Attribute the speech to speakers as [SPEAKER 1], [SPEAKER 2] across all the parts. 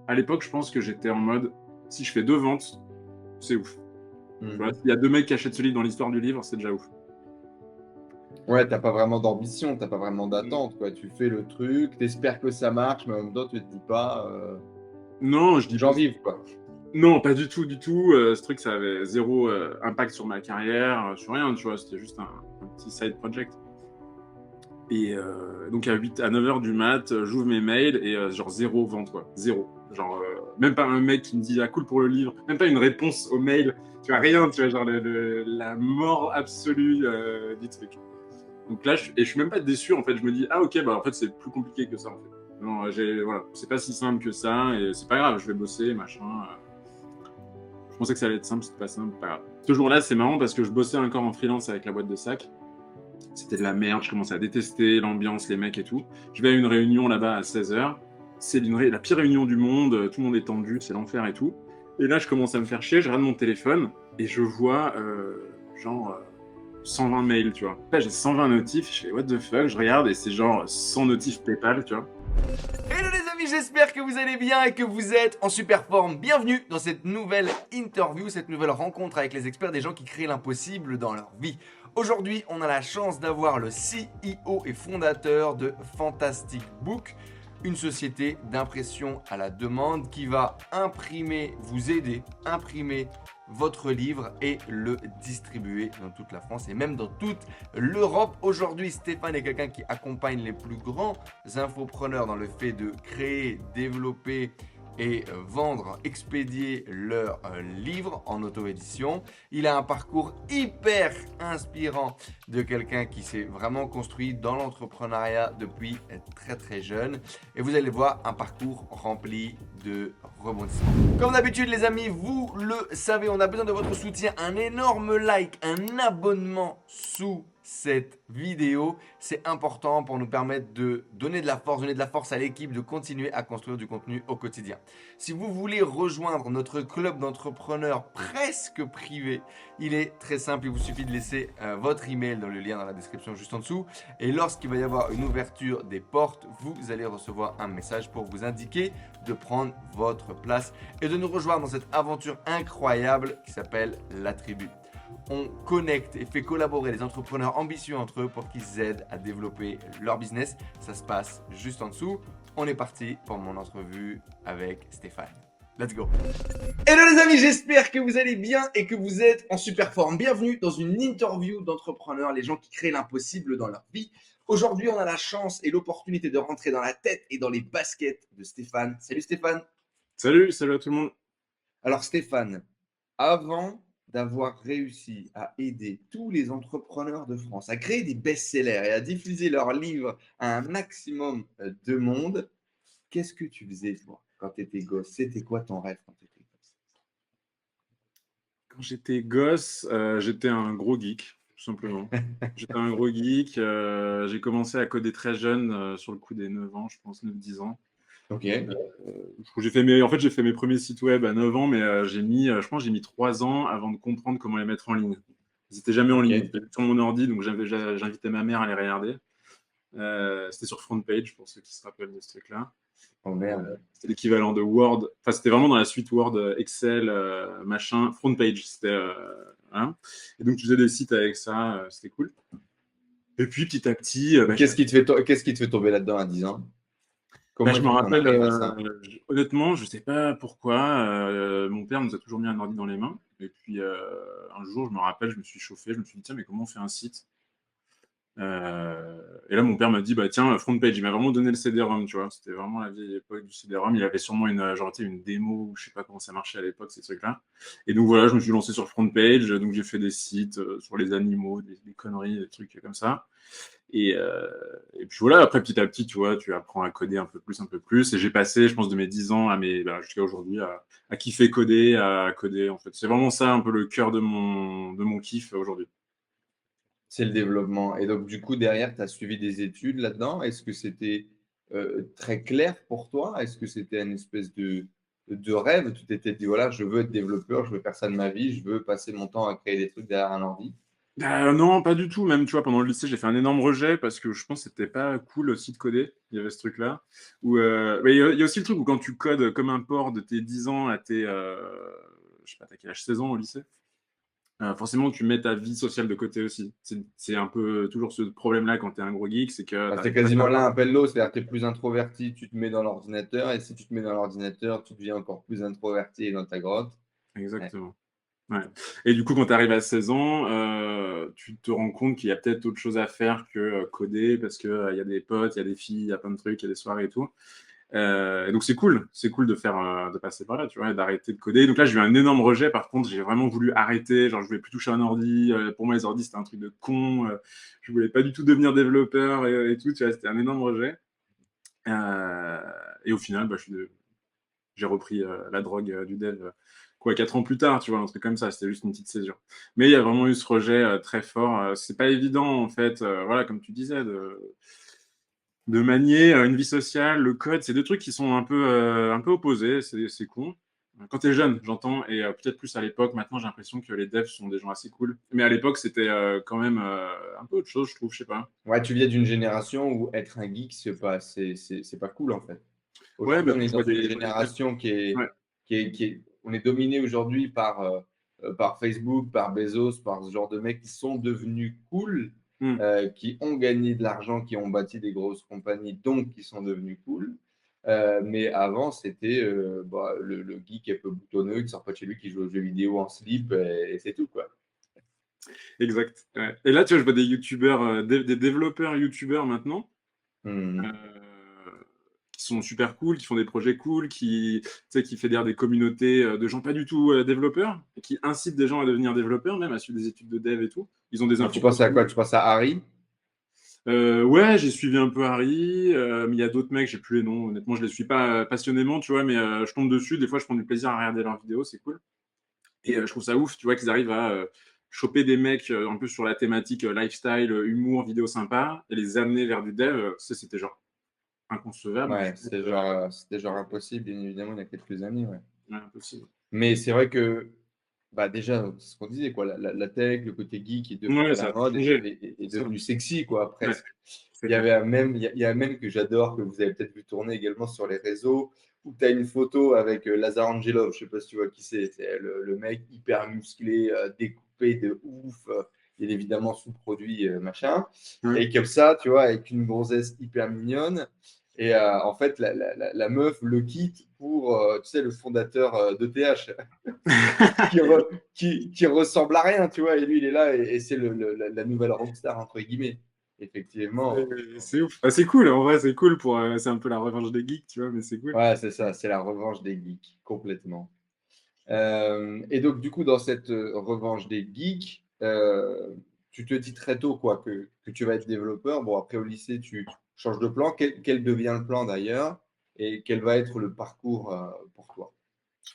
[SPEAKER 1] à l'époque, je pense que j'étais en mode, si je fais 2 ventes, c'est ouf. Tu vois?
[SPEAKER 2] Mhm.
[SPEAKER 1] S'il y a 2 mecs qui achètent ce livre dans l'histoire du livre, c'est déjà ouf.
[SPEAKER 2] Ouais, t'as pas vraiment d'ambition, t'as pas vraiment d'attente, quoi. Tu fais le truc, t'espères que ça marche, mais en même temps, tu te dis pas,
[SPEAKER 1] Non, je dis pas
[SPEAKER 2] j'en vive, quoi.
[SPEAKER 1] non, pas du tout, du tout. Ce truc, ça avait zéro impact sur ma carrière, sur rien, tu vois? C'était juste un petit side project. Et donc à 9 heures du mat, j'ouvre mes mails et genre 0 vente, quoi. 0. Genre, même pas un mec qui me dit ah cool pour le livre, même pas une réponse au mail, tu vois, rien, tu vois, genre la mort absolue du truc. Donc là, je suis même pas déçu, en fait. Je me dis ah ok, bah en fait, c'est plus compliqué que ça, en fait. Non, voilà, c'est pas si simple que ça et c'est pas grave, je vais bosser, machin. Je pensais que ça allait être simple, c'était pas simple, pas grave. Ce jour-là, c'est marrant parce que je bossais encore en freelance avec la boîte de sac. C'était de la merde, je commençais à détester l'ambiance, les mecs et tout. Je vais à une réunion là-bas à 16 h. C'est la pire réunion du monde, tout le monde est tendu, c'est l'enfer et tout. Et là, je commence à me faire chier, je regarde mon téléphone et je vois genre 120 mails, tu vois. Là, j'ai 120 notifs, je fais what the fuck, je regarde et c'est genre 100 notifs PayPal, tu vois.
[SPEAKER 3] Hello les amis, j'espère que vous allez bien et que vous êtes en super forme. Bienvenue dans cette nouvelle interview, cette nouvelle rencontre avec les experts, des gens qui créent l'impossible dans leur vie. Aujourd'hui, on a la chance d'avoir le CEO et fondateur de Fantastic Book, une société d'impression à la demande qui va imprimer, vous aider, imprimer votre livre et le distribuer dans toute la France et même dans toute l'Europe. Aujourd'hui, Stéphane est quelqu'un qui accompagne les plus grands infopreneurs dans le fait de créer, développer et vendre, expédier leurs livres en auto-édition. Il a un parcours hyper inspirant de quelqu'un qui s'est vraiment construit dans l'entrepreneuriat depuis très très jeune. Et vous allez voir un parcours rempli de rebondissements. Comme d'habitude les amis, vous le savez, on a besoin de votre soutien. Un énorme like, un abonnement sous cette vidéo, c'est important pour nous permettre de donner de la force à l'équipe de continuer à construire du contenu au quotidien. Si vous voulez rejoindre notre club d'entrepreneurs presque privé, il est très simple, il vous suffit de laisser votre email dans le lien dans la description juste en dessous et lorsqu'il va y avoir une ouverture des portes, vous allez recevoir un message pour vous indiquer de prendre votre place et de nous rejoindre dans cette aventure incroyable qui s'appelle la tribu. On connecte et fait collaborer les entrepreneurs ambitieux entre eux pour qu'ils aident à développer leur business. Ça se passe juste en dessous. On est parti pour mon entrevue avec Stéphane. Let's go. Hello les amis, j'espère que vous allez bien et que vous êtes en super forme. Bienvenue dans une interview d'entrepreneurs, les gens qui créent l'impossible dans leur vie. Aujourd'hui, on a la chance et l'opportunité de rentrer dans la tête et dans les baskets de Stéphane. Salut Stéphane.
[SPEAKER 1] Salut à tout le monde.
[SPEAKER 2] Alors Stéphane, avant d'avoir réussi à aider tous les entrepreneurs de France à créer des best-sellers et à diffuser leurs livres à un maximum de monde, qu'est-ce que tu faisais toi quand tu étais gosse? C'était quoi ton rêve quand tu étais gosse?
[SPEAKER 1] Quand j'étais gosse, j'étais un gros geek, tout simplement. J'étais un gros geek. J'ai commencé à coder très jeune, sur le coup des 9 ans, je pense, 9 10 ans.
[SPEAKER 2] Ok,
[SPEAKER 1] En fait, j'ai fait mes premiers sites web à 9 ans, mais je pense que j'ai mis 3 ans avant de comprendre comment les mettre en ligne. Ils n'étaient jamais en ligne, ils
[SPEAKER 2] ok.
[SPEAKER 1] étaient sur mon ordi, donc j'invitais ma mère à les regarder. C'était sur FrontPage, pour ceux qui se rappellent de ce truc-là.
[SPEAKER 2] Oh merde.
[SPEAKER 1] C'était l'équivalent de Word. Enfin, c'était vraiment dans la suite Word, Excel, machin. FrontPage, c'était. Hein. Et donc, tu faisais des sites avec ça, c'était cool. Et puis, petit à petit,
[SPEAKER 2] Qu'est-ce qui te fait tomber là-dedans à 10 ans? Comment
[SPEAKER 1] je
[SPEAKER 2] il
[SPEAKER 1] me
[SPEAKER 2] faut qu'on
[SPEAKER 1] rappelle,
[SPEAKER 2] arrive à ça?
[SPEAKER 1] honnêtement, je sais pas pourquoi. Mon père nous a toujours mis un ordi dans les mains. Et puis, un jour, je me rappelle, je me suis chauffé. Je me suis dit, tiens, mais comment on fait un site? Et là, mon père m'a dit, bah tiens, FrontPage, il m'a vraiment donné le CD-ROM, tu vois. C'était vraiment la vieille époque du CD-ROM. Il avait sûrement une démo, ou je sais pas comment ça marchait à l'époque, ces trucs-là. Et donc voilà, je me suis lancé sur FrontPage. Donc j'ai fait des sites sur les animaux, des conneries, des trucs comme ça. Et puis voilà, après petit à petit, tu vois, tu apprends à coder un peu plus, un peu plus. Et j'ai passé, je pense, de mes 10 ans jusqu'à aujourd'hui à kiffer coder, à coder, en fait. C'est vraiment ça un peu le cœur de mon kiff aujourd'hui.
[SPEAKER 2] C'est le développement. Et donc, du coup, derrière, tu as suivi des études là-dedans. Est-ce que c'était très clair pour toi? Est-ce que c'était une espèce de rêve? Tu t'étais dit, voilà, je veux être développeur, je veux faire ça de ma vie, je veux passer mon temps à créer des trucs derrière un ordi.
[SPEAKER 1] Non, pas du tout. Même, tu vois, pendant le lycée, j'ai fait un énorme rejet parce que je pense que c'était pas cool aussi de coder. Il y avait ce truc-là. Mais il y a aussi le truc où quand tu codes comme un porc de tes 10 ans à tes, je sais pas, t'as quel âge, 16 ans au lycée, forcément, tu mets ta vie sociale de côté aussi. C'est un peu toujours ce problème-là quand t'es un gros geek, c'est que
[SPEAKER 2] Bah, c'est
[SPEAKER 1] t'arrives pas
[SPEAKER 2] quasiment
[SPEAKER 1] à...
[SPEAKER 2] l'un appelle l'autre, c'est-à-dire que tu es plus introverti, tu te mets dans l'ordinateur, et si tu te mets dans l'ordinateur, tu deviens encore plus introverti et dans ta grotte. Ouais.
[SPEAKER 1] Exactement. Ouais. Et du coup, quand tu arrives à 16 ans, tu te rends compte qu'il y a peut-être autre chose à faire que coder parce qu'il y a des potes, il y a des filles, il y a plein de trucs, il y a des soirées et tout. Et donc, c'est cool de faire, de passer par là, tu vois, et d'arrêter de coder. Donc là, j'ai eu un énorme rejet. Par contre, j'ai vraiment voulu arrêter. Genre, je voulais plus toucher un ordi. Pour moi, les ordis, c'était un truc de con. Je voulais pas du tout devenir développeur et tout. Tu vois, c'était un énorme rejet. Euh, et au final, j'ai repris la drogue du dev quoi 4 ans plus tard, tu vois, un truc comme ça. C'était juste une petite césure. Mais il y a vraiment eu ce rejet très fort. C'est pas évident en fait, voilà, comme tu disais, de manier une vie sociale, le code, c'est deux trucs qui sont un peu opposés. C'est con. Quand t'es jeune, j'entends, et peut-être plus à l'époque. Maintenant, j'ai l'impression que les devs sont des gens assez cool. Mais à l'époque, c'était quand même un peu autre chose, je trouve, je sais pas.
[SPEAKER 2] Ouais, tu viens d'une génération où être un geek, c'est pas cool en fait.
[SPEAKER 1] Ouais,
[SPEAKER 2] Aujourd'hui,
[SPEAKER 1] mais
[SPEAKER 2] on est
[SPEAKER 1] je
[SPEAKER 2] dans
[SPEAKER 1] vois
[SPEAKER 2] une
[SPEAKER 1] je vois des devs.
[SPEAKER 2] génération
[SPEAKER 1] Ouais.
[SPEAKER 2] on est dominé aujourd'hui par Facebook, par Bezos, par ce genre de mecs qui sont devenus cool,
[SPEAKER 1] Hmm.
[SPEAKER 2] qui ont gagné de l'argent, qui ont bâti des grosses compagnies, donc qui sont devenus cool. Mais avant, c'était le geek un peu boutonneux qui sort pas de chez lui, qui joue aux jeux vidéo en slip, et c'est tout, quoi.
[SPEAKER 1] Exact. Ouais. Et là, tu vois, je vois des youtubeurs, des développeurs youtubeurs maintenant, euh,
[SPEAKER 2] Mhm.
[SPEAKER 1] qui sont super cool, qui font des projets cool, tu sais, qui fédèrent des communautés de gens pas du tout développeurs, et qui incitent des gens à devenir développeurs, même à suivre des études de dev et tout. Ils ont des
[SPEAKER 2] Et tu
[SPEAKER 1] infos
[SPEAKER 2] penses à
[SPEAKER 1] partout.
[SPEAKER 2] quoi? Tu penses à Harry?
[SPEAKER 1] Ouais, j'ai suivi un peu Harry, mais il y a d'autres mecs, j'ai plus les noms. Honnêtement, je les suis pas passionnément, tu vois, mais je tombe dessus. Des fois, je prends du plaisir à regarder leurs vidéos, c'est cool. Et je trouve ça ouf, tu vois, qu'ils arrivent à choper des mecs un peu sur la thématique lifestyle, humour, vidéo sympa, et les amener vers du dev. Ça, c'était genre inconcevable.
[SPEAKER 2] Ouais, c'était genre impossible, bien évidemment, il y a quelques années, ouais.
[SPEAKER 1] Ouais, impossible.
[SPEAKER 2] Mais c'est vrai que, bah déjà, c'est ce qu'on disait, quoi, la tech, le côté geek est devenu
[SPEAKER 1] Ouais,
[SPEAKER 2] à
[SPEAKER 1] ça
[SPEAKER 2] la
[SPEAKER 1] a tout
[SPEAKER 2] mode,
[SPEAKER 1] changé.
[SPEAKER 2] est
[SPEAKER 1] C'est ça.
[SPEAKER 2] devenu sexy, quoi,
[SPEAKER 1] Ouais,
[SPEAKER 2] presque.
[SPEAKER 1] c'est
[SPEAKER 2] Il y
[SPEAKER 1] clair.
[SPEAKER 2] avait il y a un mème que j'adore, que vous avez peut-être vu tourner également sur les réseaux, où tu as une photo avec Lazar Angelov, je sais pas si tu vois qui c'est le mec hyper musclé, découpé de ouf, bien évidemment sous-produit, machin,
[SPEAKER 1] Ouais.
[SPEAKER 2] et comme ça, tu vois, avec une gonzesse hyper mignonne. Et en fait, la meuf le quitte pour, tu sais, le fondateur d'ETH, qui ressemble à rien, tu vois. Et lui, il est là et c'est la nouvelle rockstar, entre guillemets. Effectivement.
[SPEAKER 1] C'est ouf. Ah, c'est cool, en vrai, c'est cool pour. C'est un peu la revanche des geeks, tu vois, mais c'est cool.
[SPEAKER 2] Ouais, c'est ça, c'est la revanche des geeks, complètement. Et donc, du coup, dans cette revanche des geeks, tu te dis très tôt quoi, que tu vas être développeur. Bon, après, au lycée, tu changes de plan. Quel devient le plan d'ailleurs? Et quel va être le parcours pour toi?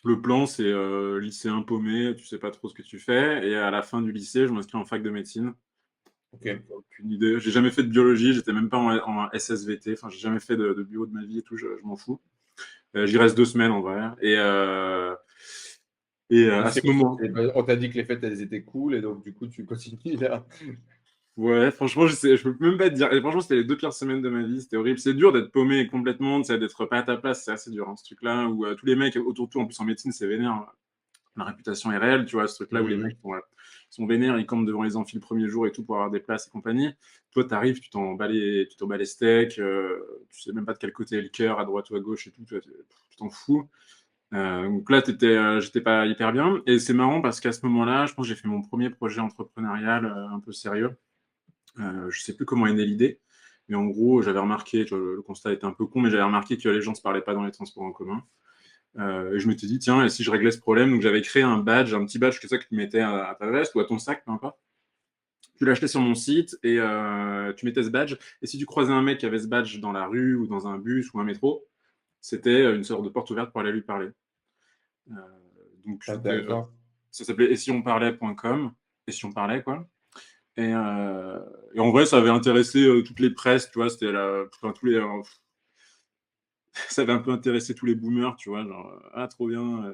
[SPEAKER 1] Le plan, c'est lycéen paumé, tu sais pas trop ce que tu fais, et à la fin du lycée, je m'inscris en fac de médecine.
[SPEAKER 2] Ok.
[SPEAKER 1] Aucune idée. J'ai jamais fait de biologie, j'étais même pas en SSVT, enfin, j'ai jamais fait de bio de ma vie et tout, je m'en fous. J'y reste 2 semaines en vrai. Et à ce moment,
[SPEAKER 2] On t'a dit que les fêtes, elles étaient cool, et donc, du coup, tu continues là.
[SPEAKER 1] ouais, franchement, je peux même pas te dire. Et franchement, c'était les 2 pires semaines de ma vie. C'était horrible. C'est dur d'être paumé complètement, d'être pas à ta place. C'est assez dur, hein, ce truc-là. Où tous les mecs autour de toi, en plus en médecine, c'est vénère. La réputation est réelle, tu vois, ce truc-là où les mecs
[SPEAKER 2] Mhm.
[SPEAKER 1] sont vénères, ils campent devant les amphis le premier jour et tout pour avoir des places et compagnie. Toi, t'arrives, tu t'en bats les steaks, tu sais même pas de quel côté est le cœur, à droite ou à gauche et tout, tu t'en fous. Donc là, j'étais pas hyper bien. Et c'est marrant parce qu'à ce moment-là, je pense que j'ai fait mon premier projet entrepreneurial un peu sérieux. Je sais plus comment est née l'idée, mais en gros, j'avais remarqué, tu vois, le constat était un peu con, mais j'avais remarqué que les gens se parlaient pas dans les transports en commun. Et je m'étais dit, tiens, et si je réglais ce problème? Donc j'avais créé un badge, un petit badge que ça que tu mettais à ta veste ou à ton sac, peu importe. Tu l'achetais sur mon site et tu mettais ce badge. Et si tu croisais un mec qui avait ce badge dans la rue ou dans un bus ou un métro, c'était une sorte de porte ouverte pour aller lui parler. Euh, donc
[SPEAKER 2] Intéressant.
[SPEAKER 1] ça s'appelait esionparlait.com, et si on parlait, quoi. Et, euh, et en vrai, ça avait intéressé toutes les presses, tu vois, enfin, ça avait un peu intéressé tous les boomers, tu vois, genre, ah, trop bien.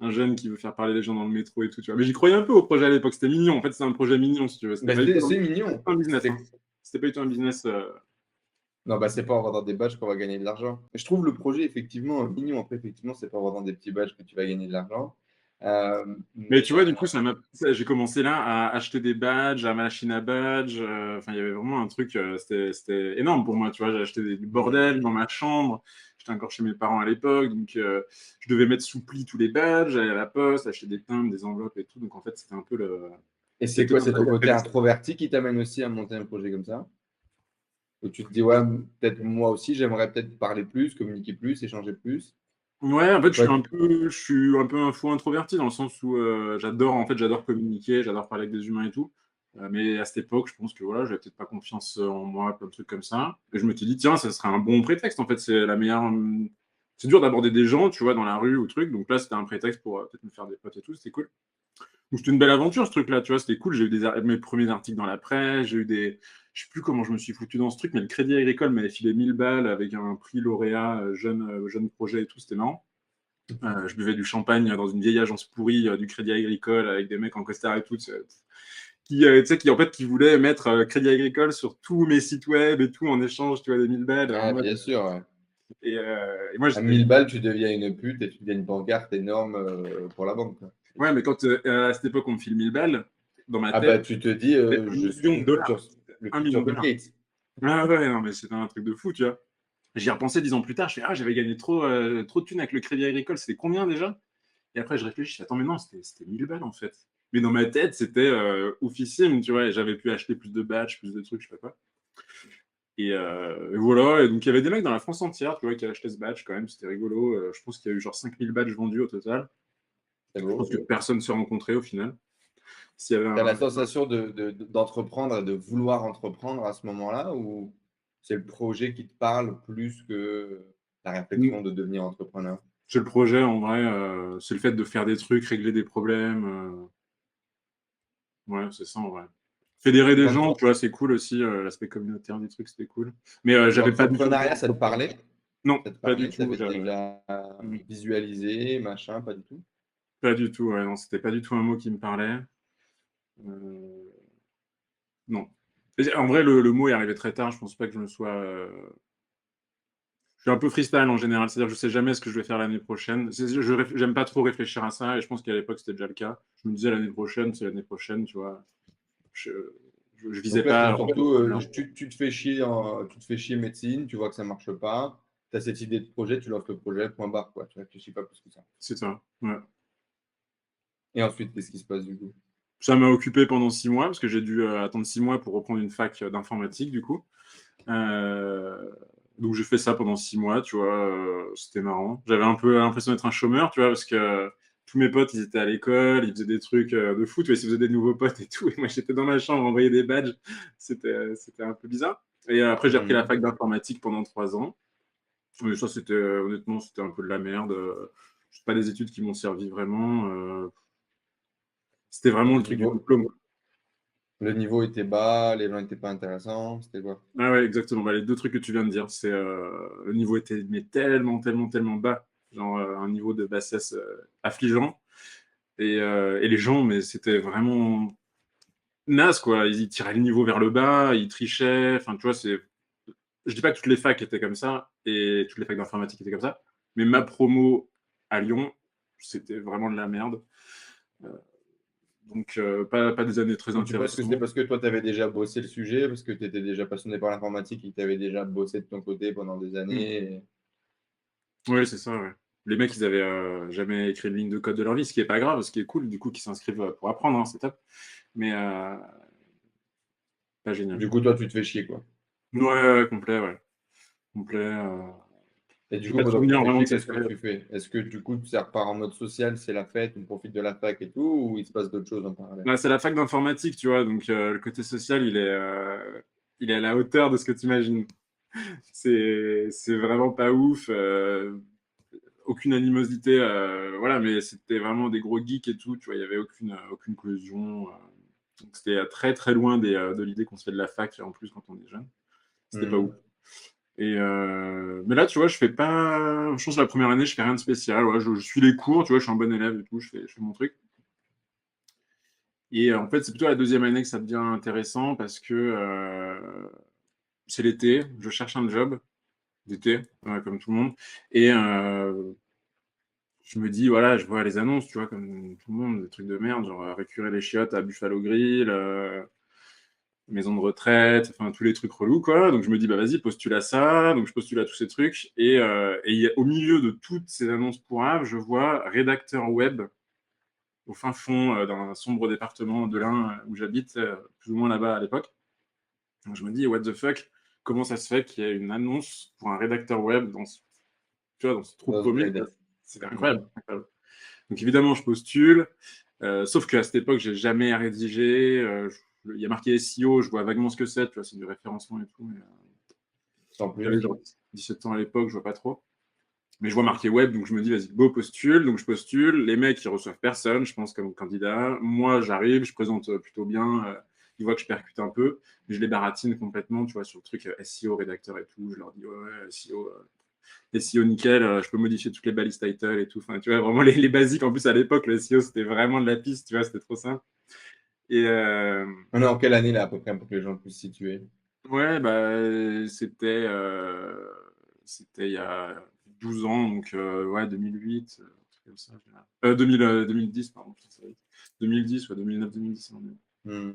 [SPEAKER 1] un jeune qui veut faire parler les gens dans le métro et tout, tu vois. Mais j'y croyais un peu au projet à l'époque. C'était mignon. En fait, c'était un projet mignon, si tu veux. C'était pas du tout
[SPEAKER 2] C'est mignon.
[SPEAKER 1] un business. Hein. C'était pas du tout un business.
[SPEAKER 2] Non, bah, c'est pas en vendant des badges qu'on va gagner de l'argent. Je trouve le projet effectivement mignon. Après, effectivement, c'est pas en vendant des petits badges que tu vas gagner de l'argent.
[SPEAKER 1] Mais tu vois, du coup, j'ai commencé là à acheter des badges, à machine à badges. Enfin, il y avait vraiment un truc, c'était énorme pour moi, tu vois. J'ai acheté du bordel dans ma chambre. J'étais encore chez mes parents à l'époque, donc je devais mettre sous pli tous les badges, aller à la poste, acheter des timbres, des enveloppes et tout. Donc en fait, c'était un peu le.
[SPEAKER 2] Et c'est quoi, c'est ton côté introverti qui t'amène aussi à monter un projet comme ça? Où tu te dis, ouais, peut-être moi aussi, j'aimerais peut-être parler plus, communiquer plus, échanger plus.
[SPEAKER 1] Ouais, en fait,
[SPEAKER 2] Ouais.
[SPEAKER 1] je suis un peu un fou introverti dans le sens où j'adore communiquer, j'adore parler avec des humains et tout. Mais à cette époque, je pense que voilà, j'avais peut-être pas confiance en moi, plein de trucs comme ça. Et je me suis dit, tiens, ça serait un bon prétexte. En fait, c'est la meilleure. C'est dur d'aborder des gens, tu vois, dans la rue ou truc. Donc là, c'était un prétexte pour peut-être me faire des potes et tout. C'était cool. Donc c'était une belle aventure, ce truc-là, tu vois. C'était cool. J'ai eu mes premiers articles dans la presse. J'ai eu des. Je sais plus comment je me suis foutu dans ce truc, mais le Crédit Agricole m'avait filé 1000 balles avec un prix lauréat jeune projet et tout. C'était marrant. Je buvais du champagne dans une vieille agence pourrie du Crédit Agricole avec des mecs en costard et tout, tu sais, qui en fait qui voulaient mettre Crédit Agricole sur tous mes sites web et tout en échange, tu vois, des 1000 balles. En
[SPEAKER 2] Ah,
[SPEAKER 1] mode,
[SPEAKER 2] bien sûr, ouais.
[SPEAKER 1] et moi
[SPEAKER 2] À
[SPEAKER 1] j'étais.
[SPEAKER 2] 1000 balles, tu deviens une pute et tu deviens une pancarte énorme pour la banque, quoi.
[SPEAKER 1] Ouais, mais quand à cette époque on me file 1000 balles, dans ma
[SPEAKER 2] Ah bah
[SPEAKER 1] tête,
[SPEAKER 2] tu te dis,
[SPEAKER 1] c'était un
[SPEAKER 2] je suis
[SPEAKER 1] million de dollars. C'était
[SPEAKER 2] le
[SPEAKER 1] un million
[SPEAKER 2] futur
[SPEAKER 1] de
[SPEAKER 2] Bill
[SPEAKER 1] dollars.
[SPEAKER 2] Gates.
[SPEAKER 1] Ah ouais, non, mais c'était un truc de fou, tu vois. J'y ai repensé 10 ans plus tard, je fais, ah, j'avais gagné trop de thunes avec le Crédit Agricole, c'était combien déjà? Et après, je réfléchis, je fais, attends, mais non, c'était 1000 balles en fait. Mais dans ma tête, c'était oufissime, tu vois, et j'avais pu acheter plus de badges, plus de trucs, je sais pas quoi. Et voilà, et donc il y avait des mecs dans la France entière, tu vois, qui achetaient ce badge quand même, c'était rigolo. Je pense qu'il y a eu genre 5000 badges vendus au total.
[SPEAKER 2] C'est
[SPEAKER 1] Je pense
[SPEAKER 2] beau.
[SPEAKER 1] que personne s'est rencontré au final. S'il y avait
[SPEAKER 2] Tu as la
[SPEAKER 1] un.
[SPEAKER 2] sensation d'entreprendre et de vouloir entreprendre à ce moment-là ou c'est le projet qui te parle plus que la réflexion de devenir entrepreneur?
[SPEAKER 1] C'est le projet en vrai, c'est le fait de faire des trucs, régler des problèmes. Ouais, c'est ça en vrai. Fédérer des
[SPEAKER 2] Quand
[SPEAKER 1] gens, tu vois, c'est cool aussi, l'aspect communautaire du truc, c'était cool. Mais j'avais pas du tout.
[SPEAKER 2] l'entrepreneuriat, ça te parlait?
[SPEAKER 1] Non,
[SPEAKER 2] Ça te
[SPEAKER 1] pas du
[SPEAKER 2] parlait? Tu
[SPEAKER 1] tout.
[SPEAKER 2] avais déjà
[SPEAKER 1] Mm.
[SPEAKER 2] visualisé, machin, pas du tout?
[SPEAKER 1] Pas du tout, ouais, non, c'était pas du tout un mot qui me parlait. Euh, Non. En vrai, le mot est arrivé très tard. Je pense pas que je me sois. Je suis un peu freestyle en général, c'est-à-dire que je sais jamais ce que je vais faire l'année prochaine. J'aime pas trop réfléchir à ça, et je pense qu'à l'époque c'était déjà le cas. Je me disais l'année prochaine, c'est l'année prochaine, tu vois. Je, je visais
[SPEAKER 2] Donc là,
[SPEAKER 1] pas.
[SPEAKER 2] c'est surtout, tu te fais chier tu te fais chier médecine, tu vois que ça marche pas, tu as cette idée de projet, tu lances le projet, point barre, quoi. Tu réfléchis pas plus que ça.
[SPEAKER 1] C'est ça. Ouais.
[SPEAKER 2] Et ensuite, qu'est-ce qui se passe du coup?
[SPEAKER 1] Ça m'a occupé pendant 6 mois parce que j'ai dû attendre 6 mois pour reprendre une fac d'informatique du coup. Euh, donc j'ai fait ça pendant 6 mois, tu vois, c'était marrant. J'avais un peu l'impression d'être un chômeur, tu vois, parce que tous mes potes, ils étaient à l'école, ils faisaient des trucs de foot, tu vois, ils se faisaient des nouveaux potes et tout, et moi j'étais dans ma chambre, envoyer des badges, c'était un peu bizarre. Et après j'ai repris la
[SPEAKER 2] Mhm.
[SPEAKER 1] fac d'informatique pendant 3 ans. Mais ça, honnêtement, c'était un peu de la merde. C'est pas des études qui m'ont servi vraiment. C'était vraiment le truc du diplôme.
[SPEAKER 2] Le niveau était bas, les gens n'étaient pas intéressants, c'était quoi?
[SPEAKER 1] Ah ouais, exactement. Bah, les deux trucs que tu viens de dire, c'est le niveau était mais tellement bas, genre un niveau de bassesse affligeant. Et les gens, mais c'était vraiment naze quoi. Ils tiraient le niveau vers le bas, ils trichaient. Enfin, tu vois, Je dis pas que toutes les facs étaient comme ça et toutes les facs d'informatique étaient comme ça, mais ma promo à Lyon, c'était vraiment de la merde. Euh, donc pas des années très
[SPEAKER 2] Donc tu penses que c'était
[SPEAKER 1] intéressantes.
[SPEAKER 2] parce que toi, tu avais déjà bossé le sujet, parce que tu étais déjà passionné par l'informatique et que tu avais déjà bossé de ton côté pendant des
[SPEAKER 1] Mm.
[SPEAKER 2] années?
[SPEAKER 1] Oui, c'est ça, ouais. Les mecs, ils avaient jamais écrit une ligne de code de leur vie, ce qui est pas grave, ce qui est cool, du coup, qu'ils s'inscrivent pour apprendre, hein, c'est top. Mais pas génial.
[SPEAKER 2] Du coup, toi, tu te fais chier, quoi.
[SPEAKER 1] Ouais, ouais, complet, ouais. Complet.
[SPEAKER 2] Et du
[SPEAKER 1] J'ai
[SPEAKER 2] coup,
[SPEAKER 1] pas de
[SPEAKER 2] pendant que tu te
[SPEAKER 1] souvenir
[SPEAKER 2] fais
[SPEAKER 1] vraiment
[SPEAKER 2] chier,
[SPEAKER 1] de cette
[SPEAKER 2] qu'est-ce que
[SPEAKER 1] période.
[SPEAKER 2] tu fais? Est-ce que du coup, ça repart en mode social, c'est la fête, on profite de la fac et tout, ou il se passe d'autres choses en parallèle?
[SPEAKER 1] Bah, c'est la fac d'informatique, tu vois, donc le côté social, il est à la hauteur de ce que tu imagines. C'est vraiment pas ouf. Aucune animosité, voilà, mais c'était vraiment des gros geeks et tout, tu vois, il y avait aucune cohésion. Donc c'était très très loin de l'idée qu'on se fait de la fac en plus quand on est jeune. C'était pas
[SPEAKER 2] Mhm.
[SPEAKER 1] ouf. Mais là, tu vois, je fais pas. Je pense que la première année, je fais rien de spécial. Ouais, je suis les cours, tu vois, je suis un bon élève et tout, je fais mon truc. Et en fait, c'est plutôt la deuxième année que ça devient intéressant parce que c'est l'été, je cherche un job d'été, comme tout le monde. Et je me dis, voilà, je vois les annonces, tu vois, comme tout le monde, des trucs de merde, genre récurer les chiottes à Buffalo Grill, maison de retraite, enfin tous les trucs relous, quoi. Donc je me dis, bah vas-y, postule à ça. Donc je postule à tous ces trucs. Et au milieu de toutes ces annonces pourraves, je vois rédacteur web au fin fond d'un sombre département de l'Ain où j'habite, plus ou moins là-bas à l'époque. Donc je me dis, what the fuck, comment ça se fait qu'il y ait une annonce pour un rédacteur web tu vois, dans ce trou
[SPEAKER 2] Dans ce
[SPEAKER 1] paumé,
[SPEAKER 2] bled.
[SPEAKER 1] c'est incroyable, incroyable. Donc évidemment, je postule, sauf qu'à cette époque, j'ai jamais rédigé. Il y a marqué SEO, je vois vaguement ce que c'est, tu vois, c'est du référencement et tout. Mais,
[SPEAKER 2] Sans
[SPEAKER 1] j'avais
[SPEAKER 2] plus.
[SPEAKER 1] genre 17 ans à l'époque, je vois pas trop. Mais je vois marqué web, donc je me dis, vas-y, go, postule. Donc je postule. Les mecs, ils reçoivent personne, je pense, comme candidat. Moi, j'arrive, je présente plutôt bien. Ils voient que je percute un peu, mais je les baratine complètement, tu vois, sur le truc SEO, rédacteur et tout. Je leur dis, ouais, SEO, SEO nickel, je peux modifier toutes les balises title et tout. Enfin, tu vois, vraiment les basiques. En plus, à l'époque, le SEO, c'était vraiment de la piste, tu vois, c'était trop simple. Et
[SPEAKER 2] On est en quelle année là, à peu près, pour que les gens puissent se situer?
[SPEAKER 1] ouais, bah, c'était il y a 12 ans, donc ouais, 2008, un truc comme ça. 2010, pardon, ça va vite. 2010, ouais, 2009-2010.
[SPEAKER 2] Hmm.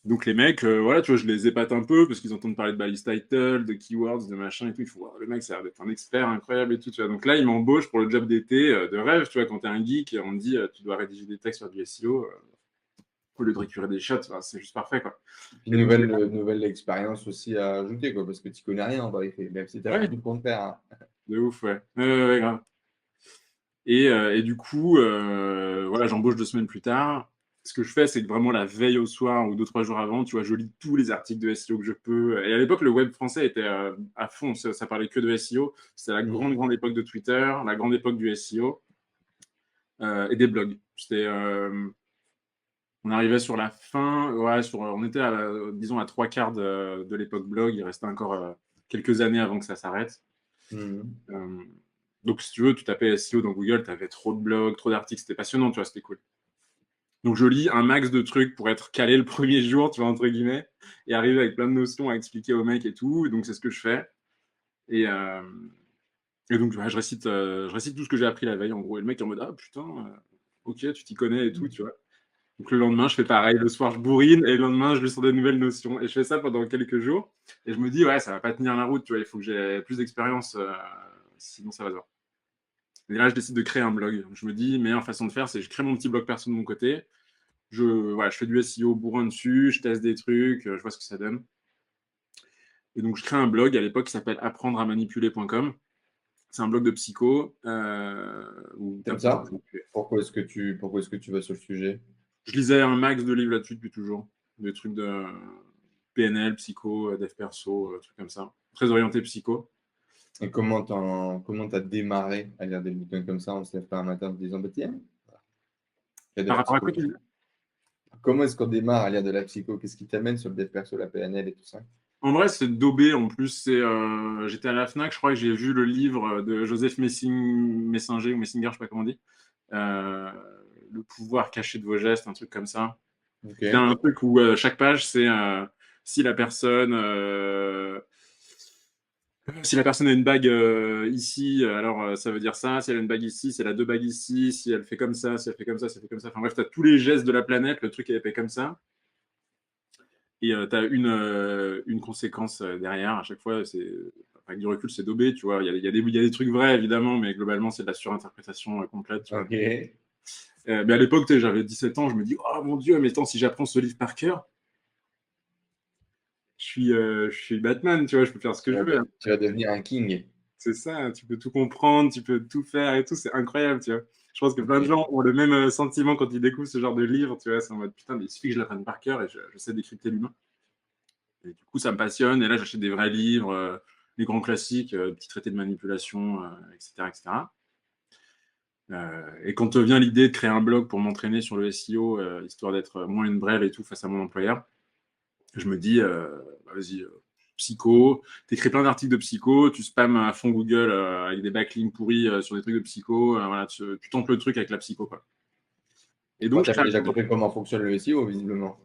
[SPEAKER 1] Donc les mecs, voilà, tu vois, je les épate un peu parce qu'ils entendent parler de balise title, de keywords, de machin et tout. Il faut voir, le mec, ça a l'air d'être un expert incroyable et tout, tu vois. Donc là, ils m'embauchent pour le job d'été de rêve, tu vois, quand t'es un geek, on te dit, tu dois rédiger des textes sur du SEO au lieu de récupérer des shots, enfin, c'est juste parfait, quoi.
[SPEAKER 2] Puis
[SPEAKER 1] Et donc,
[SPEAKER 2] nouvelle expérience aussi à ajouter, quoi, parce que tu connais rien en vérité, même si tu as fait
[SPEAKER 1] ouais,
[SPEAKER 2] tout le contraire. Hein.
[SPEAKER 1] de ouf, ouais. Ouais, grave. Et du coup, voilà, j'embauche 2 semaines plus tard. Ce que je fais, c'est que vraiment la veille au soir ou 2, 3 jours avant, tu vois, je lis tous les articles de SEO que je peux. Et à l'époque, le web français était à fond, ça parlait que de SEO. C'était la grande,
[SPEAKER 2] Mhm.
[SPEAKER 1] grande époque de Twitter, la grande époque du SEO et des blogs. On arrivait sur la fin, ouais, on était, disons, à 3 quarts de l'époque blog. Il restait encore quelques années avant que ça s'arrête.
[SPEAKER 2] Mhm.
[SPEAKER 1] Euh, donc, si tu veux, tu tapais SEO dans Google, tu avais trop de blogs, trop d'articles, c'était passionnant, tu vois, c'était cool. Donc, je lis un max de trucs pour être calé le premier jour, tu vois, entre guillemets, et arriver avec plein de notions à expliquer aux mecs et tout. Et donc, c'est ce que je fais. Et, euh, et donc, ouais, je récite tout ce que j'ai appris la veille, en gros. Et le mec est en mode, ah putain, ok, tu t'y connais et tout, tu vois. Donc, le lendemain, je fais pareil. Le soir, je bourrine, et le lendemain, je lis sur des nouvelles notions. Et je fais ça pendant quelques jours. Et je me dis, ouais, ça va pas tenir la route, tu vois, il faut que j'ai plus d'expérience, sinon ça va se voir. Et là, je décide de créer un blog. Je me dis, meilleure façon de faire, c'est je crée mon petit blog perso de mon côté. Voilà, je fais du SEO bourrin dessus, je teste des trucs, je vois ce que ça donne. Et donc, je crée un blog à l'époque qui s'appelle apprendre-à-manipuler.com. C'est un blog de psycho où tu
[SPEAKER 2] T'aimes
[SPEAKER 1] apprends à
[SPEAKER 2] ça?
[SPEAKER 1] manipuler.
[SPEAKER 2] Pourquoi est-ce que tu vas sur le sujet?
[SPEAKER 1] Je lisais un max de livres là-dessus depuis toujours. Des trucs de PNL, psycho, dev perso, trucs comme ça. Très orienté psycho.
[SPEAKER 2] Et comment t'as démarré à lire des bouquins comme ça? On se lève pas un matin en se disant, bah tiens, il y a de
[SPEAKER 1] Par
[SPEAKER 2] la
[SPEAKER 1] rapport à quoi tu
[SPEAKER 2] psychologie. Comment est-ce qu'on démarre à lire de la psycho? Qu'est-ce qui t'amène sur le dev perso, la PNL et tout ça?
[SPEAKER 1] En vrai, c'est daubé. En plus, j'étais à la Fnac, je crois que j'ai vu le livre de Joseph Messinger, ou Messinger, je sais pas comment on dit. Euh, le pouvoir caché de vos gestes, un truc comme ça.
[SPEAKER 2] Ok.
[SPEAKER 1] C'était un truc où chaque page, c'est si la personne si la personne a une bague ici, alors ça veut dire ça. Si elle a une bague ici, si elle a 2 bagues ici, si elle fait comme ça, si elle fait comme ça, si elle fait comme ça. Enfin bref, tu as tous les gestes de la planète, le truc est fait comme ça. Et tu as une conséquence derrière. À chaque fois, avec du recul, c'est daubé, tu vois. Il y a des trucs vrais, évidemment, mais globalement, c'est de la surinterprétation complète, tu vois.
[SPEAKER 2] Ok.
[SPEAKER 1] Mais à l'époque, tu sais, j'avais 17 ans, je me dis, oh mon Dieu, mais attends, si j'apprends ce livre par cœur, je suis Batman, tu vois, je peux faire ce que je veux.
[SPEAKER 2] Tu vas devenir un king.
[SPEAKER 1] C'est ça, tu peux tout comprendre, tu peux tout faire et tout, c'est incroyable, tu vois. Je pense que plein de
[SPEAKER 2] Ok.
[SPEAKER 1] gens ont le même sentiment quand ils découvrent ce genre de livre, tu vois, c'est en mode putain, mais il suffit que je l'apprenne par cœur et je sais décrypter l'humain. Et du coup, ça me passionne, et là, j'achète des vrais livres, les grands classiques, petits traités de manipulation, etc., etc. Et quand vient l'idée de créer un blog pour m'entraîner sur le SEO, histoire d'être moins une brêle et tout face à mon employeur, je me dis, bah, vas-y, psycho, tu écris plein d'articles de psycho, tu spams à fond Google avec des backlinks pourris sur des trucs de psycho, voilà, tu tentes le truc avec la psycho, quoi. Et donc,
[SPEAKER 2] Tu as déjà compris comment fonctionne le SEO, visiblement.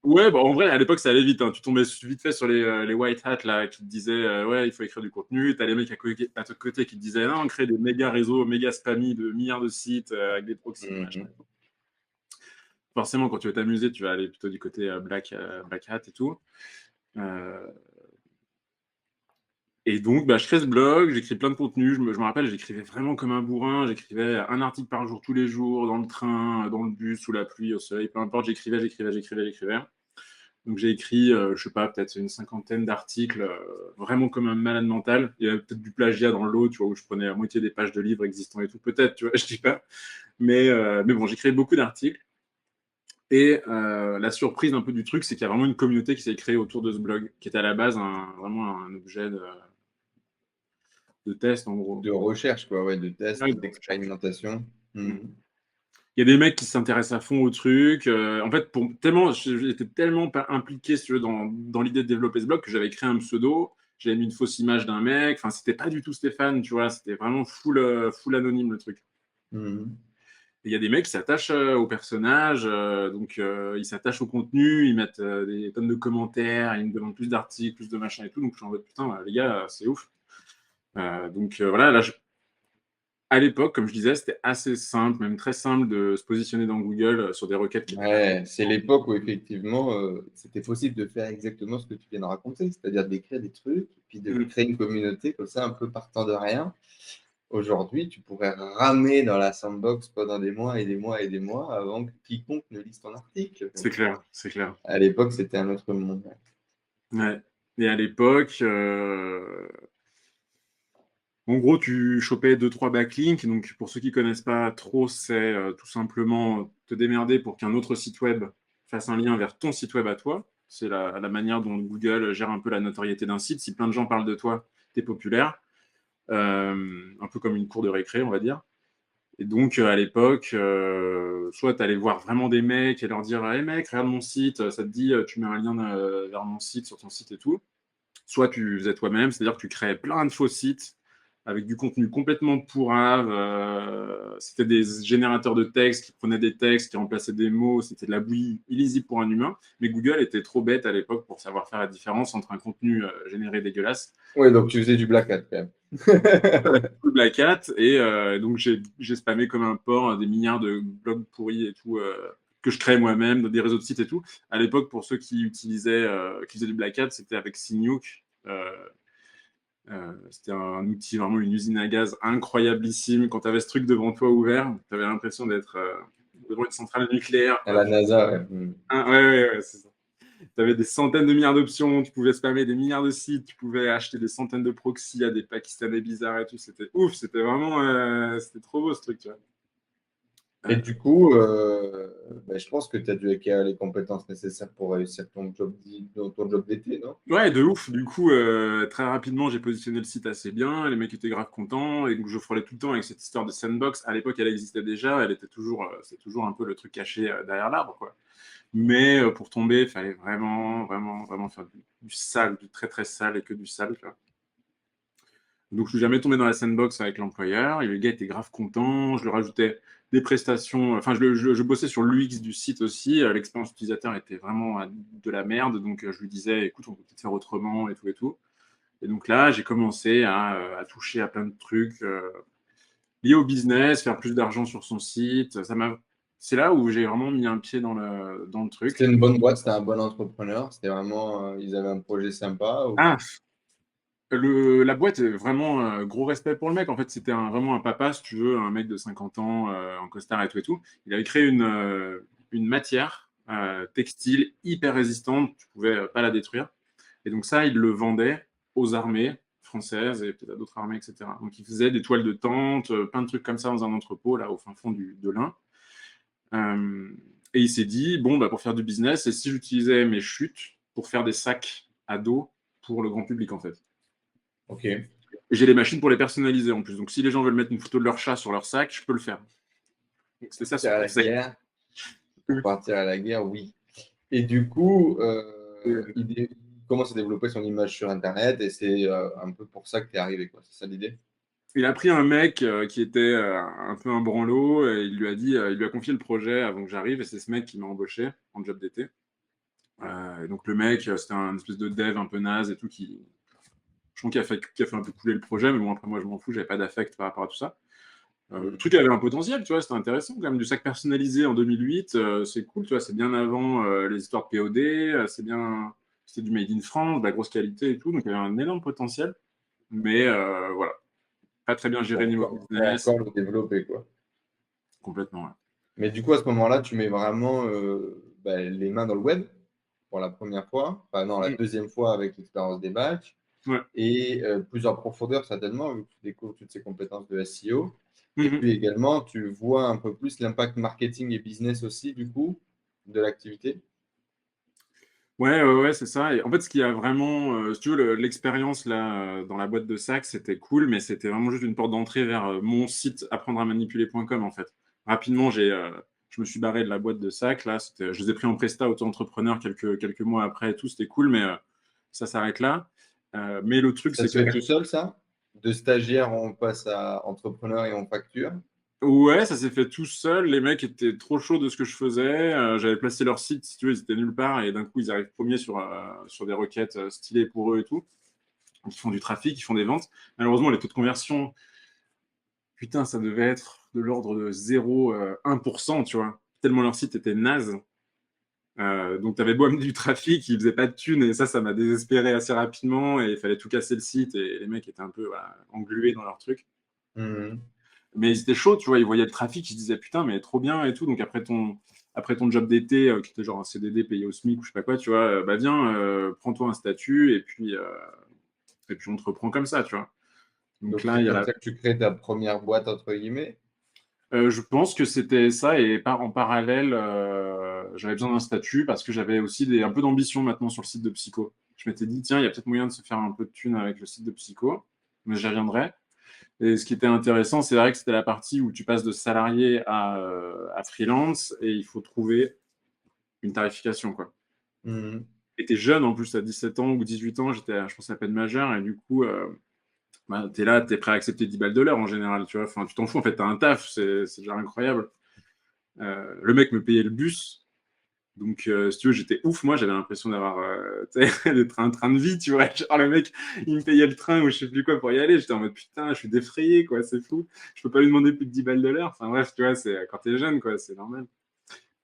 [SPEAKER 1] ouais, en vrai, à l'époque, ça allait vite, hein. Tu tombais vite fait sur les white hats là, qui te disaient ouais, il faut écrire du contenu. T'as les mecs à côté qui te disaient non, on crée des méga réseaux, méga spammy de milliards de sites avec des proxys. Forcément, quand tu veux t'amuser, tu vas aller plutôt du côté black hat et tout. Et donc, je crée ce blog, j'écris plein de contenus. Je me rappelle, j'écrivais vraiment comme un bourrin. J'écrivais un article par jour, tous les jours, dans le train, dans le bus, sous la pluie, au soleil, peu importe. J'écrivais. Donc, j'ai écrit, je sais pas, peut-être une 50aine d'articles, vraiment comme un malade mental. Il y avait peut-être du plagiat dans l'eau, tu vois, où je prenais la moitié des pages de livres existants et tout. Peut-être, tu vois, je dis pas. Mais bon, j'écrivais beaucoup d'articles. Et la surprise un peu du truc, c'est qu'il y a vraiment une communauté qui s'est créée autour de ce blog, qui était à la base vraiment un objet de test, en gros.
[SPEAKER 2] De recherche, quoi, ouais, de test,
[SPEAKER 1] Ouais,
[SPEAKER 2] d'expérimentation.
[SPEAKER 1] Il y a des mecs qui s'intéressent à fond au truc. En fait, j'étais tellement pas impliqué, si tu veux, dans l'idée de développer ce blog que j'avais créé un pseudo. J'avais mis une fausse image d'un mec. Enfin, c'était pas du tout Stéphane, tu vois. C'était vraiment full anonyme, le truc. Il y a des mecs qui s'attachent au personnage, donc ils s'attachent au contenu, ils mettent des tonnes de commentaires, ils me demandent plus d'articles, plus de machin et tout. Donc je suis en mode putain, les gars, c'est ouf. Donc voilà, là, à l'époque, comme je disais, c'était assez simple, même très simple de se positionner dans Google sur des requêtes qui
[SPEAKER 2] Ouais, c'est l'époque où effectivement c'était possible de faire exactement ce que tu viens de raconter, c'est-à-dire d'écrire des trucs, puis de créer une communauté comme ça, un peu partant de rien. Aujourd'hui, tu pourrais ramer dans la sandbox pendant des mois et des mois et des mois avant que quiconque ne lise ton article.
[SPEAKER 1] C'est clair, c'est clair.
[SPEAKER 2] À l'époque, c'était un autre monde.
[SPEAKER 1] Ouais. Et à l'époque, en gros, tu chopais 2-3 backlinks. Donc, pour ceux qui connaissent pas trop, c'est tout simplement te démerder pour qu'un autre site web fasse un lien vers ton site web à toi. C'est la manière dont Google gère un peu la notoriété d'un site. Si plein de gens parlent de toi, tu es populaire. Un peu comme une cour de récré, on va dire. Et donc, à l'époque, soit tu allais voir vraiment des mecs et leur dire hey mec, regarde mon site, ça te dit, tu mets un lien vers mon site sur ton site et tout. Soit tu faisais toi-même, c'est-à-dire que tu créais plein de faux sites avec du contenu complètement pourrave. C'était des générateurs de textes qui prenaient des textes, qui remplaçaient des mots. C'était de la bouillie illisible pour un humain. Mais Google était trop bête à l'époque pour savoir faire la différence entre un contenu généré dégueulasse.
[SPEAKER 2] Oui, donc tu faisais du black hat quand même.
[SPEAKER 1] Black Hat, et donc j'ai spammé comme un porc des milliards de blogs pourris et tout que je créais moi-même, des réseaux de sites et tout. À l'époque, pour ceux qui faisaient du Black Hat, c'était avec Signuke. C'était un outil, vraiment une usine à gaz incroyablissime. Quand tu avais ce truc devant toi ouvert, tu avais l'impression d'être devant une centrale nucléaire.
[SPEAKER 2] À la NASA, ouais.
[SPEAKER 1] Ouais, c'est ça. Tu avais des centaines de milliards d'options, tu pouvais spammer des milliards de sites, tu pouvais acheter des centaines de proxys à des Pakistanais bizarres et tout. C'était ouf, c'était vraiment c'était trop beau ce truc, tu vois.
[SPEAKER 2] Et du coup, je pense que tu as dû acquérir les compétences nécessaires pour réussir ton job d'été, non?
[SPEAKER 1] Ouais, de ouf. Du coup, très rapidement, j'ai positionné le site assez bien. Les mecs étaient grave contents. Et donc, je frôlais tout le temps avec cette histoire de sandbox. À l'époque, elle existait déjà. Elle était toujours, c'est toujours un peu le truc caché derrière l'arbre, quoi. Mais pour tomber, il fallait vraiment, vraiment, vraiment faire du sale, du très, très sale et que du sale, tu vois. Donc, je suis jamais tombé dans la sandbox avec l'employeur. Et le gars était grave content. Je lui rajoutais des prestations. Enfin, je bossais sur l'UX du site aussi. L'expérience utilisateur était vraiment de la merde. Donc, je lui disais, écoute, on peut peut-être faire autrement et tout et tout. Et donc là, j'ai commencé à toucher à plein de trucs liés au business, faire plus d'argent sur son site. C'est là où j'ai vraiment mis un pied dans le truc.
[SPEAKER 2] C'était une bonne boîte, c'était un bon entrepreneur. C'était vraiment, ils avaient un projet sympa.
[SPEAKER 1] Ah, la boîte, vraiment gros respect pour le mec. En fait, c'était vraiment un papa, si tu veux, un mec de 50 ans en costard et tout et tout. Il avait créé une matière textile hyper résistante. Tu pouvais pas la détruire. Et donc ça, il le vendait aux armées françaises et peut-être à d'autres armées, etc. Donc il faisait des toiles de tente, plein de trucs comme ça dans un entrepôt, là, au fin fond de l'Ain. Et il s'est dit, bon, pour faire du business, et si j'utilisais mes chutes pour faire des sacs à dos pour le grand public, en fait.
[SPEAKER 2] Ok.
[SPEAKER 1] Et j'ai les machines pour les personnaliser en plus. Donc si les gens veulent mettre une photo de leur chat sur leur sac, je peux le faire. Donc c'était ça
[SPEAKER 2] Partir à la guerre. Pour partir à la guerre, oui. Et du coup, commence à développer son image sur Internet et c'est un peu pour ça que tu es arrivé, quoi. C'est ça l'idée?
[SPEAKER 1] Il a pris un mec qui était un peu un branlo et il lui a confié le projet avant que j'arrive et c'est ce mec qui m'a embauché en job d'été. Et donc le mec, c'était un espèce de dev un peu naze et tout je pense qui a fait un peu couler le projet, mais bon après moi je m'en fous, j'avais pas d'affect par rapport à tout ça. Le truc avait un potentiel, tu vois, c'était intéressant quand même, du sac personnalisé en 2008, c'est cool, tu vois, c'est bien avant les histoires de POD, c'était du made in France, de la grosse qualité et tout, donc il y avait un énorme potentiel, mais voilà, pas très bien géré niveau business,
[SPEAKER 2] Encore le développer, quoi.
[SPEAKER 1] complètement, ouais.
[SPEAKER 2] Mais du coup, à ce moment-là, tu mets vraiment les mains dans le web pour la première fois. Enfin, non, la
[SPEAKER 1] Mm.
[SPEAKER 2] deuxième fois avec l'expérience des batchs.
[SPEAKER 1] Ouais.
[SPEAKER 2] Et plus en profondeur, certainement, vu que tu découvres toutes ces compétences de SEO. Et
[SPEAKER 1] Mhm.
[SPEAKER 2] puis également, tu vois un peu plus l'impact marketing et business aussi, du coup, de l'activité.
[SPEAKER 1] Ouais, c'est ça. Et en fait, ce qui a vraiment, si tu veux, l'expérience là, dans la boîte de sac, c'était cool, mais c'était vraiment juste une porte d'entrée vers mon site apprendre-à-manipuler.com en fait. Rapidement, je me suis barré de la boîte de sac là. Je les ai pris en presta auto-entrepreneur quelques mois après et tout, c'était cool, mais ça s'arrête là. Mais le truc,
[SPEAKER 2] Ça
[SPEAKER 1] c'est
[SPEAKER 2] se
[SPEAKER 1] que
[SPEAKER 2] fait tout seul, ça? De stagiaire, on passe à entrepreneur et on facture.
[SPEAKER 1] ouais, ça s'est fait tout seul. Les mecs étaient trop chauds de ce que je faisais. J'avais placé leur site, si tu veux, ils étaient nulle part et d'un coup, ils arrivent premiers sur des requêtes stylées pour eux et tout. Donc, ils font du trafic, ils font des ventes. Malheureusement, les taux de conversion, putain, ça devait être de l'ordre de 0,1%, tu vois. Tellement leur site était naze. Donc, tu avais beau amener du trafic, ils faisaient pas de thunes et ça m'a désespéré assez rapidement et il fallait tout casser le site et les mecs étaient un peu voilà, englués dans leur truc.
[SPEAKER 2] Mhm.
[SPEAKER 1] Mais ils étaient chauds, tu vois, ils voyaient le trafic, ils se disaient putain, mais trop bien et tout. Donc après ton job d'été, qui était genre un CDD payé au SMIC ou je sais pas quoi, tu vois, bah viens, prends-toi un statut et puis on te reprend comme ça, tu vois. Donc
[SPEAKER 2] Donc,
[SPEAKER 1] là,
[SPEAKER 2] c'est
[SPEAKER 1] il y a
[SPEAKER 2] comme ça que tu crées ta première boîte, entre guillemets.
[SPEAKER 1] je pense que c'était ça et en parallèle, j'avais besoin d'un statut parce que j'avais aussi un peu d'ambition maintenant sur le site de Psycho. Je m'étais dit, tiens, il y a peut-être moyen de se faire un peu de thune avec le site de Psycho, mais j'y reviendrai. Et ce qui était intéressant, c'est vrai que c'était la partie où tu passes de salarié à freelance et il faut trouver une tarification, quoi.
[SPEAKER 2] Mhm.
[SPEAKER 1] Et t'es jeune en plus, à 17 ans ou 18 ans, je pense, à peine majeur, et du coup, bah, t'es là, t'es prêt à accepter 10 balles de l'heure en général, tu vois. Enfin, tu t'en fous, en fait, t'as un taf, c'est déjà incroyable. Le mec me payait le bus, donc si tu veux, j'étais ouf, moi, j'avais l'impression d'avoir d'être un train de vie, tu vois. Genre, le mec, il me payait le train ou je sais plus quoi pour y aller, j'étais en mode putain, je suis défrayé, quoi, c'est fou. Je peux pas lui demander plus de 10 balles de l'heure. Enfin bref, tu vois, c'est quand t'es jeune, quoi, c'est normal.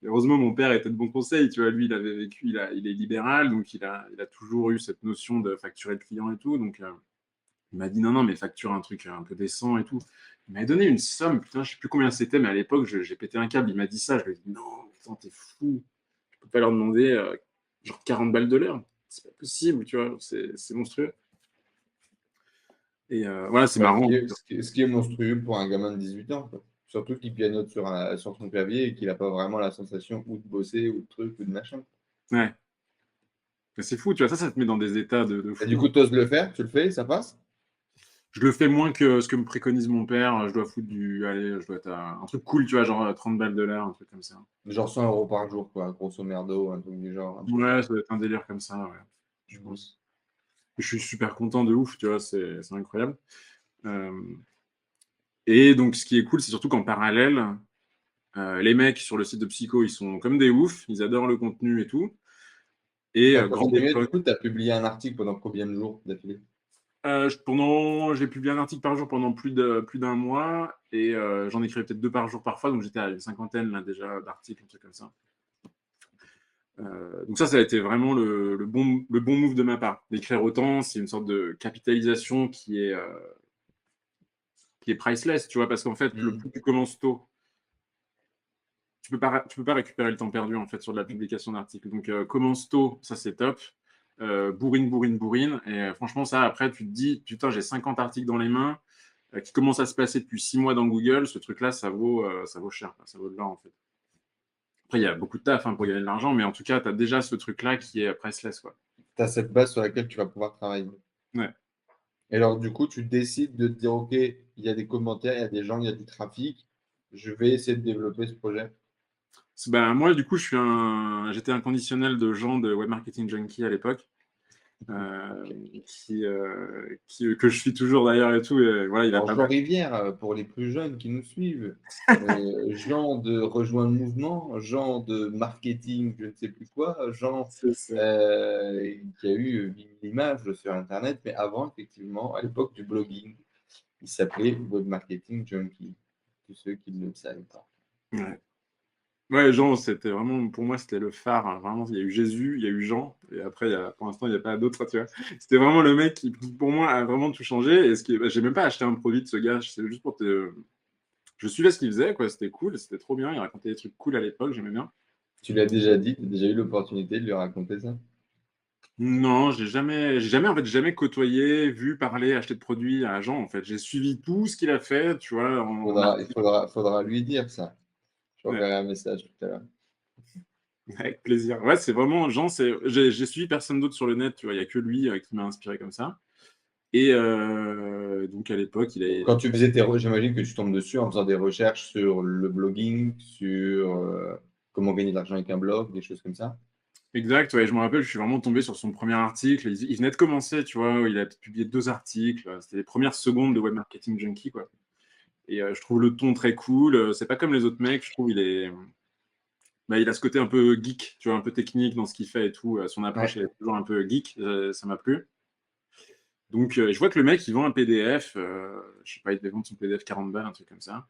[SPEAKER 1] Et heureusement, mon père était de bons conseils, tu vois, lui, il avait vécu, il est libéral, donc il a toujours eu cette notion de facturer le client et tout, donc il m'a dit non, non, mais facture un truc un peu décent et tout. Il m'a donné une somme, putain, je sais plus combien c'était, mais à l'époque, j'ai pété un câble. Il m'a dit ça, je lui ai dit non, putain, t'es fou. Je peux pas leur demander genre 40 balles de l'heure. C'est pas possible, tu vois, c'est monstrueux. Et voilà, c'est
[SPEAKER 2] Bah,
[SPEAKER 1] marrant.
[SPEAKER 2] ce qui est monstrueux pour un gamin de 18 ans, quoi. Surtout qu'il pianote sur son clavier et qu'il n'a pas vraiment la sensation ou de bosser ou de truc ou de machin.
[SPEAKER 1] Ouais, mais c'est fou, tu vois, ça te met dans des états de
[SPEAKER 2] Et du
[SPEAKER 1] fou.
[SPEAKER 2] coup, tu oses le faire, tu le fais, ça passe?
[SPEAKER 1] Je le fais moins que ce que me préconise mon père. Je dois foutre allez, je dois être à un truc cool, tu vois, genre 30 balles de l'heure, un truc comme ça.
[SPEAKER 2] Genre 100 € par jour, quoi, grosso merdo, un truc du genre, un truc.
[SPEAKER 1] Ouais, ça doit être un délire comme ça, ouais, je
[SPEAKER 2] Mhm.
[SPEAKER 1] pense. Je suis super content de ouf, tu vois, c'est incroyable. Euh, et donc, ce qui est cool, c'est surtout qu'en parallèle, les mecs sur le site de Psycho, ils sont comme des oufs, ils adorent le contenu et tout. Et
[SPEAKER 2] T'as
[SPEAKER 1] grande
[SPEAKER 2] continué, du
[SPEAKER 1] époque.
[SPEAKER 2] coup, tu as publié un article pendant combien de jours d'affilée?
[SPEAKER 1] J'ai publié un article par jour pendant plus d'un mois et j'en écrivais peut-être deux par jour parfois, donc j'étais à une cinquantaine là, déjà d'articles, un truc comme ça. Donc ça a été vraiment le bon move de ma part. D'écrire autant, c'est une sorte de capitalisation qui est priceless, tu vois, parce qu'en fait, le
[SPEAKER 2] Mhm.
[SPEAKER 1] plus tu commences tôt, tu peux pas récupérer le temps perdu en fait sur de la publication d'articles. Donc commence tôt, ça c'est top. Bourrine, bourrine, bourrine. Et franchement, ça, après, tu te dis, putain, j'ai 50 articles dans les mains qui commencent à se passer depuis 6 mois dans Google. Ce truc-là, ça vaut cher, quoi. Ça vaut de l'or en fait. Après, il y a beaucoup de taf pour gagner de l'argent, mais en tout cas, tu as déjà ce truc-là qui est priceless, quoi.
[SPEAKER 2] Tu as cette base sur laquelle tu vas pouvoir travailler.
[SPEAKER 1] Ouais.
[SPEAKER 2] Et alors, du coup, tu décides de te dire, OK, il y a des commentaires, il y a des gens, il y a du trafic, je vais essayer de développer ce projet.
[SPEAKER 1] Ben, moi, du coup, j'étais un conditionnel de gens de Web Marketing Junkie à l'époque. que je suis toujours d'ailleurs et tout. Et voilà, il a
[SPEAKER 2] Alors,
[SPEAKER 1] pas
[SPEAKER 2] Jean
[SPEAKER 1] mal.
[SPEAKER 2] Rivière, pour les plus jeunes qui nous suivent, Jean de Rejoindre le Mouvement, Jean de Marketing, je ne sais plus quoi, Jean
[SPEAKER 1] C'est ça.
[SPEAKER 2] qui a eu 8 000 images sur Internet, mais avant, effectivement, à l'époque du blogging, il s'appelait Web Marketing Junkie, tous ceux qui ne le savaient pas.
[SPEAKER 1] Ouais. Ouais, Jean, c'était vraiment, pour moi, c'était le phare, hein. Vraiment, il y a eu Jésus, il y a eu Jean, et après, pour l'instant, il n'y a pas d'autres, tu vois. C'était vraiment le mec qui, pour moi, a vraiment tout changé. Et j'ai même pas acheté un produit de ce gars, c'est juste pour te. Je suivais ce qu'il faisait, quoi. C'était cool, c'était trop bien. Il racontait des trucs cool à l'époque, j'aimais bien.
[SPEAKER 2] Tu l'as déjà dit, tu as déjà eu l'opportunité de lui raconter ça?
[SPEAKER 1] Non, en fait, jamais côtoyé, vu, parler, acheter de produits à Jean, en fait. J'ai suivi tout ce qu'il a fait, tu vois,
[SPEAKER 2] Il faudra lui dire ça. Je
[SPEAKER 1] Ouais,
[SPEAKER 2] t'enverrai un message tout à l'heure.
[SPEAKER 1] avec plaisir. Ouais, c'est vraiment, Jean, j'ai suivi personne d'autre sur le net, tu vois. Il y a que lui qui m'a inspiré comme ça. Et donc, à l'époque,
[SPEAKER 2] Quand tu faisais j'imagine que tu tombes dessus en faisant des recherches sur le blogging, sur comment gagner de l'argent avec un blog, des choses comme ça.
[SPEAKER 1] Exact, ouais, je me rappelle, je suis vraiment tombé sur son premier article. Il venait de commencer, tu vois, il a publié 2 articles. C'était les premières secondes de Web Marketing Junkie, quoi. Et je trouve le ton très cool. C'est pas comme les autres mecs, je trouve il a ce côté un peu geek, tu vois, un peu technique dans ce qu'il fait et tout. Son approche,
[SPEAKER 2] Ouais.
[SPEAKER 1] elle est toujours un peu geek, ça m'a plu. Donc, je vois que le mec, il vend un PDF, je sais pas, il devait vendre son PDF 40 balles, un truc comme ça.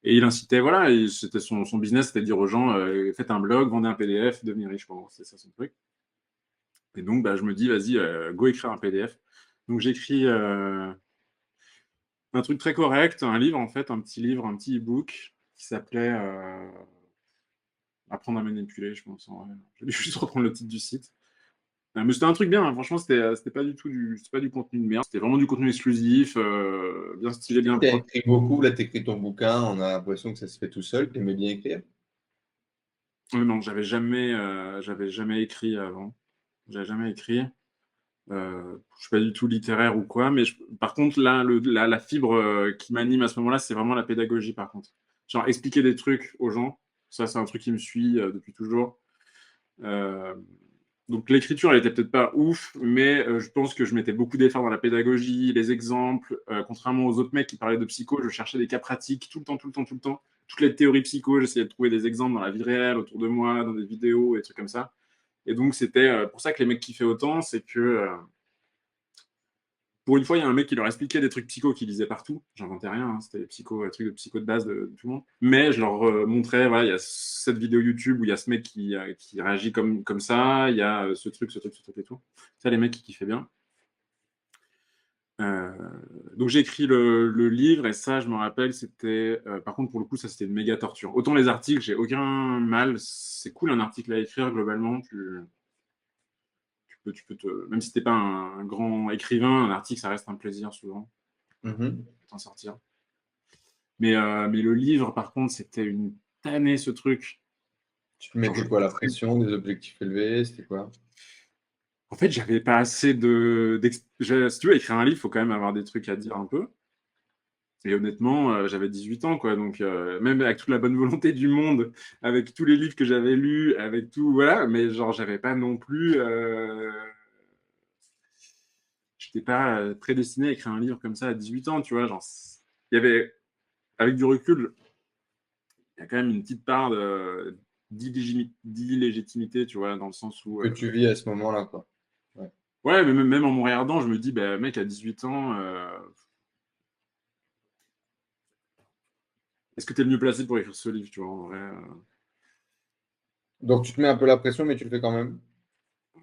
[SPEAKER 1] Et il incitait, voilà, c'était son business, c'était de dire aux gens, faites un blog, vendez un PDF, devenez riche, quoi. C'est ça son truc. Et donc, bah, je me dis, vas-y, go écrire un PDF. Donc, j'écris un truc très correct, un livre, en fait, un petit livre, un petit e-book qui s'appelait Apprendre à manipuler, je pense. En vrai. Je vais juste reprendre le titre du site. Mais c'était un truc bien, hein. Franchement, c'était pas du tout c'était pas du contenu de merde, c'était vraiment du contenu exclusif, bien stylé, bien
[SPEAKER 2] Tu as
[SPEAKER 1] propre.
[SPEAKER 2] écrit beaucoup, là tu écris ton bouquin, on a l'impression que ça se fait tout seul, tu aimais bien écrire.
[SPEAKER 1] Non, j'avais jamais écrit avant. J'avais jamais écrit. Je suis pas du tout littéraire ou quoi, mais par contre, là, la fibre qui m'anime à ce moment-là, c'est vraiment la pédagogie, par contre. Genre, expliquer des trucs aux gens, ça, c'est un truc qui me suit depuis toujours. Euh, donc, l'écriture, elle était peut-être pas ouf, mais je pense que je mettais beaucoup d'efforts dans la pédagogie, les exemples. Contrairement aux autres mecs qui parlaient de psycho, je cherchais des cas pratiques tout le temps, tout le temps, tout le temps. Toutes les théories psycho, j'essayais de trouver des exemples dans la vie réelle, autour de moi, dans des vidéos, et des trucs comme ça. Et donc, c'était pour ça que les mecs kiffaient autant, c'est que pour une fois, il y a un mec qui leur expliquait des trucs psycho qu'ils lisaient partout. J'inventais rien, hein, c'était des trucs de psycho de base de tout le monde. Mais je leur montrais, voilà, il y a cette vidéo YouTube où il y a ce mec qui réagit comme ça, il y a ce truc et tout. Ça, les mecs, qui kiffaient bien. Euh, donc j'ai écrit le livre et ça, je me rappelle, c'était. Par contre, pour le coup, ça, c'était une méga torture. Autant les articles, j'ai aucun mal. C'est cool un article à écrire, globalement. Même si t'es pas un grand écrivain, un article, ça reste un plaisir souvent
[SPEAKER 2] Mhm.
[SPEAKER 1] d'en sortir. Mais le livre, par contre, c'était une tannée, ce truc.
[SPEAKER 2] Tu te
[SPEAKER 1] Genre,
[SPEAKER 2] mettais quoi, la pression, des objectifs élevés, c'était quoi?
[SPEAKER 1] en fait, j'avais pas assez si tu veux écrire un livre, il faut quand même avoir des trucs à dire un peu. Et honnêtement, j'avais 18 ans, quoi. Donc, même avec toute la bonne volonté du monde, avec tous les livres que j'avais lus, avec tout, voilà. Mais genre, j'avais pas non plus. J'étais pas prédestiné à écrire un livre comme ça à 18 ans, tu vois. Genre, il y avait, avec du recul, il y a quand même une petite part d'illégitimité, tu vois, dans le sens où.
[SPEAKER 2] Que tu vis à ce moment-là, quoi. Ouais.
[SPEAKER 1] Ouais, mais même en me regardant, je me dis, bah, mec, à 18 ans, est-ce que tu es le mieux placé pour écrire ce livre, tu vois, en vrai.
[SPEAKER 2] Donc tu te mets un peu la pression, mais tu le fais quand même.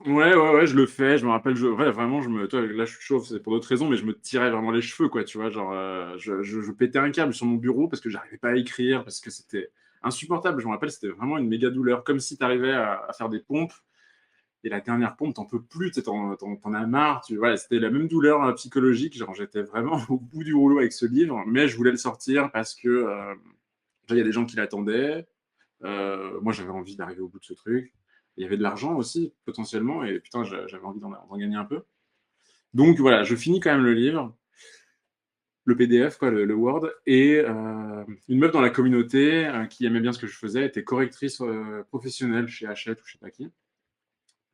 [SPEAKER 1] Ouais, je le fais, je me rappelle, ouais, vraiment, toi, là, je suis chaud, c'est pour d'autres raisons, mais je me tirais vraiment les cheveux, quoi, tu vois, genre, je pétais un câble sur mon bureau parce que j'arrivais pas à écrire, parce que c'était insupportable, je me rappelle, c'était vraiment une méga douleur, comme si tu arrivais à faire des pompes, et la dernière pompe, t'en peux plus, t'en as marre, voilà, c'était la même douleur psychologique, genre, j'étais vraiment au bout du rouleau avec ce livre, mais je voulais le sortir parce que, il y a des gens qui l'attendaient, moi, j'avais envie d'arriver au bout de ce truc. Il y avait de l'argent aussi, potentiellement, et putain, j'avais envie d'en gagner un peu. Donc voilà, je finis quand même le livre, le PDF, quoi, le Word, et une meuf dans la communauté qui aimait bien ce que je faisais était correctrice professionnelle chez Hachette ou je sais pas qui.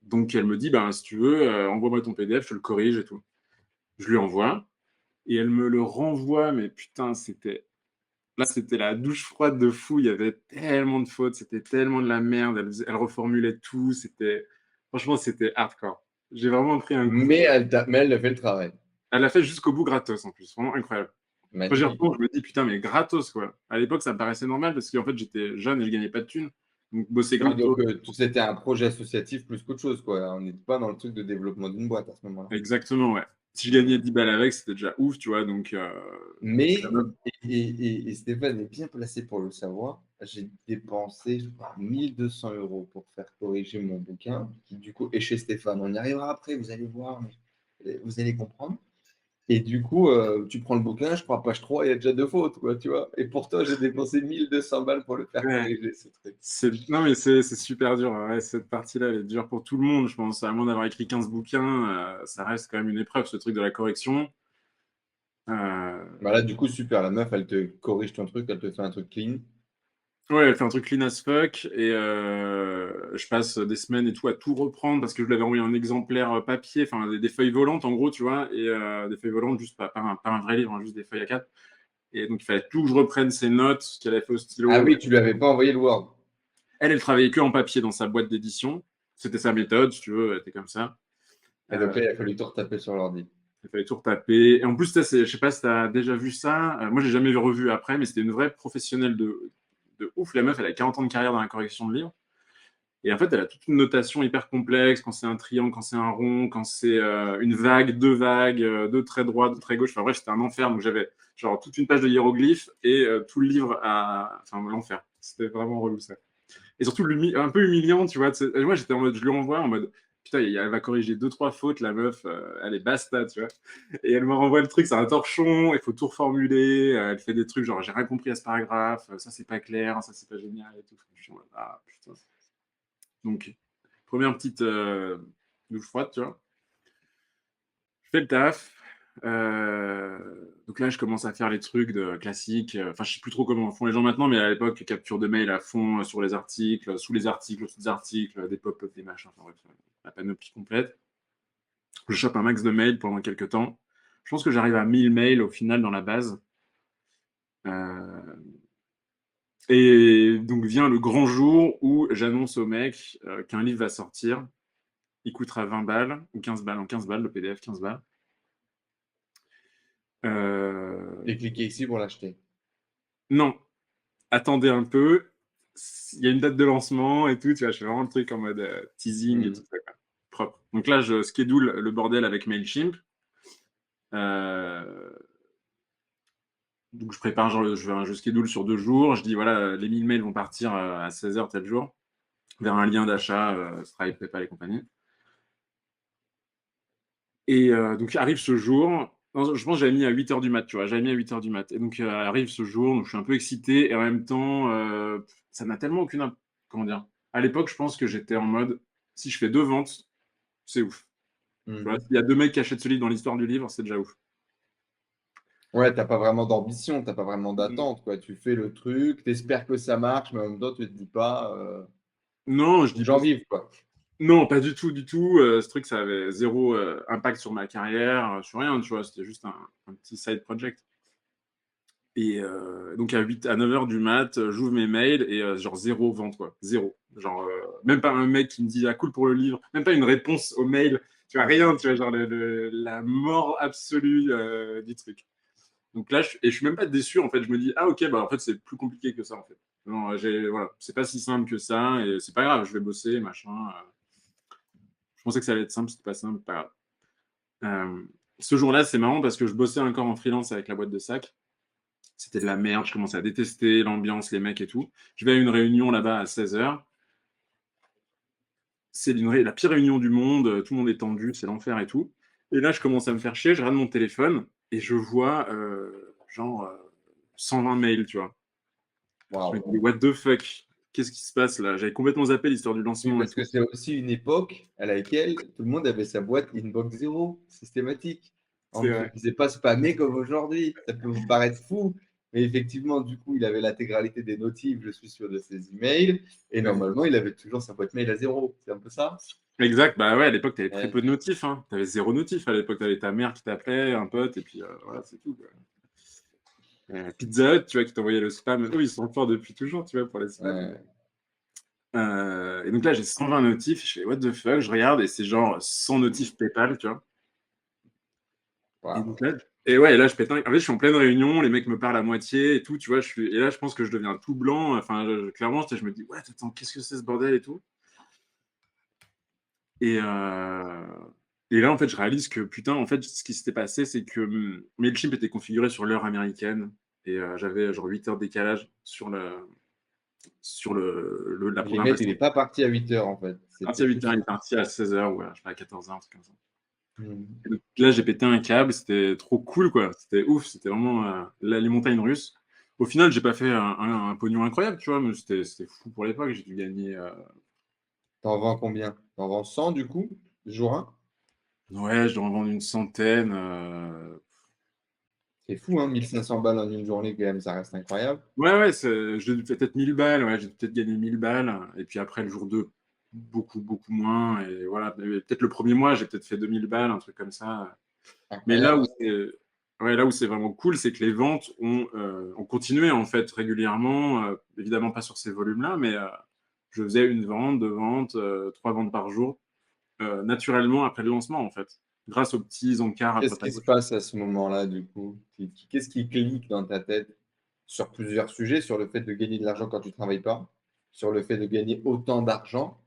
[SPEAKER 1] Donc, elle me dit, ben, si tu veux, envoie-moi ton PDF, je le corrige et tout. Je lui envoie et elle me le renvoie, mais putain, là, c'était la douche froide de fou. Il y avait tellement de fautes, c'était tellement de la merde. Elle reformulait tout. Franchement, c'était hardcore. J'ai vraiment pris un coup.
[SPEAKER 2] Mais elle a fait le travail.
[SPEAKER 1] Elle l'a fait jusqu'au bout gratos en plus. Vraiment incroyable. Quand j'y
[SPEAKER 2] Magnifique.
[SPEAKER 1] repense, je me dis putain, mais gratos quoi. À l'époque, ça me paraissait normal parce qu'en fait, j'étais jeune et je gagnais pas de thunes. Donc, bosser
[SPEAKER 2] Oui,
[SPEAKER 1] gratos.
[SPEAKER 2] donc c'était un projet associatif plus qu'autre chose, quoi. On n'était pas dans le truc de développement d'une boîte à ce moment-là.
[SPEAKER 1] Exactement, ouais. Si je gagnais 10 balles avec, c'était déjà ouf, tu vois. Donc,
[SPEAKER 2] Mais, et Stéphane est bien placé pour le savoir, j'ai dépensé, je crois, 1200 euros pour faire corriger mon bouquin, qui du coup est chez Stéphane. On y arrivera après, vous allez voir, mais vous allez comprendre. Et du coup, tu prends le bouquin, je crois, page 3, il y a déjà deux fautes, quoi, tu vois. Et pourtant, j'ai dépensé 1200 balles pour le faire
[SPEAKER 1] ouais.
[SPEAKER 2] corriger, ce truc.
[SPEAKER 1] Non, mais c'est super dur. Ouais. Cette partie-là, elle est dure pour tout le monde, je pense. À moins d'avoir écrit 15 bouquins, ça reste quand même une épreuve, ce truc de la correction.
[SPEAKER 2] Bah là, du coup, super. La meuf, elle te corrige ton truc, elle te fait un truc clean.
[SPEAKER 1] Ouais, elle fait un truc clean as fuck et je passe des semaines et tout à tout reprendre parce que je lui avais envoyé un exemplaire papier, enfin des feuilles volantes en gros, tu vois, et des feuilles volantes, juste pas un vrai livre, hein, juste des feuilles A4. Et donc il fallait tout que je reprenne ses notes qu'elle avait fait au
[SPEAKER 2] Ah
[SPEAKER 1] stylo.
[SPEAKER 2] oui, tu lui avais pas envoyé le Word.
[SPEAKER 1] Elle travaillait que en papier dans sa boîte d'édition. C'était sa méthode, si tu veux, elle était comme ça.
[SPEAKER 2] Et donc là, il a fallu tout retaper sur l'ordi.
[SPEAKER 1] Il fallait tout retaper. Et en plus, je sais pas si tu as déjà vu ça. Moi, j'ai jamais revu après, mais c'était une vraie professionnelle de ouf. La meuf, elle a 40 ans de carrière dans la correction de livres. Et en fait, elle a toute une notation hyper complexe quand c'est un triangle, quand c'est un rond, quand c'est une vague, deux traits droits, deux traits gauches. Enfin bref, c'était un enfer. Donc j'avais genre toute une page de hiéroglyphes et tout le livre Enfin, l'enfer. C'était vraiment relou ça. Et surtout un peu humiliant, tu vois. Et moi, j'étais en mode, je lui envoie en mode, putain, elle va corriger deux, trois fautes, la meuf, elle est basta, tu vois. Et elle me renvoie le truc, c'est un torchon, il faut tout reformuler. Elle fait des trucs genre, j'ai rien compris à ce paragraphe, ça c'est pas clair, ça c'est pas génial et tout. Je suis en mode, ah putain. Donc, première petite douche froide, tu vois. Je fais le taf. Donc là, je commence à faire les trucs classiques. Enfin, je sais plus trop comment font les gens maintenant, mais à l'époque, capture de mail à fond sur les articles, sous les articles, sous les articles, des pop-up, des machins. Enfin bref, la panoplie complète. Je chope un max de mails pendant quelques temps. Je pense que j'arrive à 1000 mails au final dans la base. Euh, et donc vient le grand jour où j'annonce au mec qu'un livre va sortir. Il coûtera 20 balles ou 15 balles, en 15 balles, le PDF 15 balles.
[SPEAKER 2] Et cliquez ici pour l'acheter.
[SPEAKER 1] Non, attendez un peu. Il y a une date de lancement et tout. Tu vois, je fais vraiment le truc en mode teasing et tout ça, quoi. Propre. Donc là, je schedule le bordel avec Mailchimp. Euh, donc je prépare, genre, je schedule sur 2 jours. Je dis, voilà, les 1000 mails vont partir à 16h tel jour vers un lien d'achat, Stripe, PayPal et compagnie. Et donc arrive ce jour. Non, je pense que j'avais mis à 8h du mat, tu vois. J'avais mis à 8h du mat. Et donc arrive ce jour, donc je suis un peu excité. Et en même temps, ça n'a tellement aucune. Comment dire? À l'époque, je pense que j'étais en mode, si je fais 2 ventes, c'est ouf. Tu vois, s'il y a 2 mecs qui achètent ce livre dans l'histoire du livre, c'est déjà ouf.
[SPEAKER 2] Ouais, t'as pas vraiment d'ambition, t'as pas vraiment d'attente, quoi. Tu fais le truc, t'espères que ça marche, mais en même temps, tu te dis pas,
[SPEAKER 1] Non, je
[SPEAKER 2] faut que
[SPEAKER 1] dis pas.
[SPEAKER 2] j'en vive, quoi.
[SPEAKER 1] Non, pas du tout, du tout. Ce truc, ça avait zéro impact sur ma carrière, sur rien, tu vois. C'était juste un petit side project. Et donc à 9h du mat, j'ouvre mes mails et genre zéro vente, quoi. Zéro. Genre, même pas un mec qui me dit ah cool pour le livre, même pas une réponse au mail, tu vois, rien, tu vois, genre la mort absolue du truc. Donc là, je suis même pas déçu, en fait. Je me dis ah ok, bah en fait, c'est plus compliqué que ça, en fait. Non, voilà, c'est pas si simple que ça et c'est pas grave, je vais bosser, machin. Je pensais que ça allait être simple, c'était pas simple, pas grave. Ce jour-là, c'est marrant parce que je bossais encore en freelance avec la boîte de sac. C'était de la merde, je commençais à détester l'ambiance, les mecs et tout. Je vais à une réunion là-bas à 16h. C'est la pire réunion du monde, tout le monde est tendu, c'est l'enfer et tout. Et là, je commence à me faire chier, je regarde mon téléphone et je vois genre 120 mails, tu vois. Je me
[SPEAKER 2] Waouh.
[SPEAKER 1] dis, what the fuck? Qu'est-ce qui se passe là? J'avais complètement zappé l'histoire du
[SPEAKER 2] Oui,
[SPEAKER 1] lancement et
[SPEAKER 2] parce
[SPEAKER 1] tout.
[SPEAKER 2] que c'est aussi une époque à laquelle tout le monde avait sa boîte inbox zéro, systématique. On
[SPEAKER 1] C'est
[SPEAKER 2] ne se
[SPEAKER 1] vrai.
[SPEAKER 2] faisait pas spammer comme aujourd'hui. Ça peut vous paraître fou, mais effectivement, du coup, il avait l'intégralité des notifs, je suis sûr, de ses emails. Et
[SPEAKER 1] Ouais.
[SPEAKER 2] normalement, il avait toujours sa boîte mail à zéro. C'est un peu ça?
[SPEAKER 1] Exact, bah ouais, à l'époque, t'avais très
[SPEAKER 2] Ouais.
[SPEAKER 1] peu de notifs, hein. T'avais 0 notif à l'époque, t'avais ta mère qui t'appelait, un pote, et puis voilà, c'est tout, quoi. Pizza Hut, tu vois, qui t'envoyait le spam. Eux, ils sont forts depuis toujours, tu vois, pour les spams.
[SPEAKER 2] Ouais.
[SPEAKER 1] Et donc là, j'ai 120 notifs, je fais what the fuck, je regarde, et c'est genre 100 notifs PayPal, tu vois. Et donc
[SPEAKER 2] Waouh.
[SPEAKER 1] là, et ouais, et là, je pète un. En fait, je suis en pleine réunion, les mecs me parlent à moitié et tout, tu vois. Et là, je pense que je deviens tout blanc. Enfin, clairement, je me dis, ouais, attends, qu'est-ce que c'est ce bordel et tout. Et, euh, et là, en fait, je réalise que, putain, en fait, ce qui s'était passé, c'est que Mailchimp était configuré sur l'heure américaine. Et j'avais genre 8 heures de décalage sur la
[SPEAKER 2] L'email, il
[SPEAKER 1] programmation.
[SPEAKER 2] n'est pas parti à 8 heures en fait.
[SPEAKER 1] Parti
[SPEAKER 2] C'était
[SPEAKER 1] à
[SPEAKER 2] tout
[SPEAKER 1] 8
[SPEAKER 2] de
[SPEAKER 1] heures, il
[SPEAKER 2] suite.
[SPEAKER 1] est parti à 16 heures, ou je sais pas, à 14 heures, un truc comme ça.
[SPEAKER 2] Mhm.
[SPEAKER 1] Et donc là, j'ai pété un câble, c'était trop cool, quoi. C'était ouf, c'était vraiment les montagnes russes. Au final, j'ai pas fait un pognon incroyable, tu vois, mais c'était fou pour l'époque. J'ai dû gagner.
[SPEAKER 2] T'en vends combien? T'en vends 100 du coup, jour 1?
[SPEAKER 1] Ouais, je dois en vendre une centaine.
[SPEAKER 2] C'est fou, hein, 1500 balles en une journée quand même, ça reste incroyable.
[SPEAKER 1] Ouais, ouais, j'ai fait peut-être 1000 balles. Ouais, j'ai peut-être gagné 1000 balles. Et puis après, le jour 2 beaucoup, beaucoup moins. Et voilà, peut-être le premier mois, j'ai peut-être fait 2000 balles, un truc comme ça. Mais là où
[SPEAKER 2] Incroyable.
[SPEAKER 1] c'est vraiment cool, c'est que les ventes ont continué en fait régulièrement. Évidemment pas sur ces volumes-là, mais je faisais une vente, deux ventes, trois ventes par jour, naturellement après le lancement en fait, grâce aux petits encarts à
[SPEAKER 2] Qu'est-ce
[SPEAKER 1] droite à
[SPEAKER 2] qui se
[SPEAKER 1] gauche.
[SPEAKER 2] passe à ce moment-là du coup? Qu'est-ce qui clique dans ta tête sur plusieurs sujets, sur le fait de gagner de l'argent quand tu ne travailles pas, sur le fait de gagner autant d'argent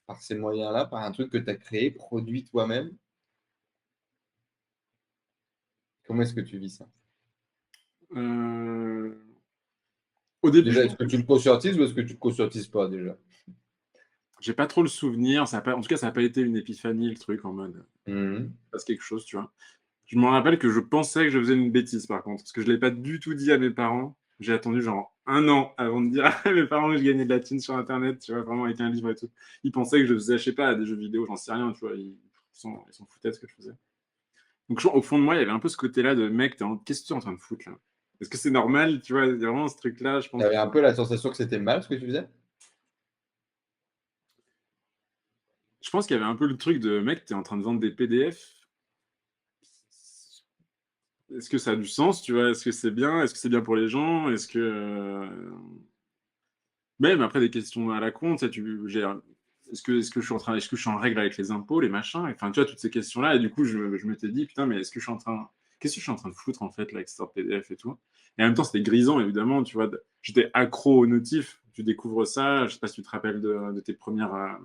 [SPEAKER 2] par ces moyens-là, par un truc que tu as créé, produit toi-même? Comment est-ce que tu vis ça?
[SPEAKER 1] Euh, Au début, je
[SPEAKER 2] Déjà,
[SPEAKER 1] pense
[SPEAKER 2] est-ce que
[SPEAKER 1] que
[SPEAKER 2] tu le conscientises ou est-ce que tu ne le conscientises pas déjà?
[SPEAKER 1] j'ai pas trop le souvenir. En tout cas, ça n'a pas été une épiphanie le truc en mode
[SPEAKER 2] Mhm.
[SPEAKER 1] passe quelque chose, tu vois. Je me rappelle que je pensais que je faisais une bêtise par contre, parce que je l'ai pas du tout dit à mes parents. J'ai attendu genre un an avant de dire à mes parents que je gagnais de la thune sur Internet, tu vois, vraiment avec un livre et tout. Ils pensaient que je faisais, je sais pas, des jeux vidéo, j'en sais rien, tu vois. Ils s'en foutaient de ce que je faisais. Donc au fond de moi, il y avait un peu ce côté-là de mec, qu'est-ce que tu es en train de foutre là? Est-ce que c'est normal, tu vois? Il y a vraiment ce truc-là, je
[SPEAKER 2] Tu
[SPEAKER 1] pense.
[SPEAKER 2] avais un peu la sensation que c'était mal ce que tu faisais?
[SPEAKER 1] Je pense qu'il y avait un peu le truc de mec, t'es en train de vendre des PDF. Est-ce que ça a du sens, tu vois? Est-ce que c'est bien? Est-ce que c'est bien pour les gens? Est-ce que même après des questions à la con, tu sais, est-ce que je suis en règle avec les impôts, les machins, enfin, tu vois, toutes ces questions-là, et du coup, je m'étais dit, putain, mais qu'est-ce que je suis en train de foutre, en fait, là, avec cette sorte PDF et tout. Et en même temps, c'était grisant, évidemment, tu vois, j'étais accro aux notifs, tu découvres ça, je sais pas si tu te rappelles de tes premières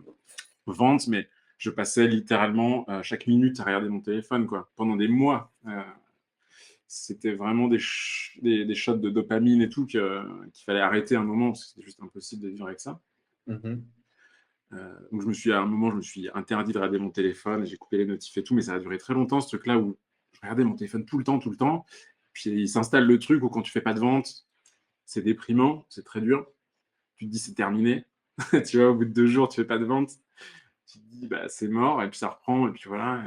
[SPEAKER 1] ventes, mais je passais littéralement chaque minute à regarder mon téléphone, quoi, pendant des mois. C'était vraiment des shots de dopamine et tout qu'il fallait arrêter un moment, parce que c'était juste impossible de vivre avec ça.
[SPEAKER 2] Mhm.
[SPEAKER 1] Donc à un moment, je me suis interdit de regarder mon téléphone, j'ai coupé les notifs et tout, mais ça a duré très longtemps, ce truc-là où je regardais mon téléphone tout le temps, tout le temps. Puis il s'installe le truc où quand tu fais pas de vente, c'est déprimant, c'est très dur. Tu te dis c'est terminé. Tu vois, au bout de 2 jours, tu fais pas de vente. Tu te dis bah c'est mort, et puis ça reprend, et puis voilà.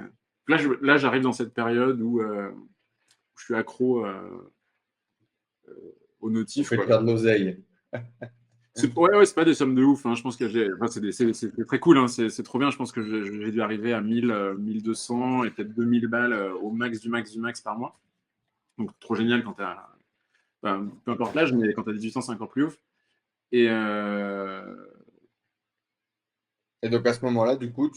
[SPEAKER 1] Là, j'arrive dans cette période où je suis accro aux
[SPEAKER 2] On
[SPEAKER 1] notifs,
[SPEAKER 2] fait te
[SPEAKER 1] quoi.
[SPEAKER 2] faire de l'oseille.
[SPEAKER 1] Ouais, ouais, c'est pas des sommes de ouf, hein. Je pense que enfin, c'est très cool, hein. C'est trop bien. Je pense que j'ai dû arriver à 1000, 1200 et peut-être 2000 balles au max du max du max par mois. Donc, trop génial quand t'as, enfin, peu importe l'âge, mais quand t'as 18 ans, c'est encore plus ouf. Et
[SPEAKER 2] Et donc à ce moment-là, du coup,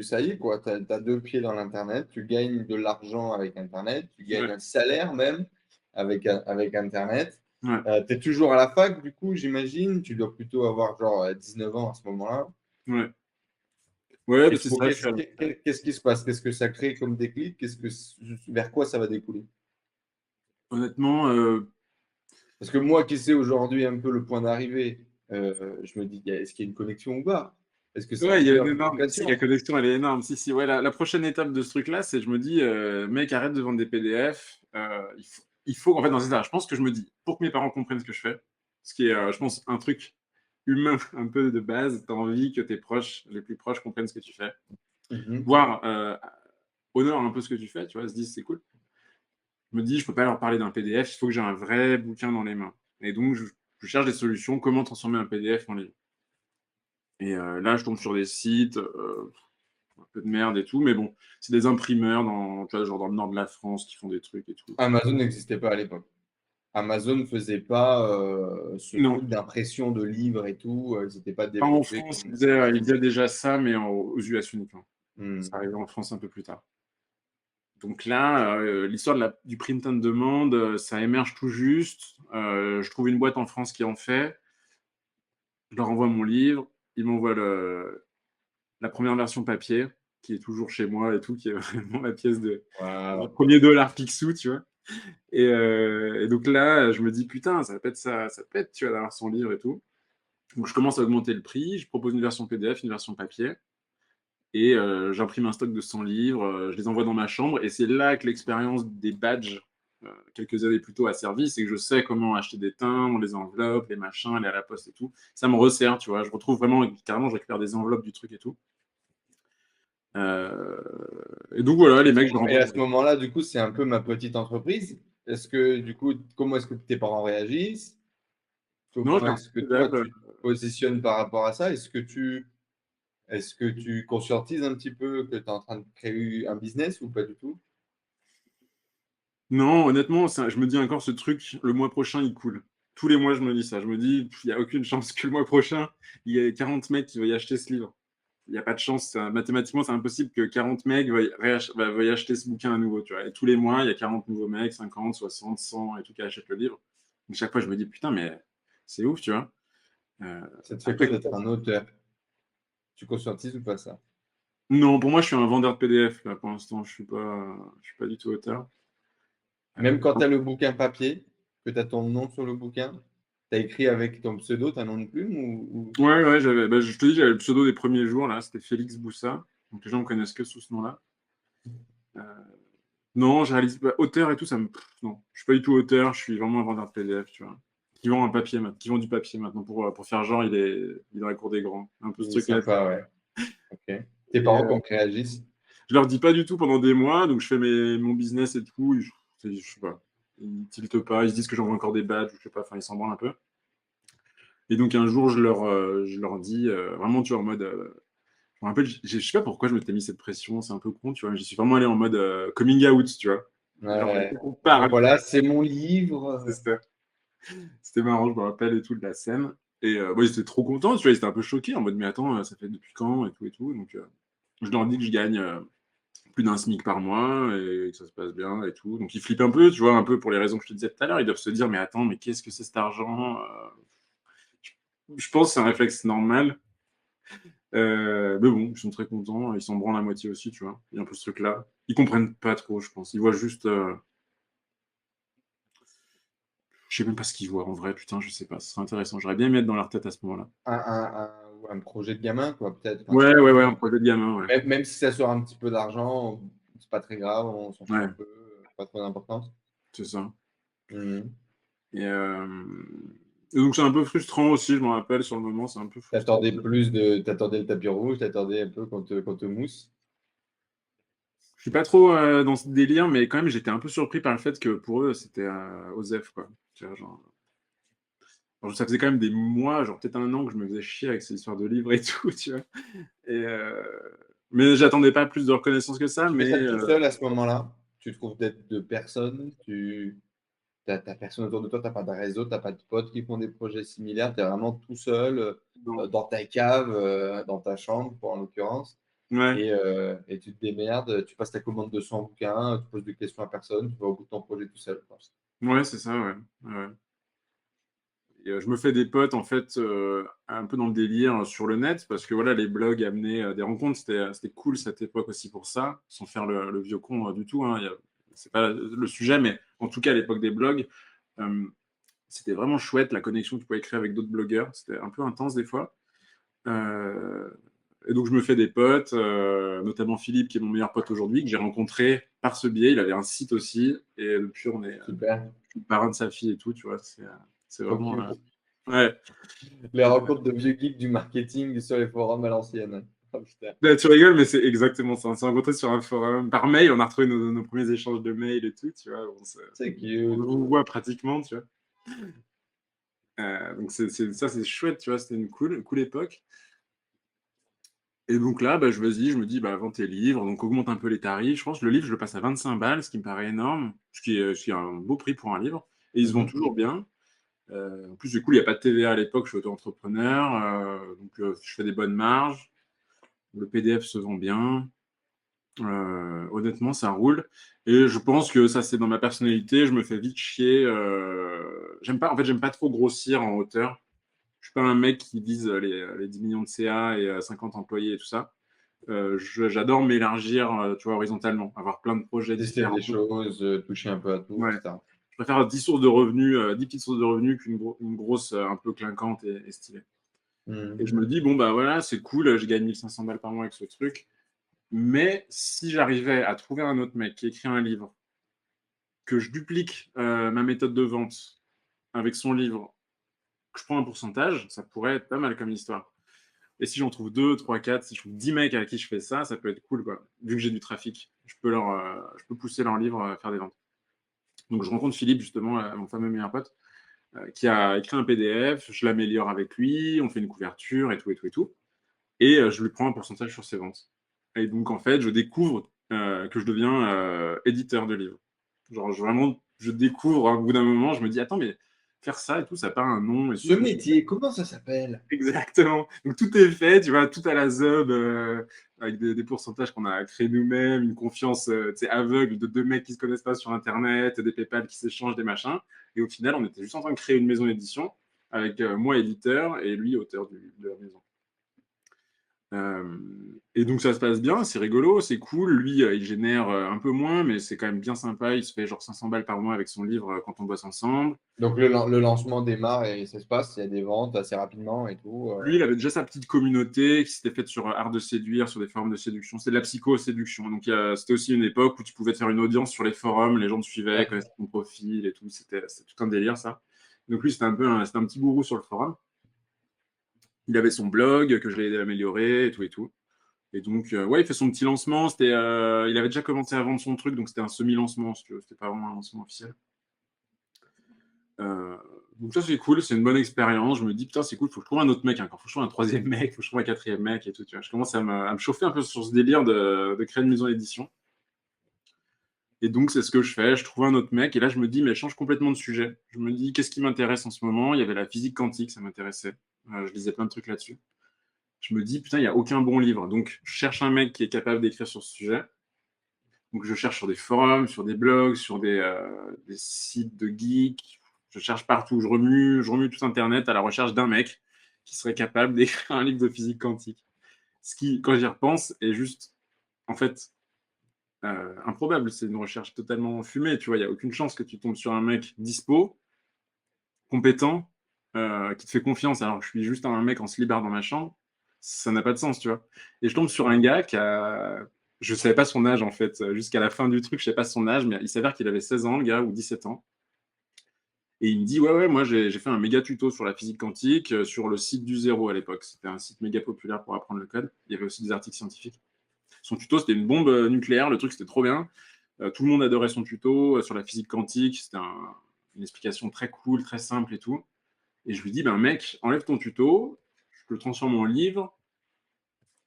[SPEAKER 2] ça y est, quoi, tu as deux pieds dans l'Internet, tu gagnes de l'argent avec Internet, tu gagnes
[SPEAKER 1] ouais,
[SPEAKER 2] un salaire même avec Internet.
[SPEAKER 1] ouais,
[SPEAKER 2] Tu es toujours à la fac, du coup, j'imagine. Tu dois plutôt avoir genre 19 ans à ce moment-là.
[SPEAKER 1] ouais. Ouais,
[SPEAKER 2] Et
[SPEAKER 1] bah,
[SPEAKER 2] du
[SPEAKER 1] c'est
[SPEAKER 2] coup,
[SPEAKER 1] ça.
[SPEAKER 2] qu'est-ce qui se passe? Qu'est-ce que ça crée comme déclic? Vers quoi ça va découler?
[SPEAKER 1] Honnêtement,
[SPEAKER 2] Parce que moi qui sais aujourd'hui un peu le point d'arrivée, je me dis, est-ce qu'il y a une connexion ou pas? Est-ce que c'est
[SPEAKER 1] ouais,
[SPEAKER 2] un
[SPEAKER 1] il y a
[SPEAKER 2] peu
[SPEAKER 1] une
[SPEAKER 2] une
[SPEAKER 1] énorme. Si, la
[SPEAKER 2] provocation?
[SPEAKER 1] connexion, elle est énorme. Si, si, ouais, la prochaine étape de ce truc-là, c'est je me dis, mec, arrête de vendre des PDF. En fait, dans ces états, je pense que je me dis, pour que mes parents comprennent ce que je fais, ce qui est, je pense, un truc humain un peu de base, tu as envie que tes proches, les plus proches, comprennent ce que tu fais.
[SPEAKER 2] Mhm.
[SPEAKER 1] Voire, honorent un peu ce que tu fais, tu vois, se disent, c'est cool. Je me dis, je peux pas leur parler d'un PDF, il faut que j'ai un vrai bouquin dans les mains. Et donc, je cherche des solutions, comment transformer un PDF en livre. Et là, je tombe sur des sites. un peu de merde et tout, mais bon, c'est des imprimeurs tu vois, genre dans le nord de la France qui font des trucs et tout.
[SPEAKER 2] Amazon n'existait pas à l'époque. Amazon ne faisait pas ce
[SPEAKER 1] Non,
[SPEAKER 2] truc d'impression de livres et tout. Ils n'étaient pas
[SPEAKER 1] pas en
[SPEAKER 2] développés
[SPEAKER 1] France,
[SPEAKER 2] comme.
[SPEAKER 1] ils faisaient déjà ça, mais aux US uniquement. Ça
[SPEAKER 2] Hmm.
[SPEAKER 1] arrivait en France un peu plus tard. Donc là, l'histoire du print on demand, ça émerge tout juste. Je trouve une boîte en France qui en fait. Je leur envoie mon livre. Ils m'envoient la première version papier, qui est toujours chez moi et tout, qui est vraiment ma pièce de
[SPEAKER 2] Waouh.
[SPEAKER 1] premier dollar Picsou, tu vois. Et donc là, je me dis, putain, ça pète, ça pète, tu vois, d'avoir son livre et tout. Donc je commence à augmenter le prix. Je propose une version PDF, une version papier. Et j'imprime un stock de 100 livres, je les envoie dans ma chambre, et c'est là que l'expérience des badges, quelques années plus tôt, a servi, c'est que je sais comment acheter des timbres, les enveloppes, les machins, aller à la poste et tout. Ça me resserre, tu vois, je retrouve vraiment, carrément, je récupère des enveloppes du truc et tout. Euh, Et donc voilà, les mecs, je leur
[SPEAKER 2] Et
[SPEAKER 1] envoie.
[SPEAKER 2] à ce moment-là, du coup, c'est un peu ma petite entreprise. Est-ce que, du coup, comment est-ce que tes parents réagissent?
[SPEAKER 1] Non, je
[SPEAKER 2] Comment
[SPEAKER 1] leur
[SPEAKER 2] est-ce que toi,
[SPEAKER 1] envoie.
[SPEAKER 2] tu te positionnes par rapport à ça? Est-ce que tu conscientises un petit peu que tu es en train de créer un business ou pas du tout?
[SPEAKER 1] Non, honnêtement, je me dis encore ce truc, le mois prochain, il coule. Tous les mois, je me dis ça. Je me dis, il n'y a aucune chance que le mois prochain, il y ait 40 mecs qui veuillent acheter ce livre. Il n'y a pas de chance. Mathématiquement, c'est impossible que 40 mecs veuillent acheter ce bouquin à nouveau. Tu vois. Et tous les mois, il y a 40 nouveaux mecs, 50, 60, 100 et tout qui achètent le livre. Donc, chaque fois, je me dis, putain, mais c'est ouf, tu vois. Euh,
[SPEAKER 2] Ça te fait quoi
[SPEAKER 1] Après,
[SPEAKER 2] d'être un auteur? Tu conscientises ou pas ça?
[SPEAKER 1] non, pour moi, je suis un vendeur de PDF, là, pour l'instant. Je suis pas du tout auteur.
[SPEAKER 2] Même
[SPEAKER 1] Euh,
[SPEAKER 2] quand tu as le bouquin papier, que tu as ton nom sur le bouquin, tu as écrit avec ton pseudo, ta nom de plume
[SPEAKER 1] ouais, je te dis, j'avais le pseudo des premiers jours, là, c'était Félix Boussa. Donc les gens me connaissent que sous ce nom-là. Euh, non, je réalise pas. Auteur et tout, non, je suis pas du tout auteur, je suis vraiment un vendeur de PDF, tu vois. Qui vend du papier maintenant pour faire genre, il est dans la cour des grands. Un peu ce
[SPEAKER 2] Il est
[SPEAKER 1] truc-là.
[SPEAKER 2] sympa, ouais. Ok. Tes
[SPEAKER 1] Et,
[SPEAKER 2] parents, comment réagissent?
[SPEAKER 1] je leur dis pas du tout pendant des mois, donc je fais mon business et tout. Je sais pas. Ils tiltent pas, ils se disent que j'envoie encore des badges, je sais pas, enfin, ils s'en branlent un peu. Et donc un jour, je leur dis, vraiment, tu vois, en mode. Je me rappelle, je sais pas pourquoi je m'étais mis cette pression, c'est un peu con, tu vois. J'y suis vraiment allé en mode coming out, tu vois. Genre,
[SPEAKER 2] Ouais.
[SPEAKER 1] on
[SPEAKER 2] Bon,
[SPEAKER 1] parle.
[SPEAKER 2] voilà, c'est mon livre.
[SPEAKER 1] C'était marrant, je me rappelle et tout de la scène. Et ils étaient trop contents, tu vois, ils étaient un peu choqués en mode, mais attends, ça fait depuis quand et tout et tout. Donc, je leur dis que je gagne plus d'un SMIC par mois et que ça se passe bien et tout. Donc, ils flippent un peu, tu vois, un peu pour les raisons que je te disais tout à l'heure. Ils doivent se dire, mais attends, mais qu'est-ce que c'est cet argent? Je pense que c'est un réflexe normal. Mais bon, ils sont très contents, ils s'en branlent la moitié aussi, tu vois. Il y a un peu ce truc-là. Ils comprennent pas trop, je pense. Ils voient juste. Je sais même pas ce qu'ils voient en vrai, putain, je sais pas. Ce serait intéressant. J'aurais bien aimé être dans leur tête à ce moment-là.
[SPEAKER 2] Un projet de gamin, quoi, peut-être. Un
[SPEAKER 1] Ouais,
[SPEAKER 2] truc,
[SPEAKER 1] ouais, ouais, un projet de gamin, ouais.
[SPEAKER 2] même si ça sort un petit peu d'argent, c'est pas très grave, on s'en fout un
[SPEAKER 1] Ouais,
[SPEAKER 2] peu, pas trop d'importance.
[SPEAKER 1] c'est ça.
[SPEAKER 2] Mhm.
[SPEAKER 1] Et, euh, et donc, c'est un peu frustrant aussi, je me rappelle, sur le moment, c'est un peu frustrant.
[SPEAKER 2] T'attendais le tapis rouge, t'attendais un peu qu'on te mousse.
[SPEAKER 1] Je suis pas trop dans ce délire, mais quand même, j'étais un peu surpris par le fait que pour eux, c'était OSEF, quoi. Tu vois, genre, ça faisait quand même des mois, genre peut-être un an que je me faisais chier avec ces histoires de livres et tout, tu vois. Et, mais j'attendais pas plus de reconnaissance que ça,
[SPEAKER 2] Tu fais
[SPEAKER 1] mais
[SPEAKER 2] ça tout seul à ce moment-là. Tu trouves peut-être de personne, t'as personne autour de toi, t'as pas de réseau, t'as pas de potes qui font des projets similaires, tu es vraiment tout seul
[SPEAKER 1] non.
[SPEAKER 2] dans ta cave, dans ta chambre, en l'occurrence.
[SPEAKER 1] Ouais,
[SPEAKER 2] Et tu te démerdes, tu passes ta commande de 100 bouquins, tu poses des questions à personne, tu vas au bout de ton projet tout seul, quoi.
[SPEAKER 1] ouais, c'est ça, ouais. Ouais. Et, je me fais des potes, en fait, un peu dans le délire sur le net, parce que voilà, les blogs amenaient des rencontres, c'était cool cette époque aussi pour ça, sans faire le vieux con du tout, hein. C'est pas le sujet, mais en tout cas, à l'époque des blogs, euh, c'était vraiment chouette la connexion que tu pouvais créer avec d'autres blogueurs. C'était un peu intense des fois. Euh, et donc, je me fais des potes, notamment Philippe, qui est mon meilleur pote aujourd'hui, que j'ai rencontré par ce biais. Il avait un site aussi. Et depuis,
[SPEAKER 2] Super,
[SPEAKER 1] je suis le parrain de sa fille et tout, tu vois. C'est
[SPEAKER 2] trop
[SPEAKER 1] vraiment.
[SPEAKER 2] cute.
[SPEAKER 1] Ouais.
[SPEAKER 2] Les rencontres de vieux geeks du marketing sur les forums à l'ancienne. Oh, putain.
[SPEAKER 1] Là, tu rigoles, mais c'est exactement ça. On s'est rencontrés sur un forum. Par mail, on a retrouvé nos premiers échanges de mails et tout, tu vois.
[SPEAKER 2] C'est
[SPEAKER 1] On
[SPEAKER 2] cute.
[SPEAKER 1] vous voit pratiquement, tu vois. Donc, ça, c'est chouette, tu vois. C'était une cool époque. Et donc là, bah, je me dis, bah, vends tes livres, donc augmente un peu les tarifs. Je pense que le livre, je le passe à 25 balles, ce qui me paraît énorme, ce qui est un beau prix pour un livre. Et il se vend
[SPEAKER 2] Mhm.
[SPEAKER 1] toujours bien. En plus, du coup, il n'y a pas de TVA à l'époque, je suis auto-entrepreneur, donc je fais des bonnes marges. Le PDF se vend bien. Honnêtement, ça roule. Et je pense que ça, c'est dans ma personnalité. Je me fais vite chier. J'aime pas trop grossir en hauteur. Je suis pas un mec qui vise les 10 millions de CA et 50 employés et tout ça. J'adore m'élargir, tu vois, horizontalement, avoir plein de projets
[SPEAKER 2] Tester
[SPEAKER 1] différents.
[SPEAKER 2] des choses, toucher un peu à tout,
[SPEAKER 1] Ouais.
[SPEAKER 2] etc.
[SPEAKER 1] Je préfère 10 sources de revenus, 10 petites sources de revenus une grosse un peu clinquante et stylée. Et je
[SPEAKER 2] Mhm.
[SPEAKER 1] me dis, bon, bah voilà, c'est cool, je gagne 1500 balles par mois avec ce truc. Mais si j'arrivais à trouver un autre mec qui écrit un livre, que je duplique ma méthode de vente avec son livre, que je prends un pourcentage, ça pourrait être pas mal comme histoire. Et si j'en trouve 2, 3, 4, si je trouve 10 mecs avec qui je fais ça, ça peut être cool, quoi. Vu que j'ai du trafic, je peux pousser leur livre à faire des ventes. Donc je rencontre Philippe, justement, mon fameux meilleur pote, qui a écrit un PDF, je l'améliore avec lui, on fait une couverture et tout, et tout, et tout. Et je lui prends un pourcentage sur ses ventes. Et donc, en fait, je découvre que je deviens éditeur de livres. Genre, vraiment, je découvre au bout d'un moment, je me dis, attends, mais faire ça et tout, ça n'a pas un nom et tout.
[SPEAKER 2] Ce métier, comment ça s'appelle?
[SPEAKER 1] Exactement. Donc, tout est fait, tu vois, tout à la zob, avec des pourcentages qu'on a créés nous-mêmes, une confiance tu sais, aveugle de deux mecs qui ne se connaissent pas sur Internet, des PayPal qui s'échangent, des machins. Et au final, on était juste en train de créer une maison d'édition avec moi, éditeur, et lui, auteur de la maison. Et donc ça se passe bien, c'est rigolo, c'est cool. Lui, il génère un peu moins, mais c'est quand même bien sympa. Il se fait genre 500 balles par mois avec son livre quand on bosse ensemble.
[SPEAKER 2] Donc le lancement démarre et ça se passe, il y a des ventes assez rapidement et tout.
[SPEAKER 1] Lui, il avait déjà sa petite communauté qui s'était faite sur art de séduire, sur des forums de séduction. C'était de la psycho-séduction. Donc c'était aussi une époque où tu pouvais te faire une audience sur les forums, les gens te suivaient,
[SPEAKER 2] Ouais.
[SPEAKER 1] connaissaient ton profil et tout. C'était tout un délire, ça. Donc lui, c'était un petit gourou sur le forum. Il avait son blog que je l'ai aidé à améliorer et tout et tout. Et donc, ouais, il fait son petit lancement. Il avait déjà commencé à vendre son truc, donc c'était un semi-lancement, si tu veux. C'était pas vraiment un lancement officiel. Euh, donc ça, c'est cool, c'est une bonne expérience. Je me dis, putain, c'est cool, faut que je trouve un autre mec encore. Faut que je trouve un troisième mec, faut que je trouve un quatrième mec et tout. Tu vois. Je commence à me chauffer un peu sur ce délire de créer une maison d'édition. Et donc, c'est ce que je fais. Je trouve un autre mec. Et là, je me dis, mais je change complètement de sujet. Je me dis, qu'est-ce qui m'intéresse en ce moment? Il y avait la physique quantique, ça m'intéressait. Je lisais plein de trucs là-dessus. Je me dis, putain, il n'y a aucun bon livre. Donc, je cherche un mec qui est capable d'écrire sur ce sujet. Donc, je cherche sur des forums, sur des blogs, sur des sites de geeks. Je cherche partout. Je remue tout Internet à la recherche d'un mec qui serait capable d'écrire un livre de physique quantique. Ce qui, quand j'y repense, est juste, en fait, improbable. C'est une recherche totalement fumée. Tu vois, il n'y a aucune chance que tu tombes sur un mec dispo, compétent, qui te fait confiance alors que je suis juste un mec en slibard dans ma chambre. Ça n'a pas de sens, tu vois. Et je tombe sur un gars qui a. Je savais pas son âge en fait, jusqu'à la fin du truc, je savais pas son âge, mais il s'avère qu'il avait 16 ans, le gars, ou 17 ans. Et il me dit, ouais, ouais, moi j'ai fait un méga tuto sur la physique quantique sur le site du Zéro à l'époque. C'était un site méga populaire pour apprendre le code. Il y avait aussi des articles scientifiques. Son tuto, c'était une bombe nucléaire, le truc, c'était trop bien. Tout le monde adorait son tuto sur la physique quantique. C'était une explication très cool, très simple et tout. Et je lui dis, ben mec, enlève ton tuto, je te le transforme en livre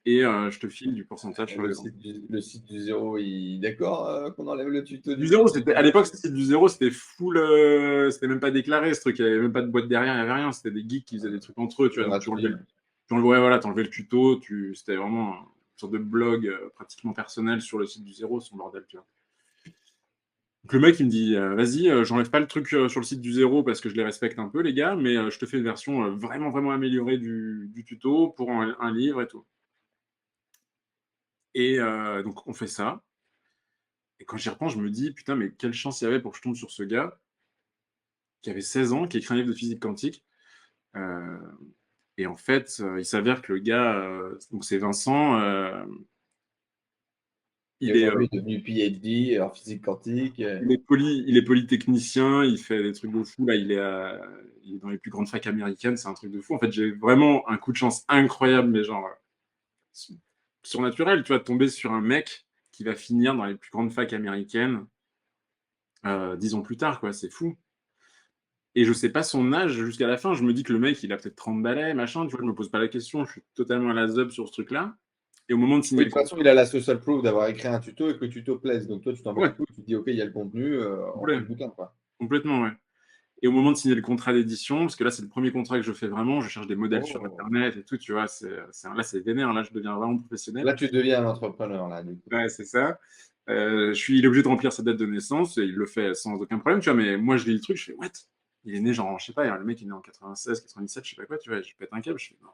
[SPEAKER 1] et je te file du pourcentage sur les ventes.
[SPEAKER 2] Le site du zéro, d'accord qu'on enlève le tuto
[SPEAKER 1] Du
[SPEAKER 2] du
[SPEAKER 1] zéro,
[SPEAKER 2] site du
[SPEAKER 1] c'était à
[SPEAKER 2] zéro.
[SPEAKER 1] l'époque, c'était du zéro, c'était full, c'était même pas déclaré ce truc, il n'y avait même pas de boîte derrière, il n'y avait rien, c'était des geeks qui faisaient des trucs entre eux, tu vois, donc
[SPEAKER 2] Gratuit.
[SPEAKER 1] ouais, voilà, t'enlevais le tuto, c'était vraiment une sorte de blog pratiquement personnel sur le site du zéro, son bordel, tu vois. Donc le mec, il me dit, vas-y, j'enlève pas le truc sur le site du zéro parce que je les respecte un peu, les gars, mais je te fais une version vraiment, vraiment améliorée du tuto pour un livre et tout. Et donc, on fait ça. Et quand j'y repense, je me dis, putain, mais quelle chance il y avait pour que je tombe sur ce gars qui avait 16 ans, qui écrit un livre de physique quantique. Euh, et en fait, il s'avère que le gars, donc c'est Vincent,
[SPEAKER 2] Et
[SPEAKER 1] il est,
[SPEAKER 2] aujourd'hui, il est devenu PhD en physique quantique.
[SPEAKER 1] il est polytechnicien, il fait des trucs de fou. Là, il est dans les plus grandes facs américaines, c'est un truc de fou. En fait, j'ai vraiment un coup de chance incroyable, mais genre surnaturel, tu vois, de tomber sur un mec qui va finir dans les plus grandes facs américaines 10 ans plus tard, quoi, c'est fou. Et je sais pas son âge jusqu'à la fin. Je me dis que le mec, il a peut-être 30 balais, machin. Tu vois, je me pose pas la question. Je suis totalement à la zeub sur ce truc-là. Et au moment de signer
[SPEAKER 2] Oui, de
[SPEAKER 1] le
[SPEAKER 2] toute
[SPEAKER 1] contrat,
[SPEAKER 2] façon, il a la social proof d'avoir écrit un tuto et que le tuto plaise. Donc toi, tu t'en bats
[SPEAKER 1] ouais,
[SPEAKER 2] les couilles, tu te dis, OK, il y a le contenu, on fait
[SPEAKER 1] complet-
[SPEAKER 2] le bouquin, quoi.
[SPEAKER 1] complètement, ouais. Et au moment de signer le contrat d'édition, parce que là, c'est le premier contrat que je fais vraiment, je cherche des modèles sur
[SPEAKER 2] Oh.
[SPEAKER 1] Internet et tout, tu vois, là, c'est vénère, là, je deviens vraiment professionnel.
[SPEAKER 2] Là, tu deviens un entrepreneur, là, du coup.
[SPEAKER 1] Ouais, c'est ça. Il est obligé de remplir sa date de naissance et il le fait sans aucun problème, tu vois, mais moi, je lis le truc, je fais, what? Il est né, genre, je sais pas, le mec, il est né en 96, 97, je sais pas quoi, tu vois, je pète un câble, je fais, non,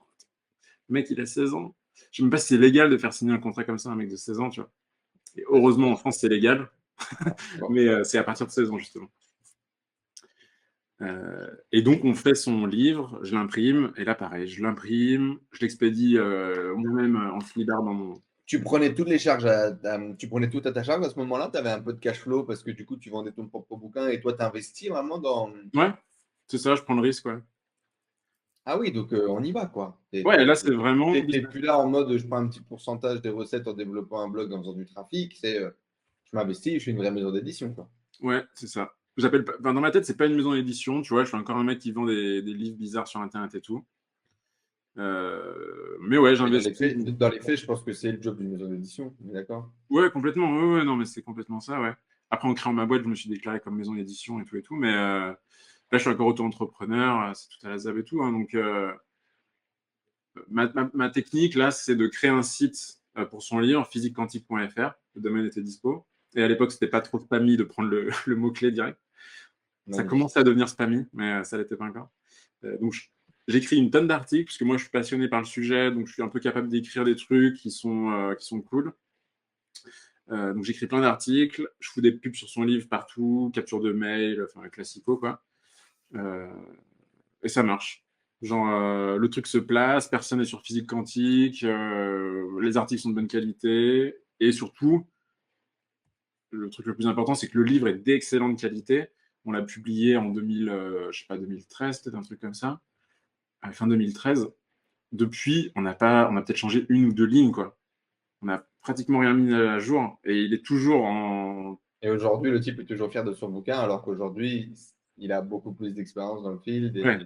[SPEAKER 1] le mec, il a 16 ans. Je sais même pas si c'est légal de faire signer un contrat comme ça à un mec de 16 ans, tu vois. Et
[SPEAKER 2] Ouais, c'est
[SPEAKER 1] heureusement, en
[SPEAKER 2] vrai.
[SPEAKER 1] France, c'est légal,
[SPEAKER 2] Bon.
[SPEAKER 1] mais c'est à partir de 16 ans, justement. Et donc, on fait son livre, je l'imprime, et là, pareil, je l'imprime, je l'expédie moi-même en flipboard dans mon.
[SPEAKER 2] Tu prenais toutes les charges, tu prenais tout à ta charge à ce moment-là, tu avais un peu de cash flow parce que du coup, tu vendais ton propre bouquin et toi, tu investis vraiment dans.
[SPEAKER 1] Ouais, c'est ça, je prends le risque, ouais.
[SPEAKER 2] Ah oui, donc on y va, quoi.
[SPEAKER 1] Ouais, là, c'est vraiment
[SPEAKER 2] T'es
[SPEAKER 1] business.
[SPEAKER 2] plus là en mode je prends un petit pourcentage des recettes en développant un blog en faisant du trafic, c'est je m'investis, je suis une vraie maison d'édition, quoi.
[SPEAKER 1] Ouais, c'est ça. Enfin, dans ma tête, c'est pas une maison d'édition, tu vois, je suis encore un mec qui vend des livres bizarres sur Internet et tout. Mais ouais,
[SPEAKER 2] Mais
[SPEAKER 1] j'investis.
[SPEAKER 2] dans les faits, je pense que c'est le job d'une maison d'édition, on est d'accord?
[SPEAKER 1] Ouais, complètement. Ouais, ouais, non, mais c'est complètement ça, ouais. Après, en créant ma boîte, je me suis déclaré comme maison d'édition et tout, mais là, je suis encore auto-entrepreneur, c'est tout à la ZAB et tout, hein, donc ma technique, là, c'est de créer un site pour son livre, physiquequantique.fr. Le domaine était dispo. Et à l'époque, c'était pas trop spammy de prendre le mot-clé direct. Ça
[SPEAKER 2] Magnifique.
[SPEAKER 1] commençait à devenir spammy, mais ça l'était pas encore. Donc, j'écris une tonne d'articles, parce que moi, je suis passionné par le sujet, donc je suis un peu capable d'écrire des trucs qui sont cool. Donc, j'écris plein d'articles, je fous des pubs sur son livre partout, capture de mail, enfin, classico, quoi. Euh, et ça marche. Genre, le truc se place, personne n'est sur physique quantique, les articles sont de bonne qualité, et surtout, le truc le plus important, c'est que le livre est d'excellente qualité. On l'a publié en 2000, je sais pas, 2013, peut-être un truc comme ça, fin 2013. Depuis, on a peut-être changé une ou deux lignes, quoi. On a pratiquement rien mis à jour, et il est toujours en.
[SPEAKER 2] Et aujourd'hui, le type est toujours fier de son bouquin, alors qu'aujourd'hui, il a beaucoup plus d'expérience dans le field.
[SPEAKER 1] Ouais.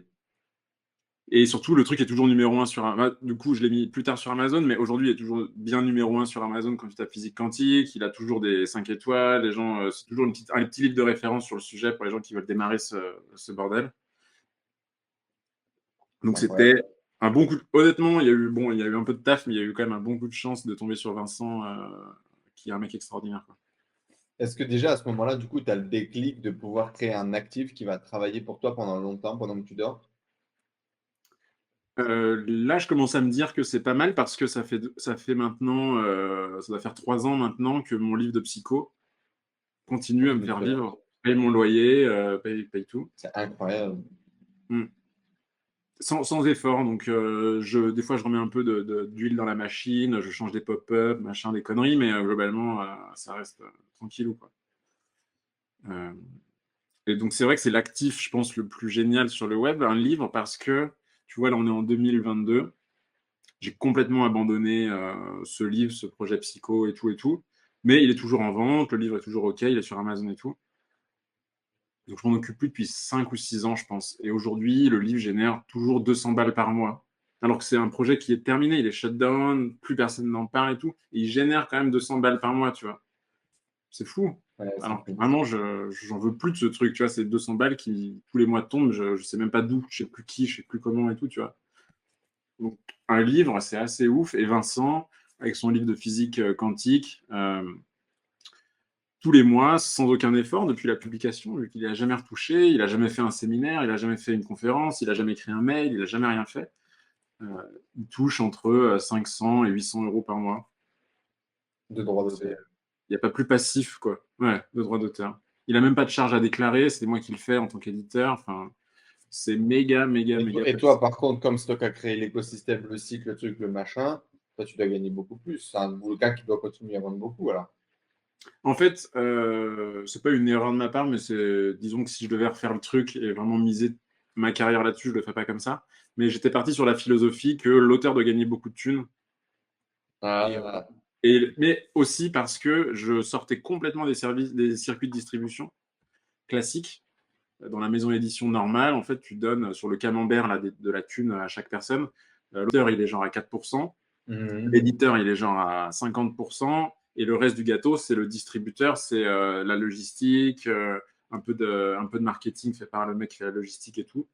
[SPEAKER 2] Et
[SPEAKER 1] Et surtout, le truc est toujours numéro un sur Amazon. Du coup, je l'ai mis plus tard sur Amazon, mais aujourd'hui, il est toujours bien numéro un sur Amazon quand tu tapes physique quantique. Il a toujours des 5 étoiles. Les gens, c'est toujours un petit livre de référence sur le sujet pour les gens qui veulent démarrer ce bordel. Donc,
[SPEAKER 2] c'est incroyable.
[SPEAKER 1] c'était un bon coup Honnêtement, il y a eu un peu de taf, mais il y a eu quand même un bon coup de chance de tomber sur Vincent, qui est un mec extraordinaire, quoi.
[SPEAKER 2] Est-ce que déjà à ce moment-là, du coup, tu as le déclic de pouvoir créer un actif qui va travailler pour toi pendant longtemps, pendant que tu dors?
[SPEAKER 1] Là, je commence à me dire que c'est pas mal parce que ça fait maintenant, ça doit faire 3 ans maintenant que mon livre de psycho continue à me
[SPEAKER 2] Continue de
[SPEAKER 1] faire
[SPEAKER 2] faire.
[SPEAKER 1] vivre, paye mon loyer, paye tout.
[SPEAKER 2] C'est incroyable.
[SPEAKER 1] Mm. Sans effort. Donc, des fois, je remets un peu d'huile dans la machine, je change des pop-up, machin, des conneries, mais globalement, ça reste tranquillou, quoi. Euh, et donc, c'est vrai que c'est l'actif, je pense, le plus génial sur le web, un livre, parce que, tu vois, là, on est en 2022. J'ai complètement abandonné ce livre, ce projet psycho et tout et tout. Mais il est toujours en vente, le livre est toujours OK, il est sur Amazon et tout. Donc, je m'en occupe plus depuis 5 ou 6 ans, je pense. Et aujourd'hui, le livre génère toujours 200 balles par mois. Alors que c'est un projet qui est terminé, il est shut down, plus personne n'en parle et tout. Et il génère quand même 200 balles par mois, tu vois. C'est fou.
[SPEAKER 2] Ouais, c'est
[SPEAKER 1] Alors que
[SPEAKER 2] fou.
[SPEAKER 1] vraiment, j'en veux plus de ce truc, tu vois. C'est 200 balles qui, tous les mois, tombent. Je sais même pas d'où, je sais plus qui, je sais plus comment et tout, tu vois. Donc, un livre, c'est assez ouf. Et Vincent, avec son livre de physique quantique, tous les mois, sans aucun effort, depuis la publication, vu qu'il n'a jamais retouché, il n'a jamais fait un séminaire, il n'a jamais fait une conférence, il n'a jamais écrit un mail, il n'a jamais rien fait. Euh, il touche entre 500 et 800 euros par mois.
[SPEAKER 2] De droit
[SPEAKER 1] Il
[SPEAKER 2] d'auteur.
[SPEAKER 1] n'y a pas plus passif, quoi. Ouais, de droit d'auteur. Il n'a même pas de charge à déclarer, c'est moi qui le fais en tant qu'éditeur. Enfin, c'est méga, méga, méga
[SPEAKER 2] Et toi,
[SPEAKER 1] passif.
[SPEAKER 2] par contre, comme Stock a créé l'écosystème, le cycle, le truc, le machin, toi, tu dois gagner beaucoup plus. C'est un bouquin qui doit continuer à vendre beaucoup, alors.
[SPEAKER 1] En fait, c'est pas une erreur de ma part, mais disons que si je devais refaire le truc et vraiment miser ma carrière là-dessus, je le ferais pas comme ça. Mais j'étais parti sur la philosophie que l'auteur doit gagner beaucoup de thunes. Et,
[SPEAKER 2] Ah,
[SPEAKER 1] mais aussi parce que je sortais complètement des circuits de distribution classiques. Dans la maison édition normale, en fait, tu donnes sur le camembert là, de la thune à chaque personne. L'auteur, il est genre à 4%.
[SPEAKER 2] Mhm.
[SPEAKER 1] L'éditeur, il est genre à 50%, et le reste du gâteau, c'est le distributeur, c'est la logistique, un peu de marketing fait par le mec qui fait la logistique et tout.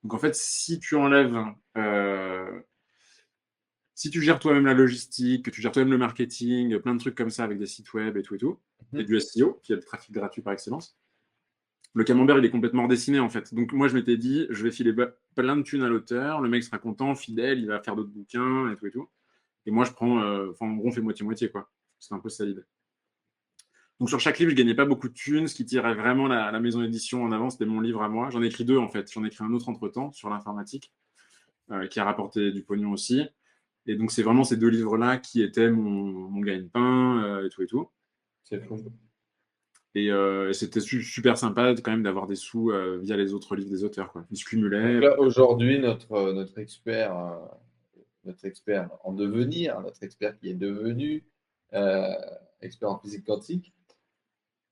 [SPEAKER 1] Donc en fait, si tu gères toi-même la logistique, que tu gères toi-même le marketing, plein de trucs comme ça avec des sites web et tout, et
[SPEAKER 2] Mhm.
[SPEAKER 1] du SEO, qui est le trafic gratuit par excellence, le camembert, il est complètement redessiné en fait. Donc moi, je m'étais dit, je vais filer plein de thunes à l'auteur, le mec sera content, fidèle, il va faire d'autres bouquins et tout et tout. Et moi, je prends, en gros, on fait moitié-moitié, quoi. C'est un peu ça l'idée. Donc sur chaque livre, je gagnais pas beaucoup de thunes. Ce qui tirait vraiment la maison d'édition en avant, c'était mon livre à moi. J'en ai écrit 2 en fait. J'en ai écrit un autre entre-temps sur l'informatique, qui a rapporté du pognon aussi. Et donc c'est vraiment ces 2 livres-là qui étaient mon gagne-pain et tout et tout.
[SPEAKER 2] C'est fou.
[SPEAKER 1] Et c'était super sympa quand même d'avoir des sous via les autres livres des auteurs, quoi. Ils se
[SPEAKER 2] Donc
[SPEAKER 1] cumulaient.
[SPEAKER 2] là, aujourd'hui, notre expert en devenir, notre expert qui est devenu euh, expert en physique quantique,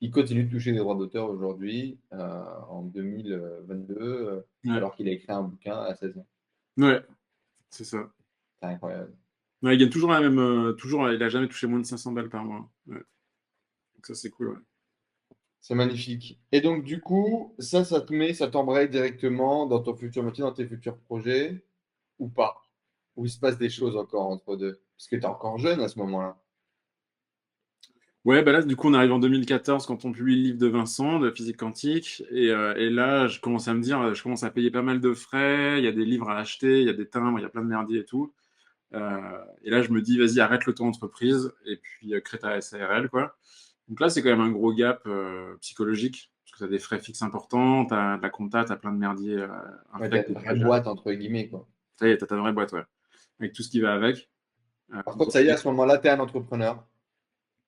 [SPEAKER 2] il continue de toucher des droits d'auteur aujourd'hui, en 2022,
[SPEAKER 1] Ouais,
[SPEAKER 2] alors qu'il a écrit un bouquin à 16 ans.
[SPEAKER 1] ouais, c'est ça.
[SPEAKER 2] C'est incroyable.
[SPEAKER 1] Ouais, il gagne toujours la même, il a jamais touché moins de 500 balles par mois. Ouais. Donc ça c'est cool. Ouais.
[SPEAKER 2] C'est magnifique. Et donc, du coup, ça t'embraye directement dans ton futur métier, dans tes futurs projets, ou pas? Ou il se passe des choses encore entre deux? Parce que tu es encore jeune à ce moment-là.
[SPEAKER 1] Ouais, bah là, du coup, on arrive en 2014 quand on publie le livre de Vincent, de physique quantique. Et là, je commence à me dire, je commence à payer pas mal de frais. Il y a des livres à acheter, il y a des timbres, il y a plein de merdier et tout. Et là, je me dis, vas-y, arrête l'auto-entreprise et puis crée ta SARL, quoi. Donc là, c'est quand même un gros gap psychologique parce que tu as des frais fixes importants, tu as de la compta, tu as plein de merdier
[SPEAKER 2] Ouais, t'as
[SPEAKER 1] infect.
[SPEAKER 2] une vraie boîte, entre guillemets, quoi.
[SPEAKER 1] Ça y est, tu as ta vraie boîte, ouais, avec tout ce qui va avec.
[SPEAKER 2] Par
[SPEAKER 1] Donc,
[SPEAKER 2] contre, ça y est, à ce moment-là, tu es un entrepreneur.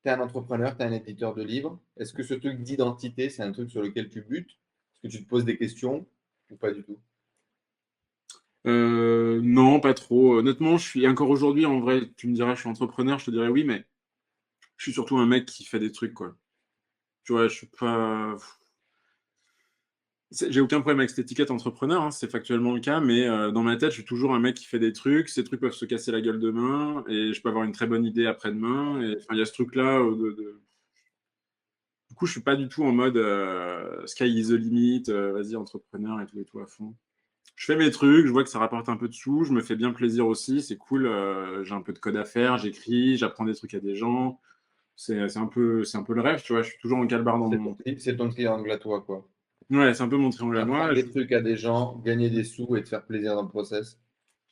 [SPEAKER 2] Tu es un entrepreneur, tu es un éditeur de livres. Est-ce que ce truc d'identité, c'est un truc sur lequel tu butes? Est-ce que tu te poses des questions ou pas du tout?
[SPEAKER 1] Non, pas trop. Honnêtement, je suis encore aujourd'hui, en vrai, tu me diras, je suis entrepreneur, je te dirais oui, mais je suis surtout un mec qui fait des trucs, quoi. Tu vois, je suis pas. J'ai aucun problème avec cette étiquette entrepreneur, hein, c'est factuellement le cas, mais dans ma tête, je suis toujours un mec qui fait des trucs. Ces trucs peuvent se casser la gueule demain, et je peux avoir une très bonne idée après-demain. Et enfin, il y a ce truc-là. Du coup, je suis pas du tout en mode sky is the limit, vas-y, entrepreneur et tout à fond. Je fais mes trucs, je vois que ça rapporte un peu de sous, je me fais bien plaisir aussi, c'est cool. J'ai un peu de code à faire, j'écris, j'apprends des trucs à des gens. C'est un peu le rêve, tu vois. Je suis toujours en calbar dans mon.
[SPEAKER 2] C'est ton triangle à toi, quoi.
[SPEAKER 1] Ouais, c'est un peu mon triangle à
[SPEAKER 2] Apprendre
[SPEAKER 1] moi.
[SPEAKER 2] des trucs à des gens, gagner des sous et te faire plaisir dans le process.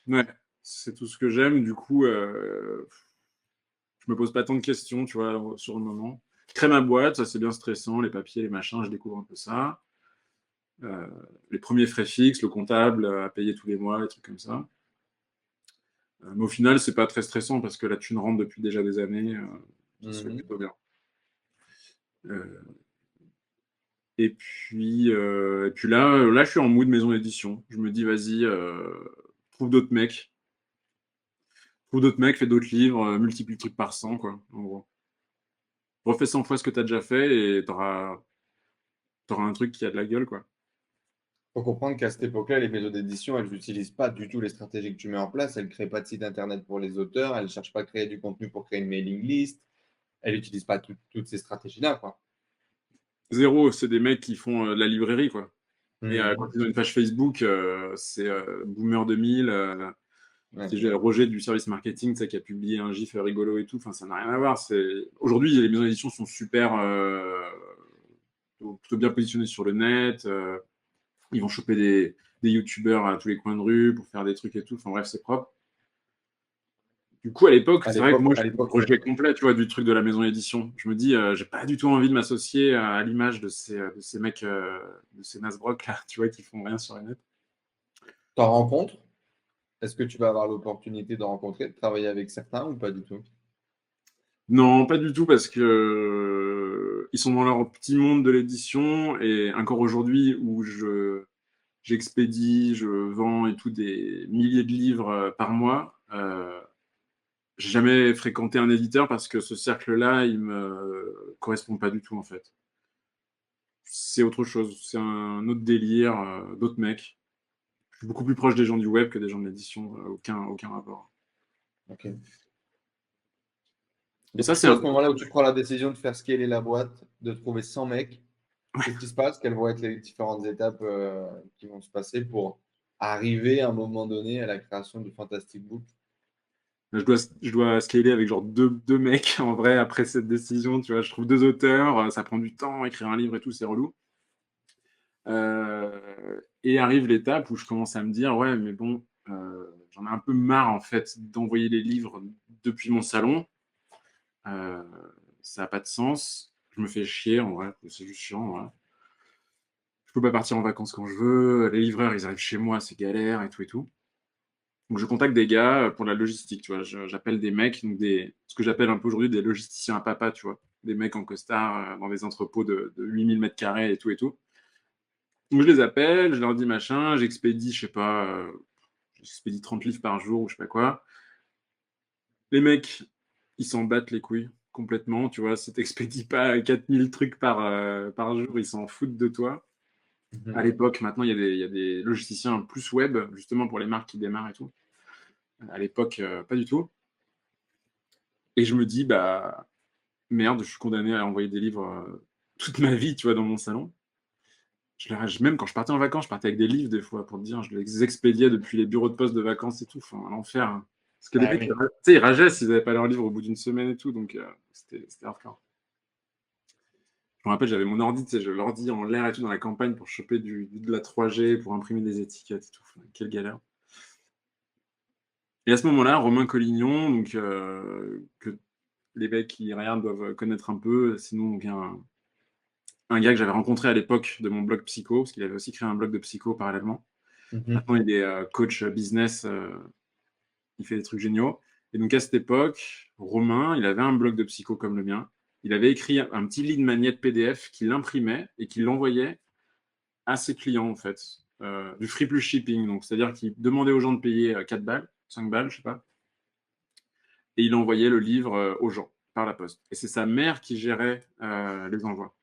[SPEAKER 1] Ouais, c'est tout ce que j'aime. Du coup, je me pose pas tant de questions, tu vois, sur le moment. Je crée ma boîte, ça c'est bien stressant, les papiers, les machins, je découvre un peu ça. Euh, les premiers frais fixes, le comptable à payer tous les mois, des trucs comme ça. Mais au final, c'est pas très stressant parce que la thune rentre depuis déjà des années. Ça se fait
[SPEAKER 2] Mhm.
[SPEAKER 1] plutôt bien. Euh, et puis là, je suis en mood maison d'édition. Je me dis, vas-y, trouve d'autres mecs. Trouve d'autres mecs, fais d'autres livres, multiplie le truc par 100, quoi, en gros. Refais 100 fois ce que tu as déjà fait et t'auras un truc qui a de la gueule, quoi.
[SPEAKER 2] Faut comprendre qu'à cette époque-là, les maisons d'édition, elles n'utilisent pas du tout les stratégies que tu mets en place. Elles ne créent pas de site internet pour les auteurs. Elles ne cherchent pas à créer du contenu pour créer une mailing list. Elles n'utilisent pas toutes ces stratégies-là, quoi.
[SPEAKER 1] Zéro, c'est des mecs qui font de la librairie, quoi. Et quand
[SPEAKER 2] Mhm.
[SPEAKER 1] ils ont une page Facebook, c'est Boomer 2000,
[SPEAKER 2] Ouais.
[SPEAKER 1] c'est Roger du service marketing, tu sais, qui a publié un gif rigolo et tout. Enfin, ça n'a rien à voir. Aujourd'hui, les maisons d'édition sont super, plutôt bien positionnées sur le net. Ils vont choper des youtubeurs à tous les coins de rue pour faire des trucs et tout. Enfin bref, c'est propre. Du coup, à l'époque, c'est vrai que moi, je
[SPEAKER 2] À
[SPEAKER 1] suis le
[SPEAKER 2] l'époque,
[SPEAKER 1] rejet complet, tu vois, du truc de la maison édition. Je me dis, j'ai pas du tout envie de m'associer à l'image de ces mecs, de ces Nasbrock là, tu vois, qui font rien sur le net.
[SPEAKER 2] t'en rencontres. Est-ce que tu vas avoir l'opportunité de rencontrer, de travailler avec certains ou pas du tout?
[SPEAKER 1] Non, pas du tout, parce que ils sont dans leur petit monde de l'édition, et encore aujourd'hui, où j'expédie, je vends et tout des milliers de livres par mois. J'ai jamais fréquenté un éditeur parce que ce cercle-là, il me correspond pas du tout en fait. C'est autre chose, c'est un autre délire, d'autres mecs. Je suis beaucoup plus proche des gens du web que des gens de l'édition, aucun rapport.
[SPEAKER 2] Ok.
[SPEAKER 1] Et ça,
[SPEAKER 2] Donc,
[SPEAKER 1] c'est
[SPEAKER 2] c'est à
[SPEAKER 1] un...
[SPEAKER 2] ce moment-là où tu prends la décision de faire scaler la boîte, de trouver 100 mecs.
[SPEAKER 1] Ouais.
[SPEAKER 2] Qu'est-ce qui se passe? Quelles vont être les différentes étapes qui vont se passer pour arriver à un moment donné à la création du Fantastic Book?
[SPEAKER 1] Je dois scaler avec genre deux mecs, en vrai, après cette décision, tu vois. Je trouve 2 auteurs, ça prend du temps, écrire un livre et tout, c'est relou. Et arrive l'étape où je commence à me dire, ouais, mais bon, j'en ai un peu marre, en fait, d'envoyer les livres depuis mon salon. Euh, Ça n'a pas de sens. Je me fais chier, en vrai, c'est juste chiant, voilà. Je peux pas partir en vacances quand je veux. Les livreurs, ils arrivent chez moi, c'est galère et tout et tout. Donc, je contacte des gars pour la logistique, tu vois. J'appelle des mecs, donc ce que j'appelle un peu aujourd'hui des logisticiens à papa, tu vois. Des mecs en costard dans des entrepôts de 8000 mètres carrés et tout et tout. Donc, je les appelle, je leur dis machin, j'expédie, je sais pas, j'expédie 30 livres par jour ou je sais pas quoi. Les mecs, ils s'en battent les couilles complètement, tu vois. Si t'expédies pas 4000 trucs par jour, ils s'en foutent de toi. À
[SPEAKER 2] Mhm.
[SPEAKER 1] l'époque, maintenant, il y a des logisticiens plus web, justement pour les marques qui démarrent et tout. À l'époque, pas du tout. Et je me dis, bah, merde, je suis condamné à envoyer des livres toute ma vie, tu vois, dans mon salon. Même quand je partais en vacances, je partais avec des livres des fois, pour te dire, je les expédiais depuis les bureaux de poste de vacances et tout. Enfin, l'enfer, hein. Parce que les
[SPEAKER 2] Ah
[SPEAKER 1] mecs, tu
[SPEAKER 2] oui.
[SPEAKER 1] sais, ils rageaient s'ils n'avaient pas leur livre au bout d'une semaine et tout, donc c'était hardcore. Je me rappelle, j'avais mon ordi, tu sais, je l'ordi en l'air et tout dans la campagne pour choper de la 3G, pour imprimer des étiquettes et tout. Enfin, quelle galère. Et à ce moment-là, Romain Collignon, donc, que les mecs qui regardent doivent connaître un peu, sinon donc, un gars que j'avais rencontré à l'époque de mon blog psycho, parce qu'il avait aussi créé un blog de psycho parallèlement.
[SPEAKER 2] Mhm.
[SPEAKER 1] Maintenant, il est coach business, il fait des trucs géniaux. Et donc à cette époque, Romain, il avait un blog de psycho comme le mien. Il avait écrit un petit lead magnet PDF qu'il imprimait et qu'il l'envoyait à ses clients, en fait. Du free plus shipping. Donc, c'est-à-dire qu'il demandait aux gens de payer 4 balles, 5 balles, je sais pas. Et il envoyait le livre aux gens par la poste. Et c'est sa mère qui gérait les envois.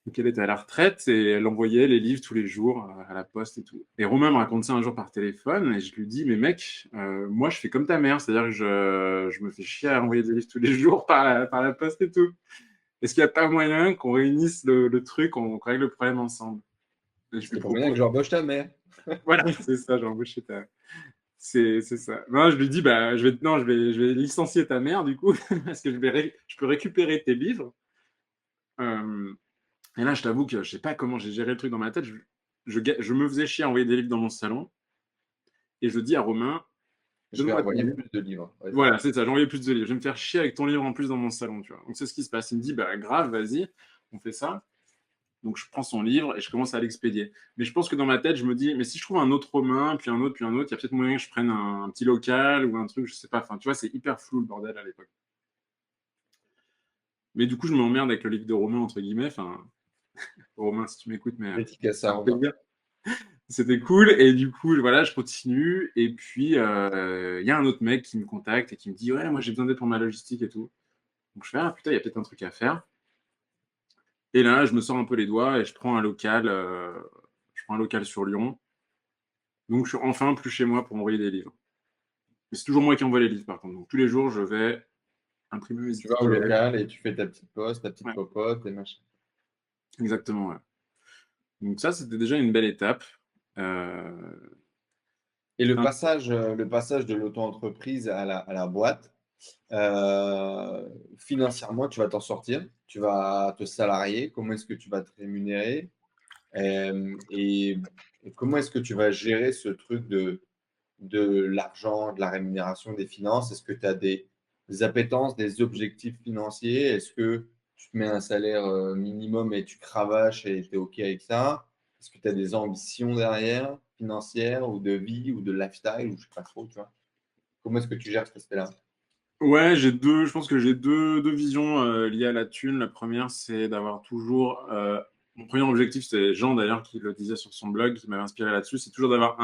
[SPEAKER 1] Donc elle était à la retraite et elle envoyait les livres tous les jours à la poste et tout. Et Romain me raconte ça un jour par téléphone et je lui dis, mais mec, moi je fais comme ta mère, c'est-à-dire que je me fais chier à envoyer des livres tous les jours par la poste et tout. Est-ce qu'il n'y a pas moyen qu'on réunisse le truc, qu'on règle le problème ensemble? Et je lui
[SPEAKER 2] C'est pas bien que
[SPEAKER 1] propose,
[SPEAKER 2] j'embauche ta mère.
[SPEAKER 1] voilà, c'est ça, j'ai embauché ta... C'est ça. Non, je lui dis, bah, non, je vais licencier ta mère du coup, parce que je peux récupérer tes livres. Euh, Et là, je t'avoue que je sais pas comment j'ai géré le truc dans ma tête. Je me faisais chier à envoyer des livres dans mon salon. Et je dis à Romain,
[SPEAKER 2] Je vais
[SPEAKER 1] donne-moi ton
[SPEAKER 2] envoyer
[SPEAKER 1] livre.
[SPEAKER 2] plus de livres. Ouais, c'est
[SPEAKER 1] Voilà,
[SPEAKER 2] ça.
[SPEAKER 1] c'est ça, j'ai envoyé plus de livres. Je vais me faire chier avec ton livre en plus dans mon salon, tu vois. Donc c'est ce qui se passe. Il me dit, bah grave, vas-y, on fait ça. Donc je prends son livre et je commence à l'expédier. Mais je pense que dans ma tête, je me dis, mais si je trouve un autre Romain, puis un autre, il y a peut-être moyen que je prenne un petit local ou un truc, je sais pas. Enfin, tu vois, c'est hyper flou le bordel à l'époque. Mais du coup, je m'emmerde avec le livre de Romain, entre guillemets. Enfin, Romain, si tu m'écoutes, mais
[SPEAKER 2] Dédicace
[SPEAKER 1] c'est
[SPEAKER 2] à
[SPEAKER 1] un
[SPEAKER 2] Romain.
[SPEAKER 1] plaisir. C'était cool. Et du coup, voilà, je continue. Et puis, il y a un autre mec qui me contacte et qui me dit, ouais, moi, j'ai besoin d'aide pour ma logistique et tout. Donc, je fais, ah putain, il y a peut-être un truc à faire. Et là, je me sors un peu les doigts et je prends un local sur Lyon. Donc, je suis enfin plus chez moi pour envoyer des livres. Mais c'est toujours moi qui envoie les livres, par contre. Donc, tous les jours, je vais imprimer mes
[SPEAKER 2] Tu vas au
[SPEAKER 1] étiquettes.
[SPEAKER 2] local et tu fais ta petite poste, ta petite
[SPEAKER 1] Ouais,
[SPEAKER 2] popote et machin.
[SPEAKER 1] exactement, ouais. Donc, ça, c'était déjà une belle étape. Euh,
[SPEAKER 2] Et
[SPEAKER 1] un-
[SPEAKER 2] le passage de l'auto-entreprise à la boîte, euh, financièrement, tu vas t'en sortir. Tu vas te salarier. Comment est-ce que tu vas te rémunérer? Et, et comment est-ce que tu vas gérer ce truc de l'argent, de la rémunération, des finances? Est-ce que tu as des appétences, des objectifs financiers? Est-ce que tu te mets un salaire minimum et tu cravaches et tu es OK avec ça? Est-ce que tu as des ambitions derrière, financières ou de vie ou de lifestyle ou je sais pas trop, tu vois? Comment est-ce que tu gères cet aspect-là?
[SPEAKER 1] Ouais, je pense que j'ai deux visions liées à la thune. La première, c'est d'avoir toujours. Mon premier objectif, c'est Jean d'ailleurs qui le disait sur son blog, qui m'avait inspiré là-dessus, c'est toujours d'avoir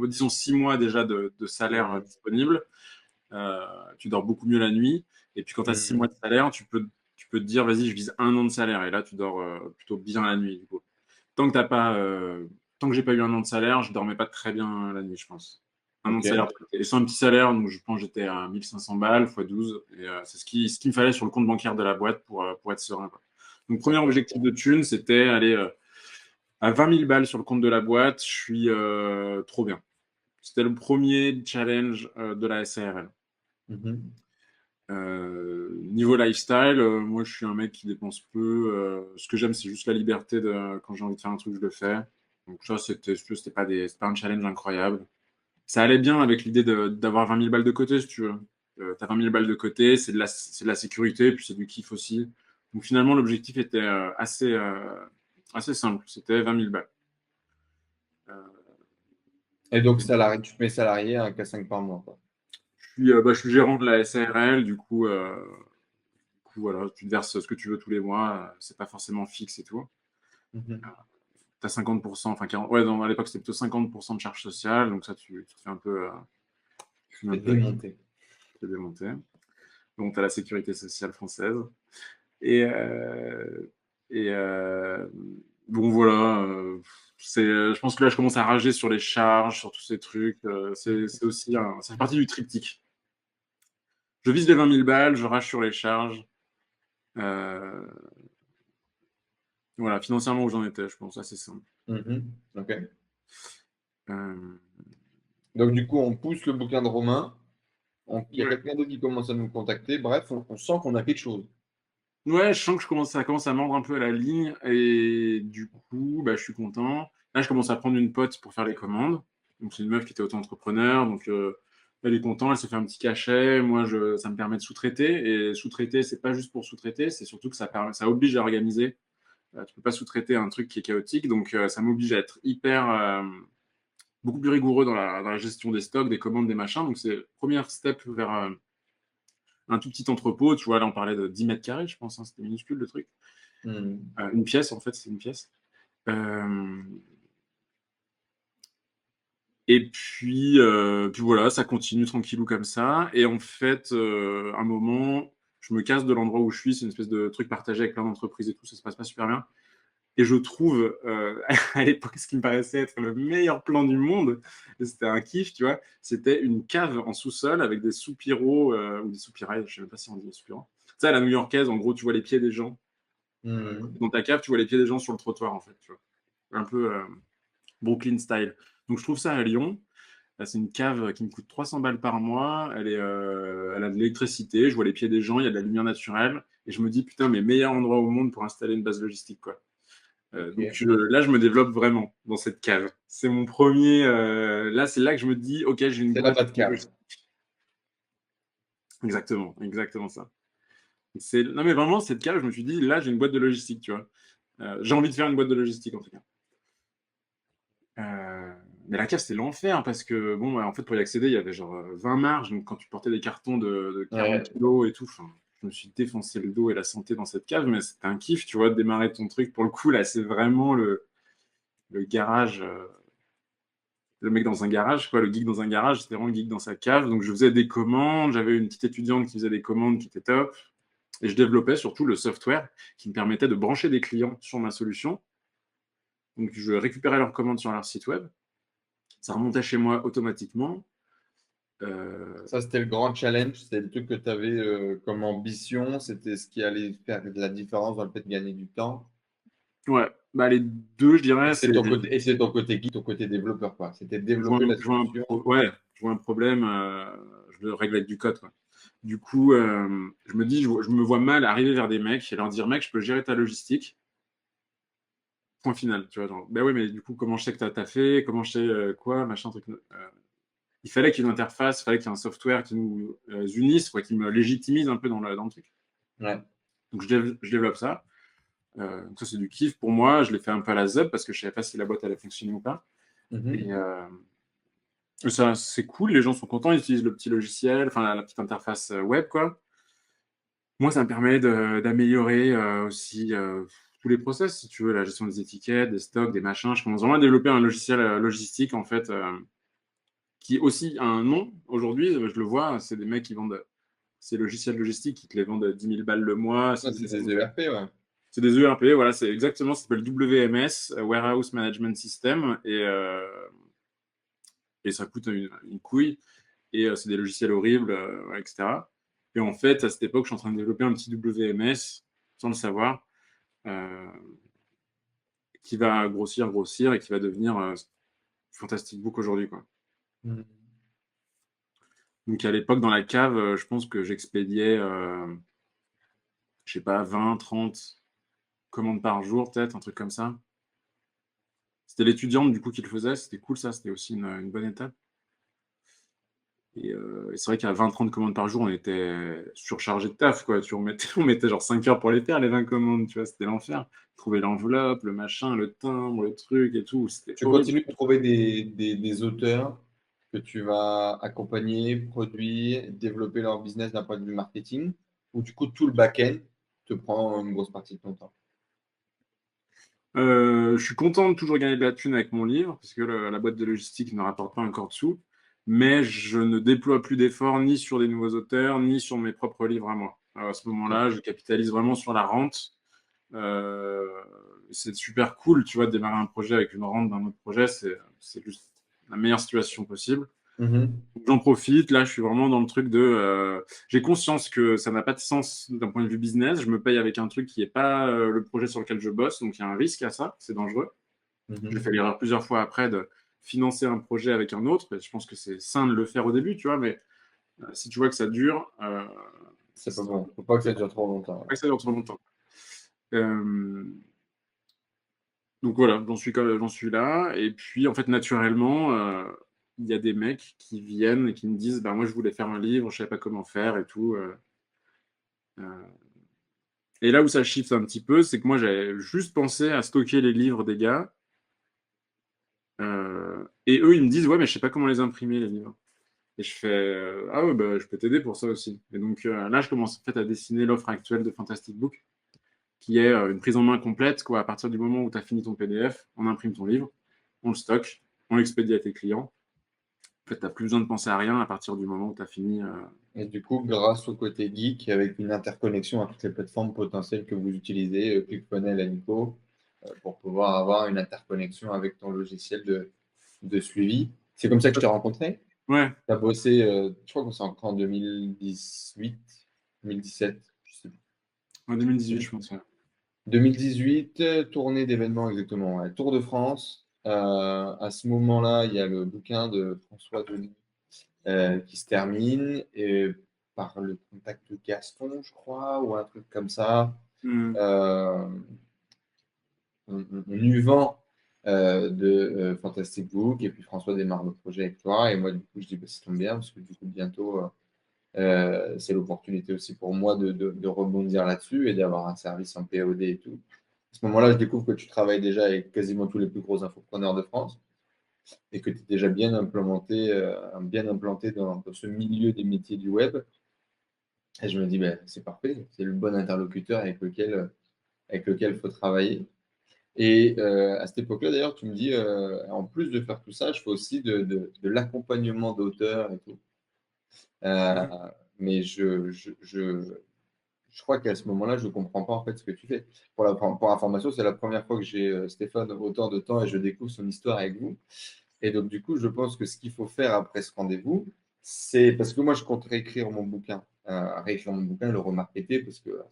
[SPEAKER 1] disons 6 mois déjà de salaire
[SPEAKER 2] Mmh.
[SPEAKER 1] disponible. Euh, Tu dors beaucoup mieux la nuit. Et puis quand tu as 6 mois
[SPEAKER 2] Mmh.
[SPEAKER 1] de salaire, tu peux te dire, vas-y, je vise 1 an de salaire. Et là, tu dors plutôt bien la nuit, du coup. Tant que t'as pas, tant que j'ai pas eu 1 an de salaire, je dormais pas très bien la nuit, je pense. Un an de
[SPEAKER 2] Ok.
[SPEAKER 1] salaire de côté. Et c'est un petit salaire, donc je pense que j'étais à 1500 balles x 12. Et c'est ce qu'il me fallait sur le compte bancaire de la boîte pour être serein, quoi. Donc, premier
[SPEAKER 2] D'accord.
[SPEAKER 1] objectif de thune, c'était aller à 20 000 balles sur le compte de la boîte. Je suis trop bien. C'était le premier challenge de la SARL.
[SPEAKER 2] Mhm.
[SPEAKER 1] Niveau lifestyle, moi je suis un mec qui dépense peu. Ce que j'aime, c'est juste la liberté quand j'ai envie de faire un truc, je le fais. Donc ça, c'était pas un challenge incroyable. Ça allait bien avec l'idée d'avoir 20 000 balles de côté, si tu veux. T'as 20 000 balles de côté, c'est de la sécurité, puis c'est du kiff aussi. Donc finalement, l'objectif était assez simple. C'était 20 000 balles. Euh,
[SPEAKER 2] Et donc, salarié, tu te mets salarié à 1,5 par mois, quoi.
[SPEAKER 1] je suis gérant de la SARL, du coup, voilà, tu te verses ce que tu veux tous les mois. C'est pas forcément fixe et tout.
[SPEAKER 2] Mhm.
[SPEAKER 1] Tu as 50%, enfin 40, ouais, à l'époque c'était plutôt 50% de charges sociales, donc ça tu te fais un peu, tu fais un
[SPEAKER 2] C'est
[SPEAKER 1] peu
[SPEAKER 2] démonté.
[SPEAKER 1] démonter. Donc tu as la sécurité sociale française. Et, euh, et bon voilà, je pense que là je commence à rager sur les charges, sur tous ces trucs. C'est aussi ça fait partie du triptyque. Je vise les 20 000 balles, je rage sur les charges. Euh, voilà, financièrement où j'en étais, je pense, assez simple.
[SPEAKER 2] Mhm. Ok.
[SPEAKER 1] Euh,
[SPEAKER 2] Donc, du coup, on pousse le bouquin de Romain. Il y a
[SPEAKER 1] ouais.
[SPEAKER 2] quelqu'un d'autre qui commence à nous contacter. Bref, on sent qu'on a quelque chose.
[SPEAKER 1] Ouais, je sens que ça commence à mordre un peu à la ligne et du coup, bah, je suis content. Là, je commence à prendre une pote pour faire les commandes. Donc, c'est une meuf qui était auto-entrepreneur. Donc, elle est contente, elle s'est fait un petit cachet. Moi, ça me permet de sous-traiter. Et sous-traiter, c'est pas juste pour sous-traiter, c'est surtout que ça oblige à organiser. Tu peux pas sous-traiter un truc qui est chaotique. Donc, ça m'oblige à être beaucoup plus rigoureux dans la gestion des stocks, des commandes, des machins. Donc, c'est le premier step vers un tout petit entrepôt. Tu vois, là, on parlait de 10 mètres carrés, je pense, hein, c'était minuscule le truc.
[SPEAKER 2] Mhm.
[SPEAKER 1] Une pièce, en fait, c'est une pièce. Euh, et puis voilà, ça continue tranquillou comme ça. Et en fait, un moment, je me casse de l'endroit où je suis. C'est une espèce de truc partagé avec plein d'entreprises et tout. Ça se passe pas super bien. Et je trouve, à l'époque, ce qui me paraissait être le meilleur plan du monde, et c'était un kiff, tu vois, c'était une cave en sous-sol avec des soupiraux, ou des soupirails, je sais même pas si on dit soupiraux. Tu sais, à la new-yorkaise, en gros, tu vois les pieds des gens.
[SPEAKER 2] Mhm.
[SPEAKER 1] Dans ta cave, tu vois les pieds des gens sur le trottoir, en fait, tu vois. Un peu Brooklyn style. Donc je trouve ça à Lyon. C'est une cave qui me coûte 300 balles par mois. Elle a de l'électricité. Je vois les pieds des gens. Il y a de la lumière naturelle. Et je me dis, putain, mais meilleur endroit au monde pour installer une base logistique, quoi. Donc
[SPEAKER 2] Ok.
[SPEAKER 1] là, je me développe vraiment dans cette cave. C'est mon premier. Là, c'est là que je me dis, ok, j'ai une
[SPEAKER 2] C'est la
[SPEAKER 1] boîte
[SPEAKER 2] bas de cave.
[SPEAKER 1] logistique. Exactement, exactement ça. Non, mais vraiment, cette cave, je me suis dit, là, j'ai une boîte de logistique, tu vois. J'ai envie de faire une boîte de logistique, en tout cas. Euh, mais la cave, c'était l'enfer parce que, bon, ouais, en fait, pour y accéder, il y avait genre 20 marges. Donc, quand tu portais des cartons de 40
[SPEAKER 2] Ouais.
[SPEAKER 1] kilos et tout, enfin, je me suis défoncé le dos et la santé dans cette cave, mais c'était un kiff, tu vois, de démarrer ton truc. Pour le coup, là, c'est vraiment le garage, le mec dans un garage, quoi, le geek dans un garage, c'était vraiment le geek dans sa cave. Donc, je faisais des commandes. J'avais une petite étudiante qui faisait des commandes qui était top. Et je développais surtout le software qui me permettait de brancher des clients sur ma solution. Donc, je récupérais leurs commandes sur leur site web. Ça remontait chez moi automatiquement. Euh,
[SPEAKER 2] Ça, c'était le grand challenge. C'était le truc que tu avais comme ambition. C'était ce qui allait faire la différence dans le fait de gagner du temps.
[SPEAKER 1] ouais, bah, les deux, je dirais,
[SPEAKER 2] C'est
[SPEAKER 1] c'est.
[SPEAKER 2] ton côté, et c'est ton côté geek, ton côté développeur, quoi. C'était développer la solution.
[SPEAKER 1] Ouais, je vois un problème, je le règle avec du code, quoi. Du coup, je me dis, je me vois mal arriver vers des mecs et leur dire, mec, je peux gérer ta logistique. Point final, tu vois. Genre, ben oui, mais du coup, comment je sais que t'as fait, comment je sais quoi, machin, truc. Il fallait qu'il y ait une interface, il fallait qu'il y ait un software qui nous unisse, quoi, qui me légitimise un peu dans le truc.
[SPEAKER 2] Ouais.
[SPEAKER 1] Donc, je développe ça. Donc ça, c'est du kiff pour moi. Je l'ai fait un peu à la ZUB parce que je savais pas si la boîte allait fonctionner ou pas. Et
[SPEAKER 2] Mhm.
[SPEAKER 1] ça, c'est cool. Les gens sont contents. Ils utilisent le petit logiciel, enfin la petite interface web, quoi. Moi, ça me permet d'améliorer aussi tous les process, si tu veux, la gestion des étiquettes, des stocks, des machins. Je commence vraiment à développer un logiciel logistique, en fait, qui aussi a un nom. Aujourd'hui, je le vois, c'est des mecs qui vendent ces logiciels logistiques qui te les vendent 10 000 balles le mois.
[SPEAKER 2] Ça, c'est des ERP, ouais.
[SPEAKER 1] C'est des ERP, voilà, c'est exactement, ça s'appelle WMS, Warehouse Management System, et ça coûte une couille, et c'est des logiciels horribles, etc. Et en fait, à cette époque, je suis en train de développer un petit WMS, sans le savoir, euh, qui va grossir, et qui va devenir Fantastic Book aujourd'hui, quoi.
[SPEAKER 2] Mhm.
[SPEAKER 1] Donc à l'époque, dans la cave, je pense que j'expédiais, je sais pas, 20, 30 commandes par jour, peut-être, un truc comme ça. C'était l'étudiante, du coup, qui le faisait. C'était cool, ça. C'était aussi une bonne étape. Et c'est vrai qu'à 20-30 commandes par jour, on était surchargé de taf, quoi. On mettait genre 5 heures pour les faire, les 20 commandes, tu vois. C'était l'enfer. Trouver l'enveloppe, le machin, le timbre, le truc et tout. C'était
[SPEAKER 2] Tu
[SPEAKER 1] horrible.
[SPEAKER 2] continues de trouver des auteurs que tu vas accompagner, produire, développer leur business d'un point de vue marketing, ou du coup tout le back-end te prend une grosse partie de ton temps.
[SPEAKER 1] Je suis content de toujours gagner de la thune avec mon livre, parce que la boîte de logistique ne rapporte pas encore de sous. Mais je ne déploie plus d'efforts ni sur des nouveaux auteurs, ni sur mes propres livres à moi. Alors, à ce moment-là, je capitalise vraiment sur la rente. Euh, c'est super cool, tu vois, de démarrer un projet avec une rente d'un autre projet, c'est juste la meilleure situation possible.
[SPEAKER 2] Mhm.
[SPEAKER 1] J'en profite, là, je suis vraiment dans le truc de... j'ai conscience que ça n'a pas de sens d'un point de vue business. Je me paye avec un truc qui n'est pas le projet sur lequel je bosse, donc il y a un risque à ça, c'est dangereux. J'ai
[SPEAKER 2] Mhm.
[SPEAKER 1] fait l'erreur plusieurs fois après de financer un projet avec un autre, et je pense que c'est sain de le faire au début, tu vois, mais si tu vois que ça dure,
[SPEAKER 2] C'est pas bon. Faut pas que ça dure trop
[SPEAKER 1] pas
[SPEAKER 2] longtemps.
[SPEAKER 1] que ça dure trop longtemps. Euh, donc voilà, j'en suis là. Et puis, en fait, naturellement, il y a des mecs qui viennent et qui me disent, bah, moi, je voulais faire un livre, je savais pas comment faire et tout. Euh. Et là où ça shift un petit peu, c'est que moi, j'avais juste pensé à stocker les livres des gars. Et eux, ils me disent, ouais, mais je sais pas comment les imprimer, les livres. Et je fais, ah ouais, bah, je peux t'aider pour ça aussi. Et donc là, je commence en fait à dessiner l'offre actuelle de Fantastic Book, qui est une prise en main complète, quoi. À partir du moment où tu as fini ton PDF, on imprime ton livre, on le stocke, on l'expédie à tes clients. En fait, tu n'as plus besoin de penser à rien à partir du moment où tu as fini.
[SPEAKER 2] Et du coup, grâce au côté geek, avec une interconnexion à toutes les plateformes potentielles que vous utilisez, ClickFunnels et Nico, pour pouvoir avoir une interconnexion avec ton logiciel de suivi. C'est comme ça que je t'ai rencontré.
[SPEAKER 1] Ouais,
[SPEAKER 2] Tu as bossé, je crois qu'on s'est rencontré en 2018, 2017, je sais
[SPEAKER 1] en 2018,
[SPEAKER 2] plus.
[SPEAKER 1] je pense. Ouais.
[SPEAKER 2] 2018, tournée d'événements exactement, ouais. Tour de France. À ce moment-là, il y a le bouquin de François Denis qui se termine et par le contact de Gaston, je crois, ou un truc comme ça.
[SPEAKER 1] Hmm.
[SPEAKER 2] Euh, on eut vent de Fantastic Book et puis François démarre le projet avec toi et moi du coup je dis bah, ça tombe bien parce que du coup bientôt c'est l'opportunité aussi pour moi de rebondir là-dessus et d'avoir un service en POD et tout. À ce moment-là, je découvre que tu travailles déjà avec quasiment tous les plus gros infopreneurs de France et que tu es déjà bien implanté dans ce milieu des métiers du web. Et je me dis, ben, c'est parfait, c'est le bon interlocuteur avec lequel il faut travailler. Et à cette époque-là, d'ailleurs, tu me dis, en plus de faire tout ça, je fais aussi de l'accompagnement d'auteurs et tout. Euh, mais je crois qu'à ce moment-là, je ne comprends pas en fait ce que tu fais. Pour information, c'est la première fois que j'ai Stéphane autant de temps et je découvre son histoire avec vous. Et donc, du coup, je pense que ce qu'il faut faire après ce rendez-vous, c'est parce que moi, je compte réécrire mon bouquin, le remarketer, parce que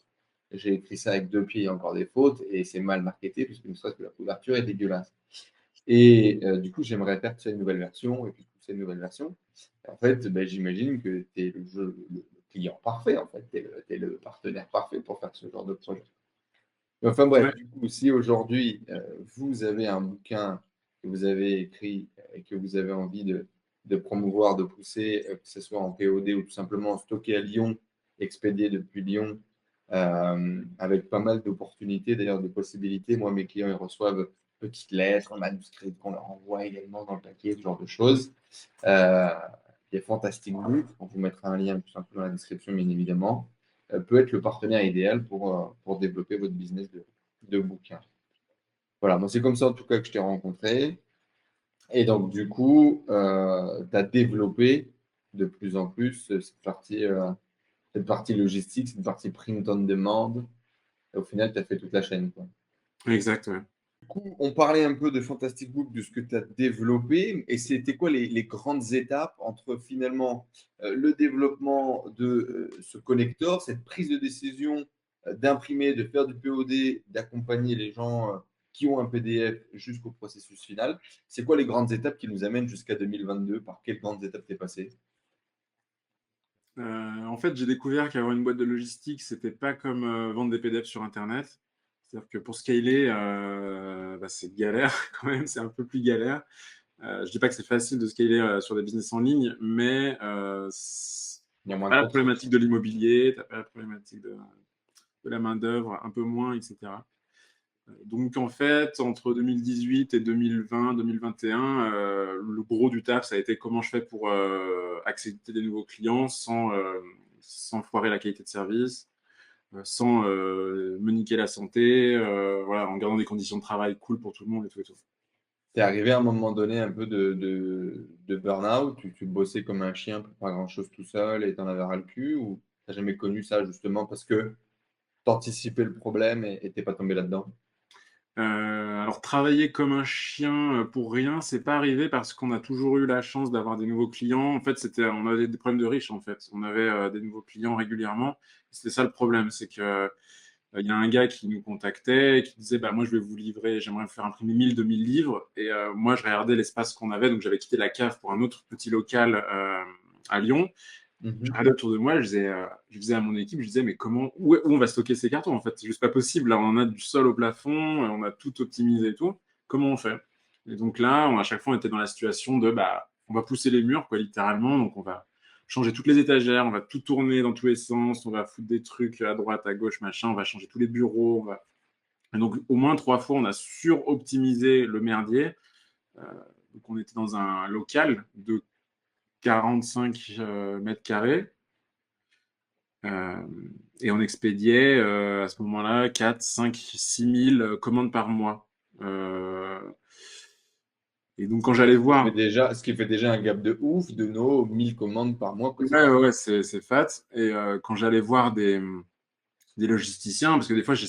[SPEAKER 2] j'ai écrit ça avec deux pieds, il y a encore des fautes, et c'est mal marketé, puisque ne serait-ce que la couverture est dégueulasse. Et du coup, j'aimerais faire une nouvelle version, et puis pousser une nouvelle version. Et en fait, ben, j'imagine que tu es le client parfait, en fait, tu es le partenaire parfait pour faire ce genre de projet. Enfin
[SPEAKER 1] Ouais,
[SPEAKER 2] bref, du coup, si aujourd'hui vous avez un bouquin que vous avez écrit et que vous avez envie de promouvoir, de pousser, que ce soit en POD ou tout simplement stocké à Lyon, expédié depuis Lyon, avec pas mal d'opportunités, d'ailleurs de possibilités. Moi, mes clients, ils reçoivent petites lettres, manuscrites qu'on leur envoie également dans le paquet, ce genre de choses. Euh, qui est Fantastic Book, on vous mettra un lien tout simplement dans la description, bien évidemment, peut être le partenaire idéal pour développer votre business de bouquin. Voilà, moi c'est comme ça en tout cas que je t'ai rencontré. Et donc du coup, tu as développé de plus en plus cette partie logistique, cette partie print on demand. Et au final, tu as fait toute la chaîne, quoi.
[SPEAKER 1] exact. Ouais.
[SPEAKER 2] Du coup, on parlait un peu de Fantastic Book, de ce que tu as développé. Et c'était quoi les grandes étapes entre finalement le développement de ce connector, cette prise de décision d'imprimer, de faire du POD, d'accompagner les gens qui ont un PDF jusqu'au processus final. C'est quoi les grandes étapes qui nous amènent jusqu'à 2022? Par quelles grandes étapes tu es passé?
[SPEAKER 1] En fait, j'ai découvert qu'avoir une boîte de logistique, c'était pas comme vendre des PDF sur Internet. C'est-à-dire que pour scaler, c'est galère quand même, c'est un peu plus galère. Je dis pas que c'est facile de scaler sur des business en ligne, mais
[SPEAKER 2] Il y a
[SPEAKER 1] t'as
[SPEAKER 2] moins
[SPEAKER 1] pas
[SPEAKER 2] de
[SPEAKER 1] la
[SPEAKER 2] contraintes.
[SPEAKER 1] problématique de l'immobilier, t'as pas la problématique de la main-d'œuvre, un peu moins, etc. Donc en fait, entre 2018 et 2020, 2021, le gros du taf, ça a été comment je fais pour accepter des nouveaux clients sans foirer la qualité de service, sans me niquer la santé, voilà, en gardant des conditions de travail cool pour tout le monde et tout et tout.
[SPEAKER 2] Tu es arrivé à un moment donné un peu de burn-out, tu bossais comme un chien pour pas grand-chose tout seul et tu en avais ras le cul, ou tu n'as jamais connu ça justement parce que tu anticipais le problème et tu pas tombé là-dedans?
[SPEAKER 1] Alors travailler comme un chien pour rien, c'est pas arrivé parce qu'on a toujours eu la chance d'avoir des nouveaux clients. En fait, on avait des problèmes de riches en fait. On avait des nouveaux clients régulièrement. C'était ça le problème, c'est que il y a un gars qui nous contactait et qui disait bah moi je vais vous livrer, j'aimerais vous faire imprimer 1000-2000 livres. Et moi je regardais l'espace qu'on avait, donc j'avais quitté la cave pour un autre petit local à Lyon. Je
[SPEAKER 2] Mhm.
[SPEAKER 1] regardais autour de moi, je disais à mon équipe, je disais, mais où on va stocker ces cartons en fait? C'est juste pas possible. Là, on en a du sol au plafond, on a tout optimisé et tout. Comment on fait? Et donc là, à chaque fois, on était dans la situation de, bah, on va pousser les murs, quoi, littéralement. Donc on va changer toutes les étagères, on va tout tourner dans tous les sens, on va foutre des trucs à droite, à gauche, machin, on va changer tous les bureaux. Et donc au moins 3 fois, on a suroptimisé le merdier. Euh, donc on était dans un local de 45 mètres carrés. Euh, et on expédiait à ce moment-là 4, 5, 6 000 commandes par mois. Euh, et donc quand j'allais voir,
[SPEAKER 2] Ce qui fait déjà un gap de ouf de nos 1000 commandes par mois
[SPEAKER 1] ouais,
[SPEAKER 2] quotidiennes.
[SPEAKER 1] ouais, c'est fat. Et quand j'allais voir des logisticiens, parce que des fois je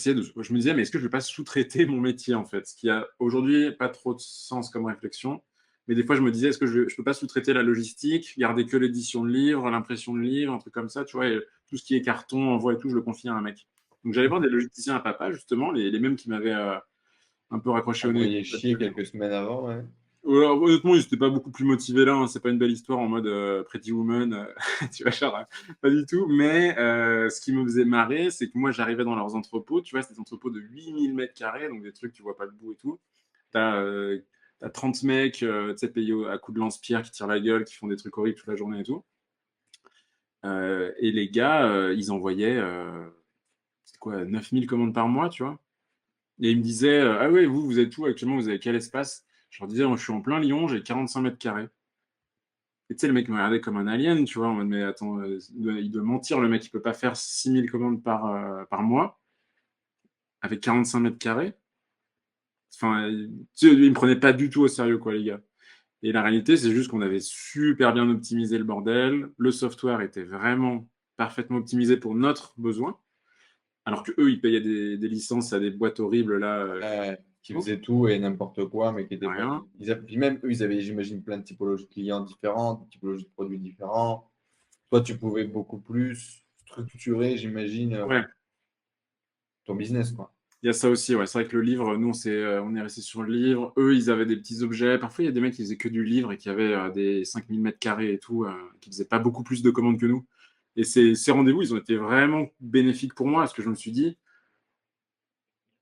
[SPEAKER 1] me disais, mais est-ce que je ne vais pas sous-traiter mon métier en fait? Ce qui a aujourd'hui pas trop de sens comme réflexion. Mais des fois, je me disais, est-ce que je ne peux pas sous-traiter la logistique, garder que l'édition de livres, l'impression de livres, un truc comme ça, tu vois, et tout ce qui est carton, envoi et tout, je le confie à un mec. Donc j'allais voir des logisticiens à papa, justement, les mêmes qui m'avaient un peu raccroché au nez.
[SPEAKER 2] Envoyé chier quelques semaines avant, ouais.
[SPEAKER 1] Alors, honnêtement, ils n'étaient pas beaucoup plus motivés là, hein. C'est pas une belle histoire en mode Pretty Woman, tu vois, genre, pas du tout. Mais ce qui me faisait marrer, c'est que moi, j'arrivais dans leurs entrepôts, tu vois, c'est des entrepôts de 8000 mètres carrés, donc des trucs, tu vois pas le bout et tout. T'as euh, t'as 30 mecs, tu sais, payés à coups de lance-pierre qui tirent la gueule, qui font des trucs horribles toute la journée et tout. Et les gars, ils envoyaient, c'est quoi, 9000 commandes par mois, tu vois. Et ils me disaient, ah ouais, vous êtes où actuellement? Vous avez quel espace? Je leur disais, moi, je suis en plein Lyon, j'ai 45 mètres carrés. Et tu sais, le mec me regardait comme un alien, tu vois, en mode, mais attends, il doit mentir, le mec, il peut pas faire 6000 commandes par mois avec 45 mètres carrés. Enfin, tu sais, il me prenait pas du tout au sérieux, quoi, les gars. Et la réalité, c'est juste qu'on avait super bien optimisé le bordel. Le software était vraiment parfaitement optimisé pour notre besoin. Alors que eux, ils payaient des licences à des boîtes horribles, là,
[SPEAKER 2] Qui faisaient tout et n'importe quoi, mais qui étaient pas.
[SPEAKER 1] rien.
[SPEAKER 2] Puis même eux, ils avaient, j'imagine, plein de typologies de clients différentes, de typologies de produits différents. Toi, tu pouvais beaucoup plus structurer, j'imagine,
[SPEAKER 1] Ouais,
[SPEAKER 2] ton business, quoi.
[SPEAKER 1] il y a ça aussi, ouais. C'est vrai que le livre, nous, on est resté sur le livre. Eux, ils avaient des petits objets. Parfois, il y a des mecs qui faisaient que du livre et qui avaient des 5000 mètres carrés et tout, qui faisaient pas beaucoup plus de commandes que nous. Et ces rendez-vous, ils ont été vraiment bénéfiques pour moi, parce que je me suis dit,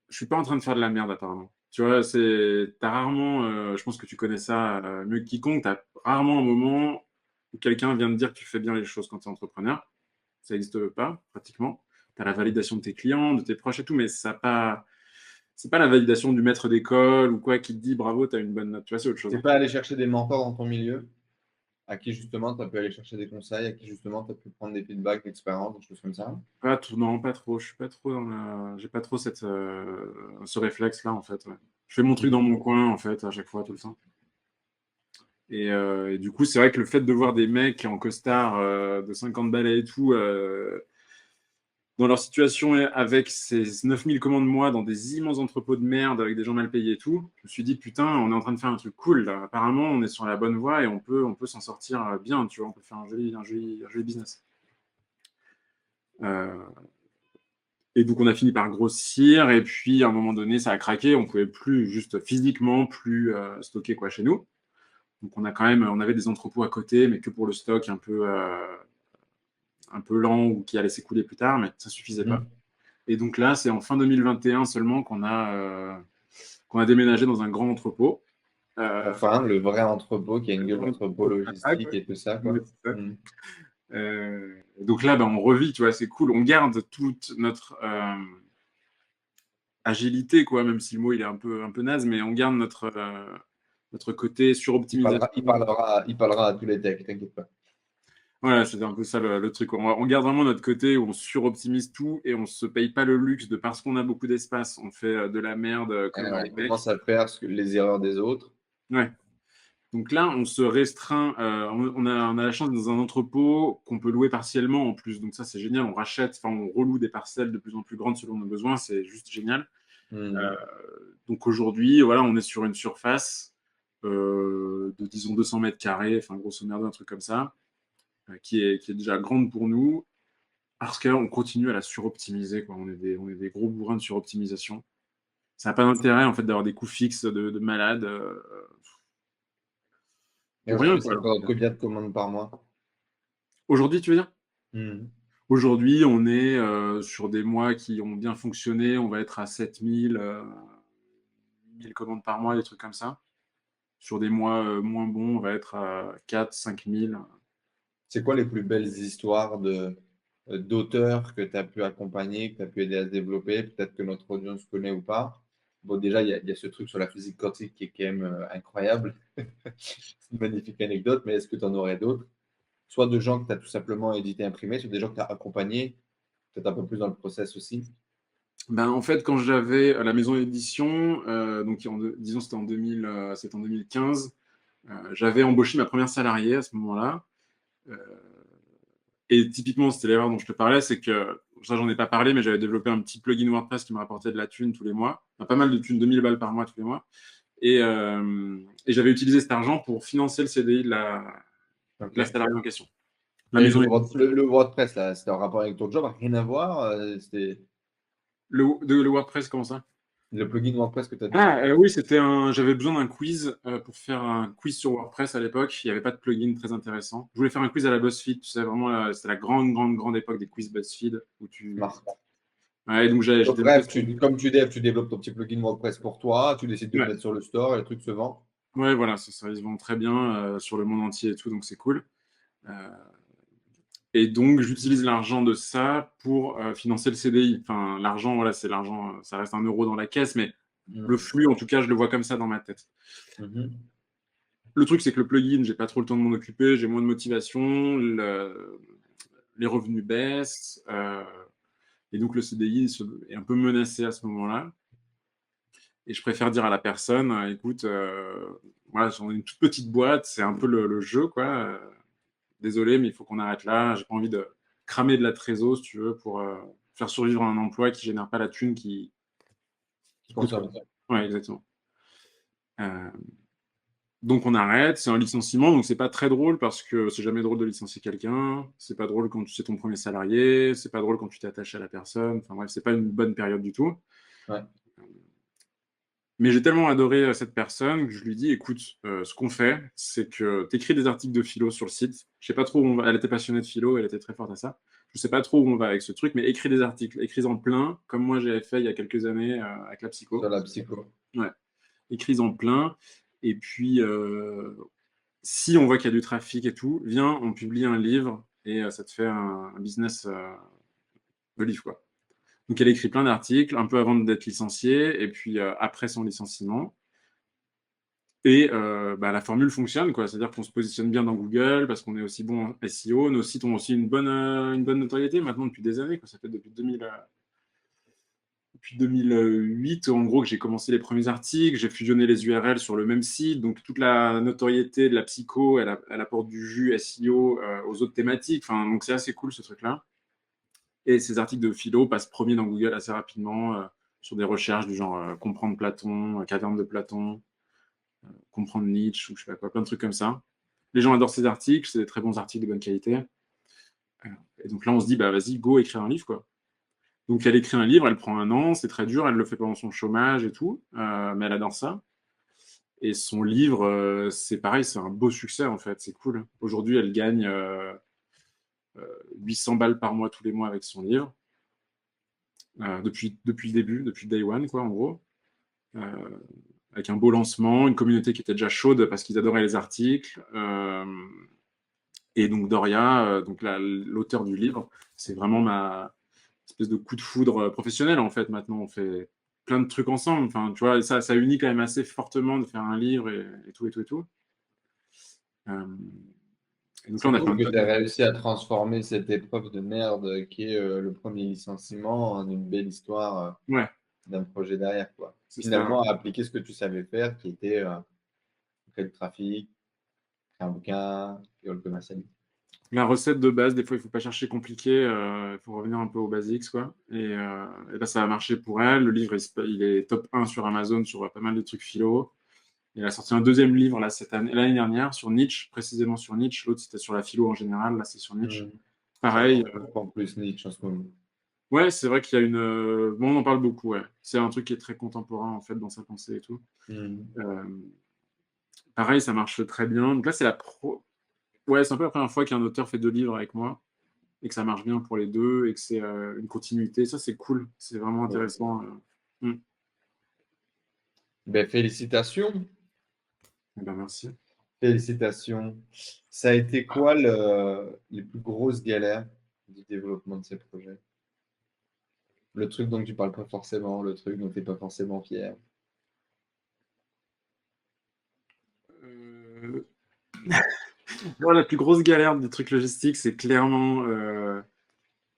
[SPEAKER 1] je suis pas en train de faire de la merde, apparemment. Tu vois, t'as rarement, je pense que tu connais ça mieux que quiconque, t'as rarement un moment où quelqu'un vient te dire que tu fais bien les choses quand tu es entrepreneur. Ça n'existe pas, pratiquement. Tu as la validation de tes clients, de tes proches et tout, mais ça pas, c'est pas la validation du maître d'école ou quoi qui te dit bravo, tu as une bonne note. Tu vois, c'est autre chose,
[SPEAKER 2] T'es
[SPEAKER 1] hein.
[SPEAKER 2] pas allé chercher des mentors dans ton milieu, à qui justement tu as pu aller chercher des conseils, à qui justement tu as pu prendre des feedbacks d'expérience, des choses comme ça.
[SPEAKER 1] Pas tout, non, pas trop. Je suis pas trop j'ai pas trop ce réflexe-là, en fait. Ouais. Je fais mon truc dans mon coin, en fait, à chaque fois, tout le temps. Et du coup, c'est vrai que le fait de voir des mecs en costard de 50 balais et tout, dans leur situation avec ces 9000 commandes mois dans des immenses entrepôts de merde avec des gens mal payés et tout, je me suis dit, putain, on est en train de faire un truc cool, là. Apparemment, on est sur la bonne voie et on peut s'en sortir bien, tu vois, on peut faire un joli business. Et donc, on a fini par grossir, et puis, à un moment donné, ça a craqué, on pouvait plus, juste physiquement, plus stocker quoi chez nous. Donc, on avait des entrepôts à côté, mais que pour le stock un peu lent ou qui allait s'écouler plus tard, mais ça suffisait pas. Et donc là, c'est en fin 2021 seulement qu'on a déménagé dans un grand entrepôt.
[SPEAKER 2] Enfin, le vrai entrepôt qui a une gueule d'entrepôt logistique
[SPEAKER 1] Ouais.
[SPEAKER 2] et tout ça, quoi.
[SPEAKER 1] Ouais, c'est ça. Donc là, on revit, tu vois, c'est cool. On garde toute notre agilité, quoi, même si le mot il est un peu naze, mais on garde notre côté suroptimisation.
[SPEAKER 2] Il parlera à tous les techs, t'inquiète pas.
[SPEAKER 1] Voilà, c'était un peu ça le truc. On garde vraiment notre côté où on suroptimise tout et on se paye pas le luxe de parce qu'on a beaucoup d'espace, on fait de la merde comme dans les
[SPEAKER 2] On
[SPEAKER 1] mecs.
[SPEAKER 2] commence à faire les erreurs des autres.
[SPEAKER 1] Ouais. Donc là, on se restreint. On a la chance d'être dans un entrepôt qu'on peut louer partiellement en plus. Donc ça, c'est génial. On rachète, enfin, on reloue des parcelles de plus en plus grandes selon nos besoins. C'est juste génial. Donc aujourd'hui, voilà, on est sur une surface de, disons, 200 mètres carrés, enfin, grosso merdo, un truc comme ça, qui est déjà grande pour nous, parce qu'on continue à la suroptimiser, quoi. On est des gros bourrins de suroptimisation. Ça n'a pas d'intérêt, en fait, d'avoir des coûts fixes de malade.
[SPEAKER 2] Et
[SPEAKER 1] Pour rien,
[SPEAKER 2] aujourd'hui,
[SPEAKER 1] quoi.
[SPEAKER 2] ça fait combien de commandes par mois?
[SPEAKER 1] Aujourd'hui, tu veux dire?
[SPEAKER 2] Hmm.
[SPEAKER 1] Aujourd'hui, on est sur des mois qui ont bien fonctionné. On va être à 7000, 1000 commandes par mois, des trucs comme ça. Sur des mois moins bons, on va être à 4 5000.
[SPEAKER 2] C'est quoi les plus belles histoires d'auteurs que tu as pu accompagner, que tu as pu aider à se développer? Peut-être que notre audience connaît ou pas. Bon, déjà, il y a ce truc sur la physique quantique qui est quand même incroyable. C'est une magnifique anecdote, mais est-ce que tu en aurais d'autres? Soit de gens que tu as tout simplement édité, imprimé, soit des gens que tu as accompagnés, peut-être un peu plus dans le process aussi.
[SPEAKER 1] En fait, quand j'avais la maison d'édition, donc disons c'était en 2015, j'avais embauché ma première salariée à ce moment-là. Euh, et typiquement, c'était l'erreur dont je te parlais, c'est que, ça j'en ai pas parlé, mais j'avais développé un petit plugin WordPress qui me rapportait de la thune tous les mois. Enfin, pas mal de thunes, 2000 balles par mois tous les mois. Et j'avais utilisé cet argent pour financer le CDI de la
[SPEAKER 2] Ok.
[SPEAKER 1] salariée en question. La
[SPEAKER 2] Et
[SPEAKER 1] maison
[SPEAKER 2] le WordPress, là, c'était en rapport avec ton job, rien à voir. C'était
[SPEAKER 1] le WordPress, comment ça?
[SPEAKER 2] le plugin WordPress que tu as dû.
[SPEAKER 1] Ah, oui, j'avais besoin d'un quiz pour faire un quiz sur WordPress à l'époque. Il n'y avait pas de plugin très intéressant. Je voulais faire un quiz à la BuzzFeed, tu sais, vraiment, c'était la grande, grande, grande époque des quiz BuzzFeed où tu.
[SPEAKER 2] Smart.
[SPEAKER 1] Ouais, donc j'ai
[SPEAKER 2] Donc,
[SPEAKER 1] développé.
[SPEAKER 2] bref, comme tu devs, tu développes ton petit plugin WordPress pour toi, tu décides de le
[SPEAKER 1] Ouais,
[SPEAKER 2] mettre sur le store et le truc se vend.
[SPEAKER 1] ouais, voilà, ça, ils se vendent très bien sur le monde entier et tout, donc c'est cool. Euh, et donc, j'utilise l'argent de ça pour financer le CDI. Enfin, l'argent, voilà, c'est l'argent, ça reste 1 euro dans la caisse, mais le flux, en tout cas, je le vois comme ça dans ma tête.
[SPEAKER 2] Mhm.
[SPEAKER 1] Le truc, c'est que le plugin, j'ai pas trop le temps de m'en occuper, j'ai moins de motivation, les revenus baissent, et donc le CDI est un peu menacé à ce moment-là. Et je préfère dire à la personne, écoute, voilà, j'en ai une toute petite boîte, c'est un peu le jeu, quoi. Désolé, mais il faut qu'on arrête là. J'ai pas envie de cramer de la trésor, si tu veux, pour faire survivre un emploi qui génère pas la thune qui coûte, quoi.
[SPEAKER 2] Consomme.
[SPEAKER 1] Ouais, exactement. Euh, Donc on arrête, c'est un licenciement, donc c'est pas très drôle parce que c'est jamais drôle de licencier quelqu'un, c'est pas drôle quand tu c'est ton premier salarié, c'est pas drôle quand tu t'attaches à la personne, enfin bref, c'est pas une bonne période du tout.
[SPEAKER 2] Ouais.
[SPEAKER 1] Mais j'ai tellement adoré cette personne que je lui dis, écoute, ce qu'on fait, c'est que tu écris des articles de philo sur le site. Je sais pas trop où on va. Elle était passionnée de philo, elle était très forte à ça. Je sais pas trop où on va avec ce truc, mais écris des articles, écris-en plein, comme moi j'avais fait il y a quelques années avec la
[SPEAKER 2] Sur
[SPEAKER 1] psycho.
[SPEAKER 2] la psycho.
[SPEAKER 1] Ouais, écris-en plein. Et puis, si on voit qu'il y a du trafic et tout, viens, on publie un livre et ça te fait un business de livre, quoi. Donc, elle écrit plein d'articles, un peu avant d'être licenciée, et puis après son licenciement. Et la formule fonctionne, quoi. C'est-à-dire qu'on se positionne bien dans Google parce qu'on est aussi bon en SEO. Nos sites ont aussi une bonne notoriété maintenant depuis des années, quoi. Ça fait depuis 2008, en gros, que j'ai commencé les premiers articles. J'ai fusionné les URL sur le même site. Donc, toute la notoriété de la psycho, elle apporte du jus SEO aux autres thématiques. Enfin, donc, c'est assez cool ce truc-là. Et ces articles de philo passent premiers dans Google assez rapidement sur des recherches du genre comprendre Platon, caverne de Platon, comprendre Nietzsche ou je sais pas quoi, plein de trucs comme ça. Les gens adorent ces articles, c'est des très bons articles de bonne qualité. Et donc là, on se dit, bah vas-y, go, écrire un livre, quoi. Donc elle écrit un livre, elle prend 1 an, c'est très dur, elle le fait pendant son chômage et tout, mais elle adore ça. Et son livre, c'est pareil, c'est un beau succès en fait, c'est cool. Aujourd'hui, elle gagne 800 balles par mois tous les mois avec son livre, depuis le début, depuis Day One, quoi, en gros. Avec un beau lancement, une communauté qui était déjà chaude parce qu'ils adoraient les articles. Et donc Doria, donc l'auteur du livre, c'est vraiment ma espèce de coup de foudre professionnel en fait. Maintenant, on fait plein de trucs ensemble. Enfin, tu vois, ça unit quand même assez fortement de faire un livre et tout et tout et tout. Et donc là, on
[SPEAKER 2] C'est
[SPEAKER 1] a fait
[SPEAKER 2] cool
[SPEAKER 1] un...
[SPEAKER 2] que tu aies réussi à transformer cette épreuve de merde qui est le premier licenciement en une belle histoire
[SPEAKER 1] Ouais,
[SPEAKER 2] d'un projet derrière, quoi.
[SPEAKER 1] c'est ça.
[SPEAKER 2] Finalement, à appliquer ce que tu savais faire, qui était créer du trafic, créer un bouquin et le commercialiser.
[SPEAKER 1] La recette de base, des fois, il faut pas chercher compliqué, il faut revenir un peu aux basics, quoi. Et là, ça a marché pour elle. Le livre, il est top 1 sur Amazon sur pas mal de trucs philo. Il a sorti un deuxième livre là, l'année dernière sur Nietzsche, précisément sur Nietzsche. L'autre, c'était sur la philo en général. Là, c'est sur Nietzsche.
[SPEAKER 2] Ça
[SPEAKER 1] Pareil.
[SPEAKER 2] comprend plus Nietzsche en ce moment.
[SPEAKER 1] Ouais, c'est vrai qu'il y a une. Bon, on en parle beaucoup, ouais. C'est un truc qui est très contemporain, en fait, dans sa pensée et tout. Euh, Pareil, ça marche très bien. Donc là, ouais, c'est un peu la première fois qu'un auteur fait 2 livres avec moi et que ça marche bien pour les deux et que c'est une continuité. Ça, c'est cool. C'est vraiment
[SPEAKER 2] Ouais.
[SPEAKER 1] intéressant.
[SPEAKER 2] Ben, félicitations.
[SPEAKER 1] Eh ben, merci.
[SPEAKER 2] Félicitations. Ça a été quoi les plus grosses galères du développement de ces projets? Le truc dont tu parles pas forcément, le truc dont tu n'es pas forcément fier.
[SPEAKER 1] Euh, Moi, la plus grosse galère des trucs logistiques, c'est clairement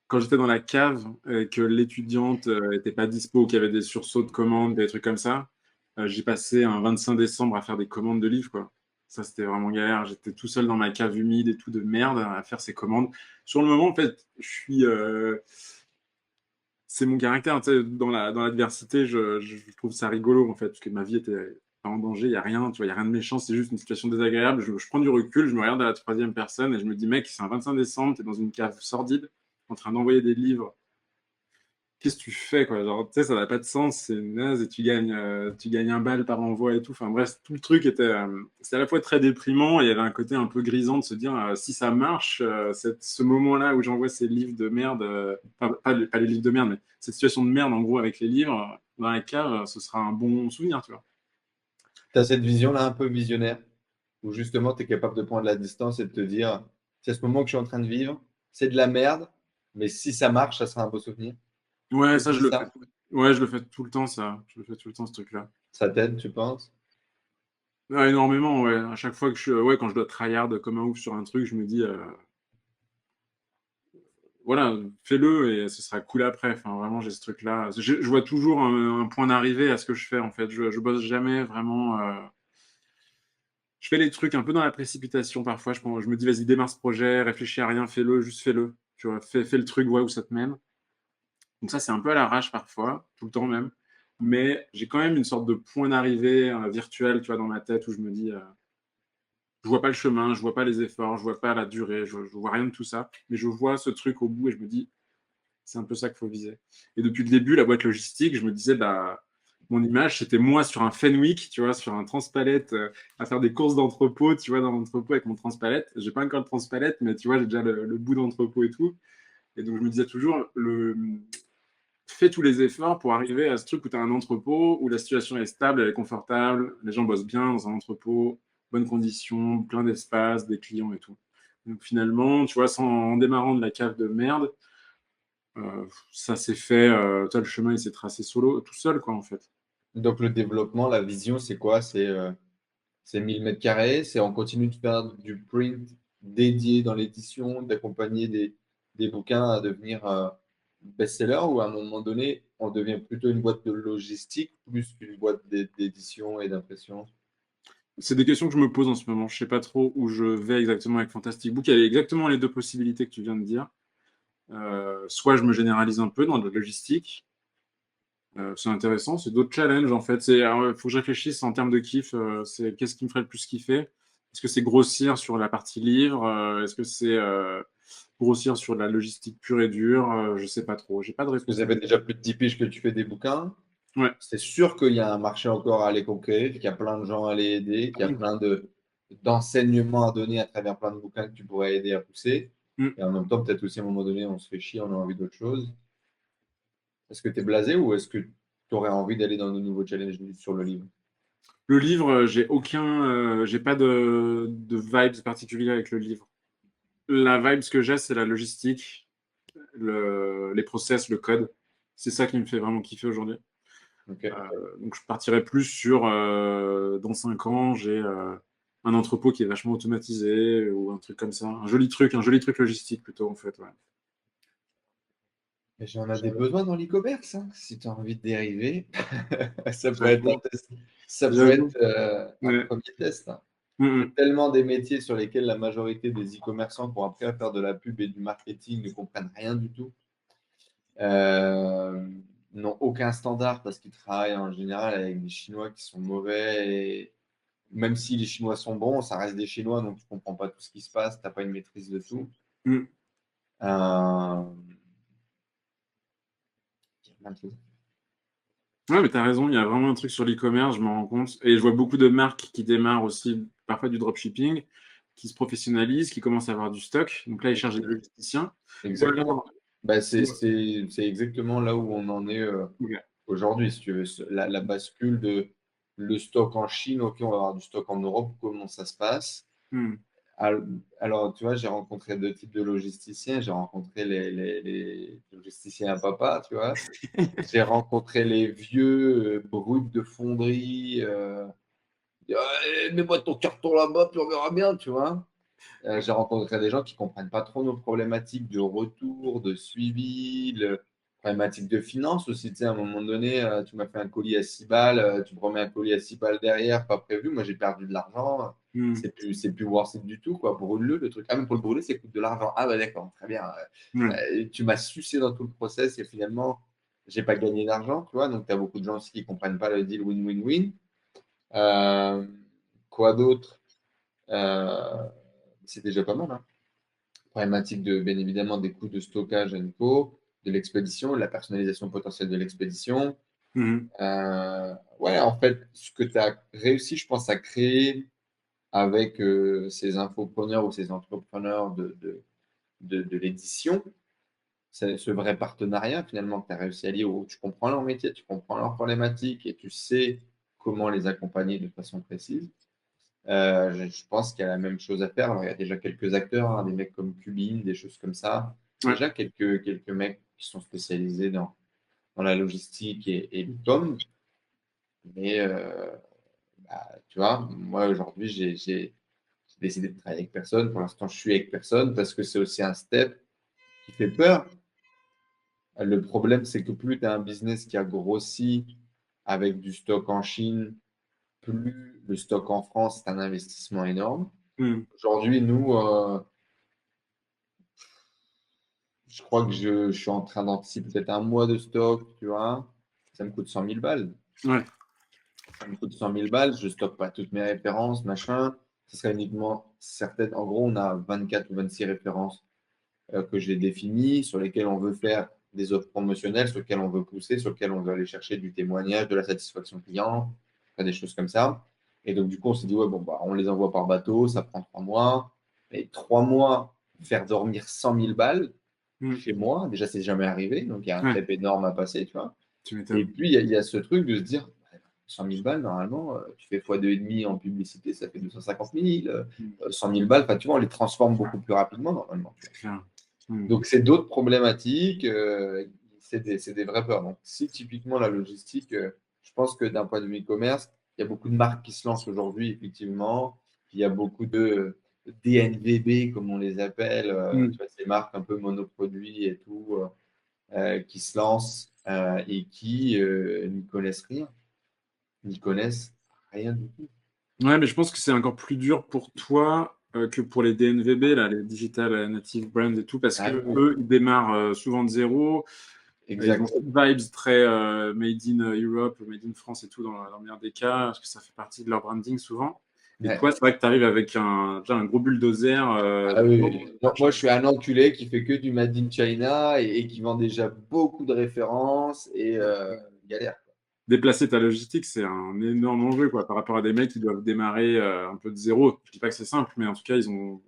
[SPEAKER 1] quand j'étais dans la cave, que l'étudiante était pas dispo, qu'il y avait des sursauts de commandes, des trucs comme ça. J'ai passé un 25 décembre à faire des commandes de livres, quoi. Ça, c'était vraiment galère. J'étais tout seul dans ma cave humide et tout de merde à faire ces commandes. Sur le moment, en fait, c'est mon caractère, tu sais, dans l'adversité, je trouve ça rigolo, en fait, parce que ma vie était pas en danger, il n'y a rien, tu vois, il n'y a rien de méchant, c'est juste une situation désagréable. Je prends du recul, je me regarde à la troisième personne et je me dis, mec, c'est un 25 décembre, tu es dans une cave sordide, en train d'envoyer des livres. Qu'est-ce que tu fais, quoi? Genre, tu sais, ça n'a pas de sens, c'est naze et tu gagnes 1 balle par envoi et tout. Enfin bref, tout le truc c'était à la fois très déprimant et il y avait un côté un peu grisant de se dire, si ça marche, ce moment-là où j'envoie ces livres de merde, enfin, pas les livres de merde, mais cette situation de merde, en gros, avec les livres dans la cave, ce sera un bon souvenir, tu vois.
[SPEAKER 2] Tu as cette vision-là un peu visionnaire, où justement tu es capable de prendre la distance et de te dire, c'est ce moment que je suis en train de vivre, c'est de la merde, mais si ça marche, ça sera un beau souvenir.
[SPEAKER 1] Ouais,
[SPEAKER 2] Tu te
[SPEAKER 1] ça,
[SPEAKER 2] dis
[SPEAKER 1] je le fais.
[SPEAKER 2] ça?
[SPEAKER 1] Ouais, je le fais tout le temps, ça. Je le fais tout le temps, ce truc-là.
[SPEAKER 2] Ça t'aide, tu penses?
[SPEAKER 1] Ouais, énormément, ouais. À chaque fois ouais, quand je dois tryhard comme un ouf sur un truc, je me dis, voilà, fais-le et ce sera cool après. Enfin, vraiment, j'ai ce truc-là. Je vois toujours un point d'arrivée à ce que je fais, en fait. Je bosse jamais vraiment. Je fais les trucs un peu dans la précipitation parfois. Je me dis, vas-y, démarre ce projet, réfléchis à rien, fais-le, juste fais-le. Tu vois, fais le truc, vois où ça te mène. Donc ça, c'est un peu à l'arrache parfois, tout le temps même. Mais j'ai quand même une sorte de point d'arrivée virtuel, tu vois, dans ma tête où je me dis, je vois pas le chemin, je vois pas les efforts, je vois pas la durée, je vois rien de tout ça. Mais je vois ce truc au bout et je me dis, c'est un peu ça qu'il faut viser. Et depuis le début, la boîte logistique, je me disais, bah, mon image, c'était moi sur un Fenwick, tu vois, sur un transpalette, à faire des courses d'entrepôt, tu vois, dans l'entrepôt avec mon transpalette. J'ai pas encore le transpalette, mais tu vois, j'ai déjà le bout d'entrepôt et tout. Et donc, je me disais toujours, fais tous les efforts pour arriver à ce truc où tu as un entrepôt, où la situation est stable, elle est confortable, les gens bossent bien dans un entrepôt, bonnes conditions, plein d'espace, des clients et tout. Donc finalement, tu vois, en démarrant de la cave de merde, ça s'est fait, toi, le chemin il s'est tracé solo, tout seul, quoi, en fait.
[SPEAKER 2] Donc le développement, la vision, c'est quoi? C'est 1000 mètres carrés, c'est on continue de faire du print dédié dans l'édition, d'accompagner des bouquins à devenir best-seller ou à un moment donné, on devient plutôt une boîte de logistique plus qu'une boîte d'édition et d'impression.
[SPEAKER 1] C'est des questions que je me pose en ce moment. Je sais pas trop où je vais exactement avec Fantastic Book. Il y a exactement les deux possibilités que tu viens de dire. soit je me généralise un peu dans la logistique. C'est intéressant, c'est d'autres challenges en fait. Il faut que je réfléchisse en termes de kiff. C'est qu'est-ce qui me ferait le plus kiffer? Est-ce que c'est grossir sur la partie livre? Est-ce que c'est grossir sur la logistique pure et dure? Je sais pas trop. J'ai pas de
[SPEAKER 2] Parce que
[SPEAKER 1] réponse.
[SPEAKER 2] ça fait déjà plus de 10 piges que tu fais des bouquins.
[SPEAKER 1] Ouais.
[SPEAKER 2] C'est sûr qu'il y a un marché encore à aller conquérir, qu'il y a plein de gens à aller aider, qu'il y a plein d'enseignements à donner à travers plein de bouquins que tu pourrais aider à pousser.
[SPEAKER 1] Mm.
[SPEAKER 2] Et en même temps, peut-être aussi à un moment donné, on se fait chier, on a envie d'autre chose. Est-ce que tu es blasé ou est-ce que tu aurais envie d'aller dans de nouveaux challenges sur le livre?
[SPEAKER 1] Le livre, j'ai pas de vibes particulières avec le livre. La vibe que j'ai, c'est la logistique, les process, le code. C'est ça qui me fait vraiment kiffer aujourd'hui.
[SPEAKER 2] Ok.
[SPEAKER 1] Donc je partirais plus sur dans 5 ans, j'ai un entrepôt qui est vachement automatisé ou un truc comme ça. Un joli truc logistique plutôt en fait. Ouais.
[SPEAKER 2] Et j'en ai des besoins dans l'e-commerce, hein. Si tu as envie de dériver, ça peut être
[SPEAKER 1] J'avoue.
[SPEAKER 2] un test. Ça peut
[SPEAKER 1] J'avoue.
[SPEAKER 2] être un
[SPEAKER 1] Ouais.
[SPEAKER 2] premier test, hein.
[SPEAKER 1] Mm,
[SPEAKER 2] Tellement des métiers sur lesquels la majorité des e-commerçants qui ont appris à faire de la pub et du marketing ne comprennent rien du tout, euh, n'ont aucun standard parce qu'ils travaillent en général avec des Chinois qui sont mauvais. Et même si les Chinois sont bons, ça reste des Chinois, donc tu ne comprends pas tout ce qui se passe, tu n'as pas une maîtrise de tout.
[SPEAKER 1] mm.
[SPEAKER 2] Euh, il y a plein de choses.
[SPEAKER 1] Ouais, mais t'as raison, il y a vraiment un truc sur l'e-commerce, je m'en rends compte. Et je vois beaucoup de marques qui démarrent aussi, parfois du dropshipping, qui se professionnalisent, qui commencent à avoir du stock. Donc là, ils cherchent des logisticiens. Ou
[SPEAKER 2] Exactement.
[SPEAKER 1] alors,
[SPEAKER 2] Bah,
[SPEAKER 1] ou-
[SPEAKER 2] c'est exactement là où on en est
[SPEAKER 1] ok.
[SPEAKER 2] aujourd'hui, si tu veux. La bascule de le stock en Chine, ok, on va avoir du stock en Europe, comment ça se passe?
[SPEAKER 1] Mm.
[SPEAKER 2] Al- Alors, tu vois, j'ai rencontré deux types de logisticiens. J'ai rencontré les logisticiens à papa, tu vois. J'ai rencontré les vieux brutes de fonderie. Mets-moi ton carton là-bas, puis on verra bien, tu vois. J'ai rencontré des gens qui ne comprennent pas trop nos problématiques de retour, de suivi, problématiques de finance aussi. Tu sais, à un moment donné, tu m'as fait un colis à 6 balles, tu me remets un colis à 6 balles derrière, pas prévu. Moi, j'ai perdu de l'argent.
[SPEAKER 1] Mm.
[SPEAKER 2] C'est plus worth it du tout, quoi. Brûle-le, le truc. Ah, mais pour le brûler, ça coûte de l'argent. Ah, bah d'accord, très bien.
[SPEAKER 1] Ouais.
[SPEAKER 2] Tu m'as sucé dans tout le process et finalement, j'ai pas gagné d'argent, tu vois. Donc, tu as beaucoup de gens aussi qui ne comprennent pas le deal win-win-win. Euh, quoi d'autre? Euh, c'est déjà pas mal, hein. Problématique de, bien évidemment, des coûts de stockage and co, de l'expédition, de la personnalisation potentielle de l'expédition.
[SPEAKER 1] Mhm.
[SPEAKER 2] Ouais, en fait, ce que tu as réussi, je pense, à créer avec ces infopreneurs ou ces entrepreneurs de l'édition, c'est ce vrai partenariat finalement que tu as réussi à lier où tu comprends leur métier, tu comprends leurs problématiques et tu sais comment les accompagner de façon précise. Je pense qu'il y a la même chose à faire. Alors, il y a déjà quelques acteurs, hein, des mecs comme Cubine, des choses comme ça.
[SPEAKER 1] Ouais.
[SPEAKER 2] Déjà quelques mecs qui sont spécialisés dans la logistique et l'e-com. Mais tu vois, moi aujourd'hui, j'ai décidé de travailler avec personne. Pour l'instant, je suis avec personne parce que c'est aussi un step qui fait peur. Le problème, c'est que plus tu as un business qui a grossi avec du stock en Chine, plus le stock en France, c'est un investissement énorme.
[SPEAKER 1] Mhm.
[SPEAKER 2] Aujourd'hui, nous, je crois que je suis en train d'anticiper peut-être un mois de stock, tu vois. Ça me coûte 100 000 balles.
[SPEAKER 1] Ouais.
[SPEAKER 2] Ça me coûte 100 000 balles. Je stocke pas toutes mes références, machin. Ce serait uniquement certaines. En gros, on a 24 ou 26 références que j'ai définies, sur lesquelles on veut faire des offres promotionnelles, sur lesquelles on veut pousser, sur lesquelles on veut aller chercher du témoignage, de la satisfaction client, enfin, des choses comme ça. Et donc, du coup, on s'est dit, ouais, bon, bah, on les envoie par bateau, ça prend 3 mois. Et 3 mois, faire dormir 100 000 balles
[SPEAKER 1] Mhm.
[SPEAKER 2] chez moi, déjà, c'est jamais arrivé. Donc, il y a un
[SPEAKER 1] Ouais.
[SPEAKER 2] step énorme à passer, tu vois.
[SPEAKER 1] Tu
[SPEAKER 2] Et
[SPEAKER 1] m'étonnes.
[SPEAKER 2] puis, il y a ce truc de se dire, 100 000 balles, normalement, tu fais fois 2,5 en publicité, ça fait 250 000.
[SPEAKER 1] Mhm.
[SPEAKER 2] 100 000 balles, enfin, tu vois, on les transforme beaucoup plus rapidement, normalement.
[SPEAKER 1] C'est clair. Mhm.
[SPEAKER 2] Donc, c'est d'autres problématiques, c'est des vraies peurs. Donc, si typiquement la logistique, je pense que d'un point de vue e-commerce, il y a beaucoup de marques qui se lancent aujourd'hui, effectivement. Il y a beaucoup de DNVB, comme on les appelle, tu
[SPEAKER 1] Mhm.
[SPEAKER 2] vois, ces marques un peu monoproduits et tout, qui se lancent et qui n'y connaissent rien, n'y connaissent rien du tout.
[SPEAKER 1] Ouais, mais je pense que c'est encore plus dur pour toi que pour les DNVB, là, les Digital Native Brand et tout, parce
[SPEAKER 2] Ah
[SPEAKER 1] que
[SPEAKER 2] oui,
[SPEAKER 1] eux, ils démarrent souvent de zéro. Ils ont
[SPEAKER 2] exact.
[SPEAKER 1] cette vibes très made in Europe, made in France et tout, dans le meilleur des cas, parce que ça fait partie de leur branding souvent. Et
[SPEAKER 2] Ouais.
[SPEAKER 1] toi, c'est vrai que tu arrives avec déjà un gros bulldozer.
[SPEAKER 2] Ah oui, oui. Moi, je suis un enculé qui fait que du Made in China et qui vend déjà beaucoup de références et galère.
[SPEAKER 1] Déplacer ta logistique, c'est un énorme enjeu quoi, par rapport à des mecs qui doivent démarrer un peu de zéro. Je dis pas que c'est simple, mais en tout cas, ils ont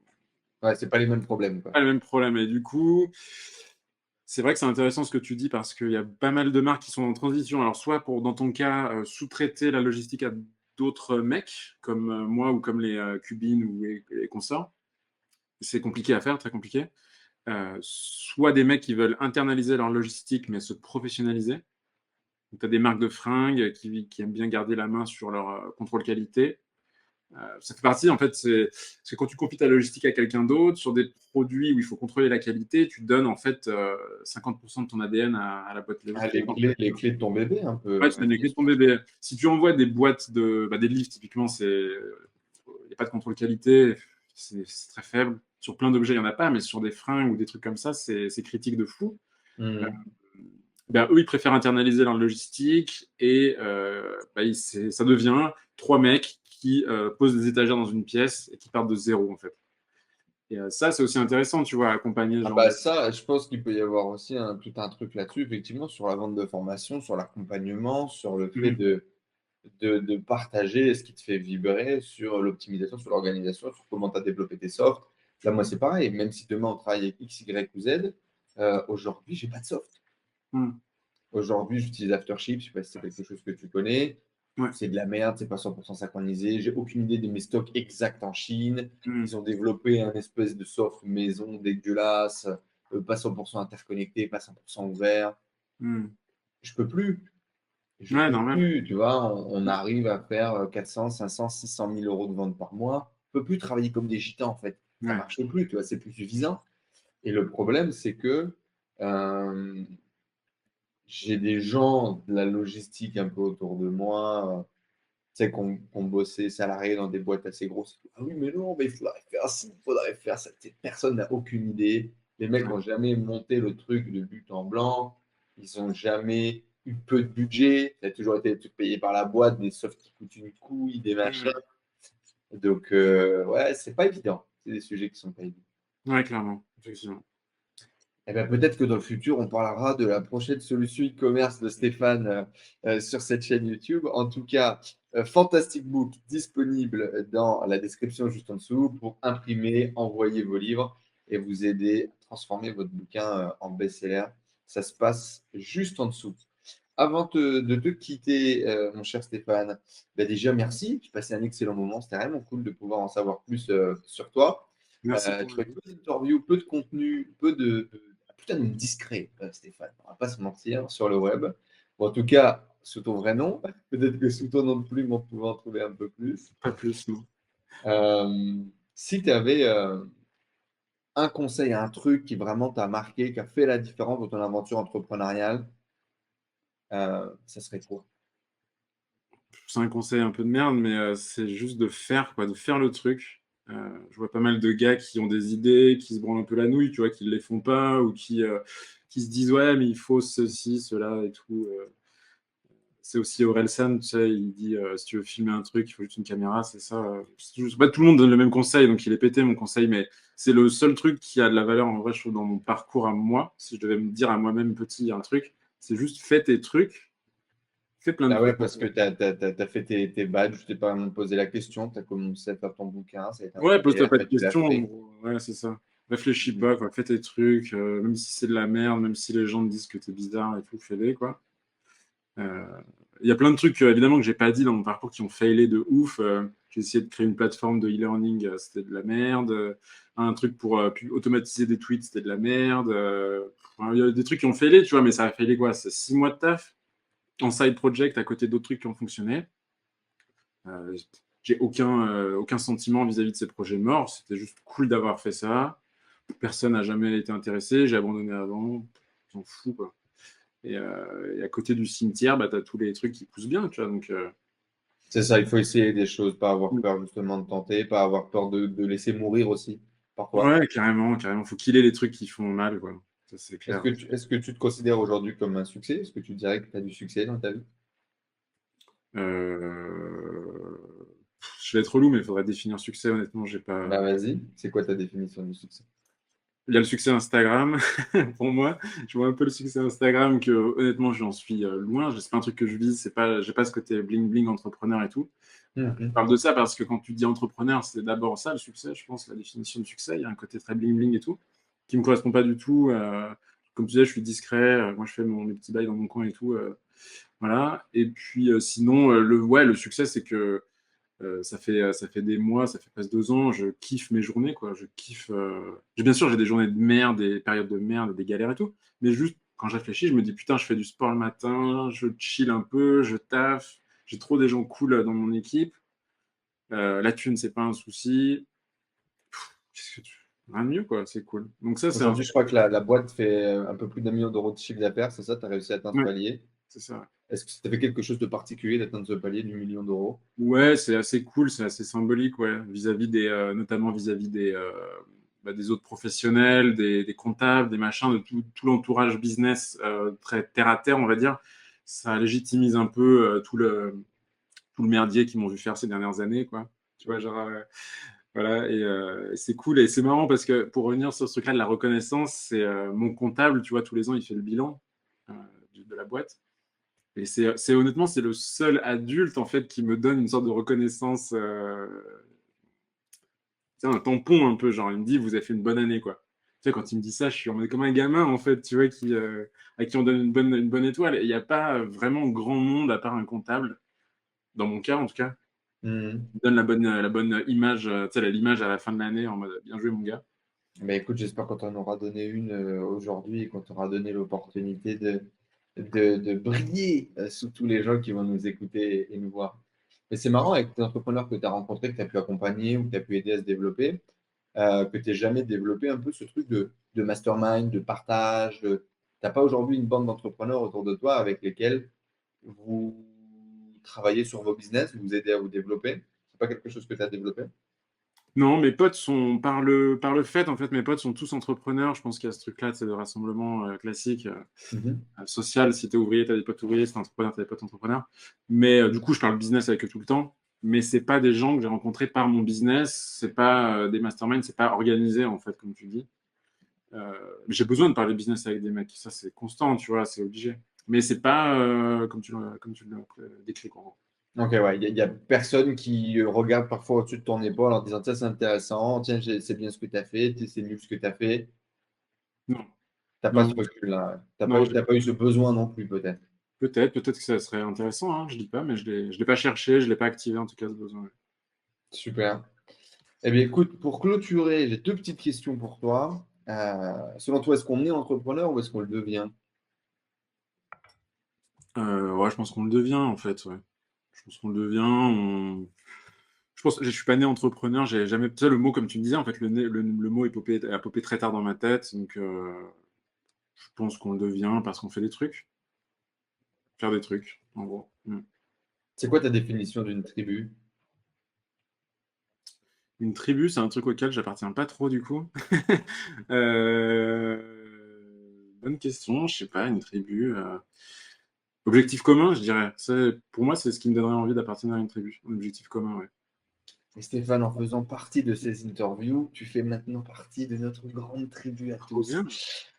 [SPEAKER 2] Ouais, c'est pas les mêmes problèmes, quoi.
[SPEAKER 1] pas le même problème. Et du coup, c'est vrai que c'est intéressant ce que tu dis parce qu'il y a pas mal de marques qui sont en transition. Alors, soit pour, dans ton cas, sous-traiter la logistique à d'autres mecs, comme moi ou comme les Cubines ou les consorts. C'est compliqué à faire, très compliqué. Soit des mecs qui veulent internaliser leur logistique mais se professionnaliser. Tu as des marques de fringues qui aiment bien garder la main sur leur contrôle qualité. Ça fait partie, en fait, c'est quand tu confies ta logistique à quelqu'un d'autre sur des produits où il faut contrôler la qualité, tu donnes en fait 50% de ton ADN à la boîte
[SPEAKER 2] Ah,
[SPEAKER 1] logistique.
[SPEAKER 2] les clés de ton bébé, un
[SPEAKER 1] Ouais,
[SPEAKER 2] peu.
[SPEAKER 1] tu donnes les clés de ton bébé. Si tu envoies des boîtes des livres, typiquement, il n'y a pas de contrôle qualité, c'est très faible. Sur plein d'objets, il n'y en a pas, mais sur des fringues ou des trucs comme ça, c'est critique de fou. Euh,
[SPEAKER 2] Mhm.
[SPEAKER 1] eux, ils préfèrent internaliser leur logistique et ça devient trois mecs qui posent des étagères dans une pièce et qui partent de zéro, en fait. Et ça, c'est aussi intéressant, tu vois, accompagner ce
[SPEAKER 2] Ah
[SPEAKER 1] genre
[SPEAKER 2] bah
[SPEAKER 1] de...
[SPEAKER 2] ça, je pense qu'il peut y avoir aussi tout un truc là-dessus, effectivement, sur la vente de formation, sur l'accompagnement, sur le fait
[SPEAKER 1] Mhm.
[SPEAKER 2] de partager ce qui te fait vibrer, sur l'optimisation, sur l'organisation, sur comment tu as développé tes softs. Là, moi, c'est pareil, même si demain on travaille avec X, Y ou Z, aujourd'hui, j'ai pas de soft.
[SPEAKER 1] Mhm.
[SPEAKER 2] Aujourd'hui, j'utilise Aftership, je sais pas si c'est quelque chose que tu connais.
[SPEAKER 1] Ouais.
[SPEAKER 2] C'est de la merde, c'est pas 100% synchronisé. J'ai aucune idée de mes stocks exacts en Chine.
[SPEAKER 1] Mhm.
[SPEAKER 2] Ils ont développé un espèce de soft maison dégueulasse, pas 100% interconnecté, pas 100% ouvert.
[SPEAKER 1] Mhm.
[SPEAKER 2] Je peux plus. Je
[SPEAKER 1] Ouais,
[SPEAKER 2] peux
[SPEAKER 1] normal.
[SPEAKER 2] plus. Tu vois, on arrive à faire 400, 500, 600 000 euros de vente par mois. On peut plus travailler comme des gitans, en fait. Ça
[SPEAKER 1] Ouais.
[SPEAKER 2] marche plus, tu vois, c'est plus suffisant. Et le problème, c'est que euh, j'ai des gens de la logistique un peu autour de moi, tu sais, qu'on bossé salariés dans des boîtes assez grosses. Ah oui, mais non, mais il faudrait faire ci, il faudrait faire ça. Personne n'a aucune idée. Les mecs n'ont jamais monté le truc de but en blanc. Ils n'ont jamais eu peu de budget. Ça a toujours été des trucs payés par la boîte, des softs qui coûtent une couille, des machins.
[SPEAKER 1] Mhm.
[SPEAKER 2] Donc, ouais, c'est pas évident. C'est des sujets qui sont pas évidents.
[SPEAKER 1] Ouais, clairement, effectivement.
[SPEAKER 2] Eh ben, peut-être que dans le futur, on parlera de la prochaine solution e-commerce de Stéphane sur cette chaîne YouTube. En tout cas, Fantastic Book disponible dans la description juste en dessous pour imprimer, envoyer vos livres et vous aider à transformer votre bouquin en best-seller. Ça se passe juste en dessous. Avant de te quitter, mon cher Stéphane, ben déjà merci. J'ai passé un excellent moment. C'était vraiment cool de pouvoir en savoir plus sur toi.
[SPEAKER 1] Merci pour
[SPEAKER 2] Tu as
[SPEAKER 1] l'invite.
[SPEAKER 2] peu d'interviews, peu de contenu, peu putain de discret, Stéphane. On va pas se mentir sur le web. Bon, en tout cas, sous ton vrai nom. Peut-être que sous ton nom de plume, on pouvait en trouver un peu plus.
[SPEAKER 1] Pas plus, non.
[SPEAKER 2] Euh, Si tu avais un conseil, un truc qui vraiment t'a marqué, qui a fait la différence dans ton aventure entrepreneuriale, ça serait quoi?
[SPEAKER 1] C'est un conseil un peu de merde, mais c'est juste de faire, quoi, de faire le truc. Je vois pas mal de gars qui ont des idées, qui se branlent un peu la nouille, tu vois, qui ne les font pas, ou qui se disent, ouais, mais il faut ceci, cela et tout. C'est aussi Orelsan, tu sais, il dit, si tu veux filmer un truc, il faut juste une caméra, c'est ça. Pas tout le monde donne le même conseil, donc il est pété mon conseil, mais c'est le seul truc qui a de la valeur, en vrai, je trouve, dans mon parcours à moi. Si je devais me dire à moi-même petit un truc, c'est juste fais tes trucs, fais plein de
[SPEAKER 2] Ah ouais,
[SPEAKER 1] trucs.
[SPEAKER 2] parce que tu as fait tes badges, je t'ai pas vraiment posé la question, tu as commencé à faire ton bouquin, ça a été un peu
[SPEAKER 1] Ouais, pose-toi
[SPEAKER 2] galère,
[SPEAKER 1] pas de
[SPEAKER 2] mais tu l'as
[SPEAKER 1] questions. En
[SPEAKER 2] fait.
[SPEAKER 1] gros. Ouais, c'est ça. Réfléchis
[SPEAKER 2] Mhm.
[SPEAKER 1] pas, quoi. Fais tes trucs, même si c'est de la merde, même si les gens te disent que t'es bizarre et tout, fais-les, quoi. Euh, Il y a plein de trucs, évidemment, que j'ai pas dit dans mon parcours qui ont failé de ouf. J'ai essayé de créer une plateforme de e-learning, c'était de la merde. Un truc pour automatiser des tweets, c'était de la merde. Enfin, il y a des trucs qui ont failé, tu vois, mais ça a failé quoi? C'est 6 mois de taf en side project à côté d'autres trucs qui ont fonctionné. Euh, j'ai aucun sentiment vis-à-vis de ces projets morts. C'était juste cool d'avoir fait ça. Personne n'a jamais été intéressé. J'ai abandonné avant. J'en fous, quoi. Et à côté du cimetière, bah, tu as tous les trucs qui poussent bien, tu vois. Donc,
[SPEAKER 2] C'est ça, il faut essayer des choses, pas avoir
[SPEAKER 1] Mm.
[SPEAKER 2] peur justement de tenter, pas avoir peur de laisser mourir aussi, parfois.
[SPEAKER 1] Ouais, carrément, carrément. Faut killer les trucs qui font mal, quoi. Ça, c'est
[SPEAKER 2] Est-ce
[SPEAKER 1] clair.
[SPEAKER 2] que tu te considères aujourd'hui comme un succès? Est-ce que tu dirais que tu as du succès dans ta vie?
[SPEAKER 1] Euh... Je vais être relou, mais il faudrait définir succès. Honnêtement, j'ai
[SPEAKER 2] Bah
[SPEAKER 1] pas.
[SPEAKER 2] vas-y, c'est quoi ta définition du succès?
[SPEAKER 1] Il y a le succès Instagram pour moi. Je vois un peu le succès Instagram que honnêtement j'en suis loin. C'est pas un truc que je vise. C'est pas, j'ai pas ce côté bling bling entrepreneur et tout. Je
[SPEAKER 2] Mhm.
[SPEAKER 1] parle de ça parce que quand tu dis entrepreneur, c'est d'abord ça le succès. Je pense la définition de succès. Il y a un côté très bling bling et tout qui me correspond pas du tout. Comme tu disais, je suis discret. Moi, je fais mes petits bails dans mon coin et tout. Voilà. Et puis sinon, le succès, c'est que ça fait des mois, ça fait presque 2 ans, je kiffe mes journées, quoi. Je kiffe. Bien sûr, j'ai des journées de merde, des périodes de merde, des galères et tout. Mais juste, quand je réfléchis, je me dis, putain, je fais du sport le matin, je chill un peu, je taffe. J'ai trop des gens cool dans mon équipe. La thune, c'est pas un souci. Qu'est-ce que tu... Rien de mieux, quoi. C'est cool. Donc ça, c'est un
[SPEAKER 2] Aujourd'hui, je
[SPEAKER 1] truc.
[SPEAKER 2] crois que la boîte fait un peu plus d'1 million d'euros de chiffre d'affaires, c'est ça? Tu as réussi à atteindre ce
[SPEAKER 1] Ouais,
[SPEAKER 2] palier.
[SPEAKER 1] c'est ça.
[SPEAKER 2] Est-ce que ça t'a fait quelque chose de particulier d'atteindre ce palier d'1 million d'euros?
[SPEAKER 1] Ouais, c'est assez cool, c'est assez symbolique, ouais, vis-à-vis des, notamment vis-à-vis des autres professionnels, des comptables, des machins, de tout l'entourage business très terre à terre, on va dire. Ça légitimise un peu tout le merdier qu'ils m'ont vu faire ces dernières années, quoi. Tu vois, genre, voilà, et c'est cool et c'est marrant parce que pour revenir sur ce truc-là de la reconnaissance, c'est mon comptable, tu vois, tous les ans, il fait le bilan euh, de la boîte. Et honnêtement, c'est le seul adulte en fait qui me donne une sorte de reconnaissance, un tampon un peu, genre il me dit vous avez fait une bonne année quoi. Tu sais, quand il me dit ça, je suis en mode comme un gamin en fait, tu vois, à qui on donne une bonne étoile. Et il n'y a pas vraiment grand monde à part un comptable, dans mon cas en tout cas,
[SPEAKER 2] Mhm.
[SPEAKER 1] qui donne la bonne image, tu sais, l'image à la fin de l'année en mode bien joué mon gars.
[SPEAKER 2] Mais écoute, j'espère qu'on t'en aura donné une aujourd'hui et qu'on t'aura donné l'opportunité de briller sous tous les gens qui vont nous écouter et nous voir. Mais c'est marrant avec tes entrepreneurs que tu as rencontrés, que tu as pu accompagner ou que tu as pu aider à se développer, que tu n'aies jamais développé un peu ce truc de mastermind, de partage. Tu n'as pas aujourd'hui une bande d'entrepreneurs autour de toi avec lesquels vous travaillez sur vos business, vous aidez à vous développer. C'est pas quelque chose que tu as développé?
[SPEAKER 1] Non, mes potes sont, par le fait, en fait, mes potes sont tous entrepreneurs. Je pense qu'il y a ce truc-là, c'est le rassemblement classique.
[SPEAKER 2] Mhm.
[SPEAKER 1] Social, si tu es ouvrier, tu as des potes ouvriers, si tu es entrepreneur, tu as des potes entrepreneurs. Mais du coup, je parle business avec eux tout le temps. Mais c'est pas des gens que j'ai rencontrés par mon business, c'est pas des masterminds, c'est pas organisé en fait, comme tu dis. Mais j'ai besoin de parler business avec des mecs, ça c'est constant, tu vois, c'est obligé. Mais c'est pas comme tu l'as décrit, quoi.
[SPEAKER 2] Ok, ouais, il y a personne qui regarde parfois au-dessus de ton épaule en disant, tiens, c'est intéressant, tiens, c'est bien ce que tu as fait, tiens, c'est nul ce que tu as fait.
[SPEAKER 1] Non,
[SPEAKER 2] T'as pas
[SPEAKER 1] non,
[SPEAKER 2] ce recul-là. T'as
[SPEAKER 1] non,
[SPEAKER 2] pas, t'as pas eu ce besoin non plus, peut-être.
[SPEAKER 1] peut-être que ça serait intéressant, hein, je dis pas, mais je l'ai pas cherché, je l'ai pas activé en tout cas ce besoin.
[SPEAKER 2] Super. Eh bien, écoute, pour clôturer, j'ai deux petites questions pour toi. Selon toi, est-ce qu'on est entrepreneur ou est-ce qu'on le devient?
[SPEAKER 1] Ouais, je pense qu'on le devient en fait, ouais. Je pense qu'on le devient. Je pense, je suis pas né entrepreneur, j'ai jamais. Tu sais, le mot, comme tu me disais, en fait, le mot a popé très tard dans ma tête, donc je pense qu'on le devient parce qu'on fait des trucs, faire des trucs, en gros. Mm.
[SPEAKER 2] C'est quoi ta définition d'une tribu?
[SPEAKER 1] Une tribu, c'est un truc auquel j'appartiens pas trop du coup. Euh, Bonne question, je sais pas, une tribu. Objectif commun, je dirais. Pour moi, c'est ce qui me donnerait envie d'appartenir à une tribu. Un objectif commun, ouais.
[SPEAKER 2] Et Stéphane, en faisant partie de ces interviews, tu fais maintenant partie de notre grande tribu à
[SPEAKER 1] Trop
[SPEAKER 2] tous.
[SPEAKER 1] bien.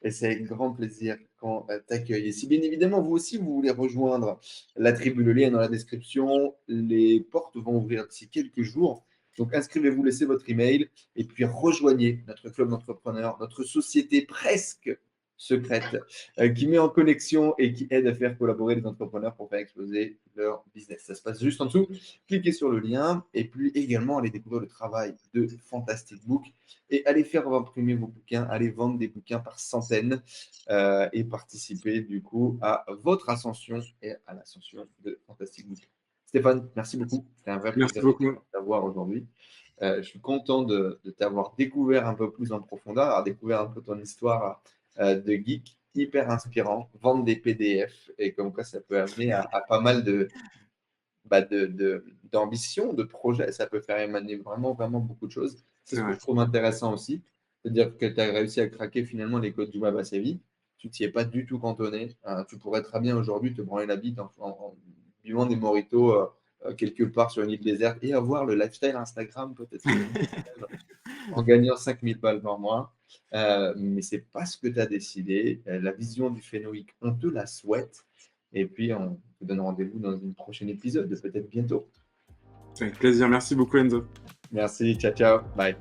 [SPEAKER 2] Et c'est avec grand plaisir qu'on t'accueille. Et si bien évidemment, vous aussi, vous voulez rejoindre la tribu, le lien est dans la description. Les portes vont ouvrir d'ici quelques jours. Donc inscrivez-vous, laissez votre email et puis rejoignez notre club d'entrepreneurs, notre société presque secrète qui met en connexion et qui aide à faire collaborer les entrepreneurs pour faire exploser leur business. Ça se passe juste en dessous. Cliquez sur le lien et puis également allez découvrir le travail de Fantastic Book et allez faire imprimer vos bouquins, allez vendre des bouquins par centaines et participer du coup à votre ascension et à l'ascension de Fantastic Book. Stéphane, merci beaucoup. C'était un vrai
[SPEAKER 1] Merci
[SPEAKER 2] plaisir de
[SPEAKER 1] beaucoup.
[SPEAKER 2] t'avoir aujourd'hui. Je suis content de t'avoir découvert un peu plus en profondeur, avoir découvert un peu ton histoire de geek, hyper inspirant, vendre des PDF et comme quoi ça peut amener à pas mal d'ambition, de projet. Ça peut faire émaner vraiment, vraiment beaucoup de choses. C'est ce que
[SPEAKER 1] vrai.
[SPEAKER 2] je trouve intéressant aussi. C'est-à-dire que tu as réussi à craquer finalement les codes du web assez vite. Tu t'y es pas du tout cantonné. Tu pourrais très bien aujourd'hui te branler la bite en buvant des mojitos quelque part sur une île déserte et avoir le lifestyle Instagram peut-être en gagnant 5000 balles par mois. Mais ce n'est pas ce que tu as décidé. La vision du Fenwick, on te la souhaite. Et puis, on te donne rendez-vous dans une prochaine épisode, peut-être bientôt.
[SPEAKER 1] Avec plaisir. Merci beaucoup, Enzo.
[SPEAKER 2] Merci, ciao, ciao, bye.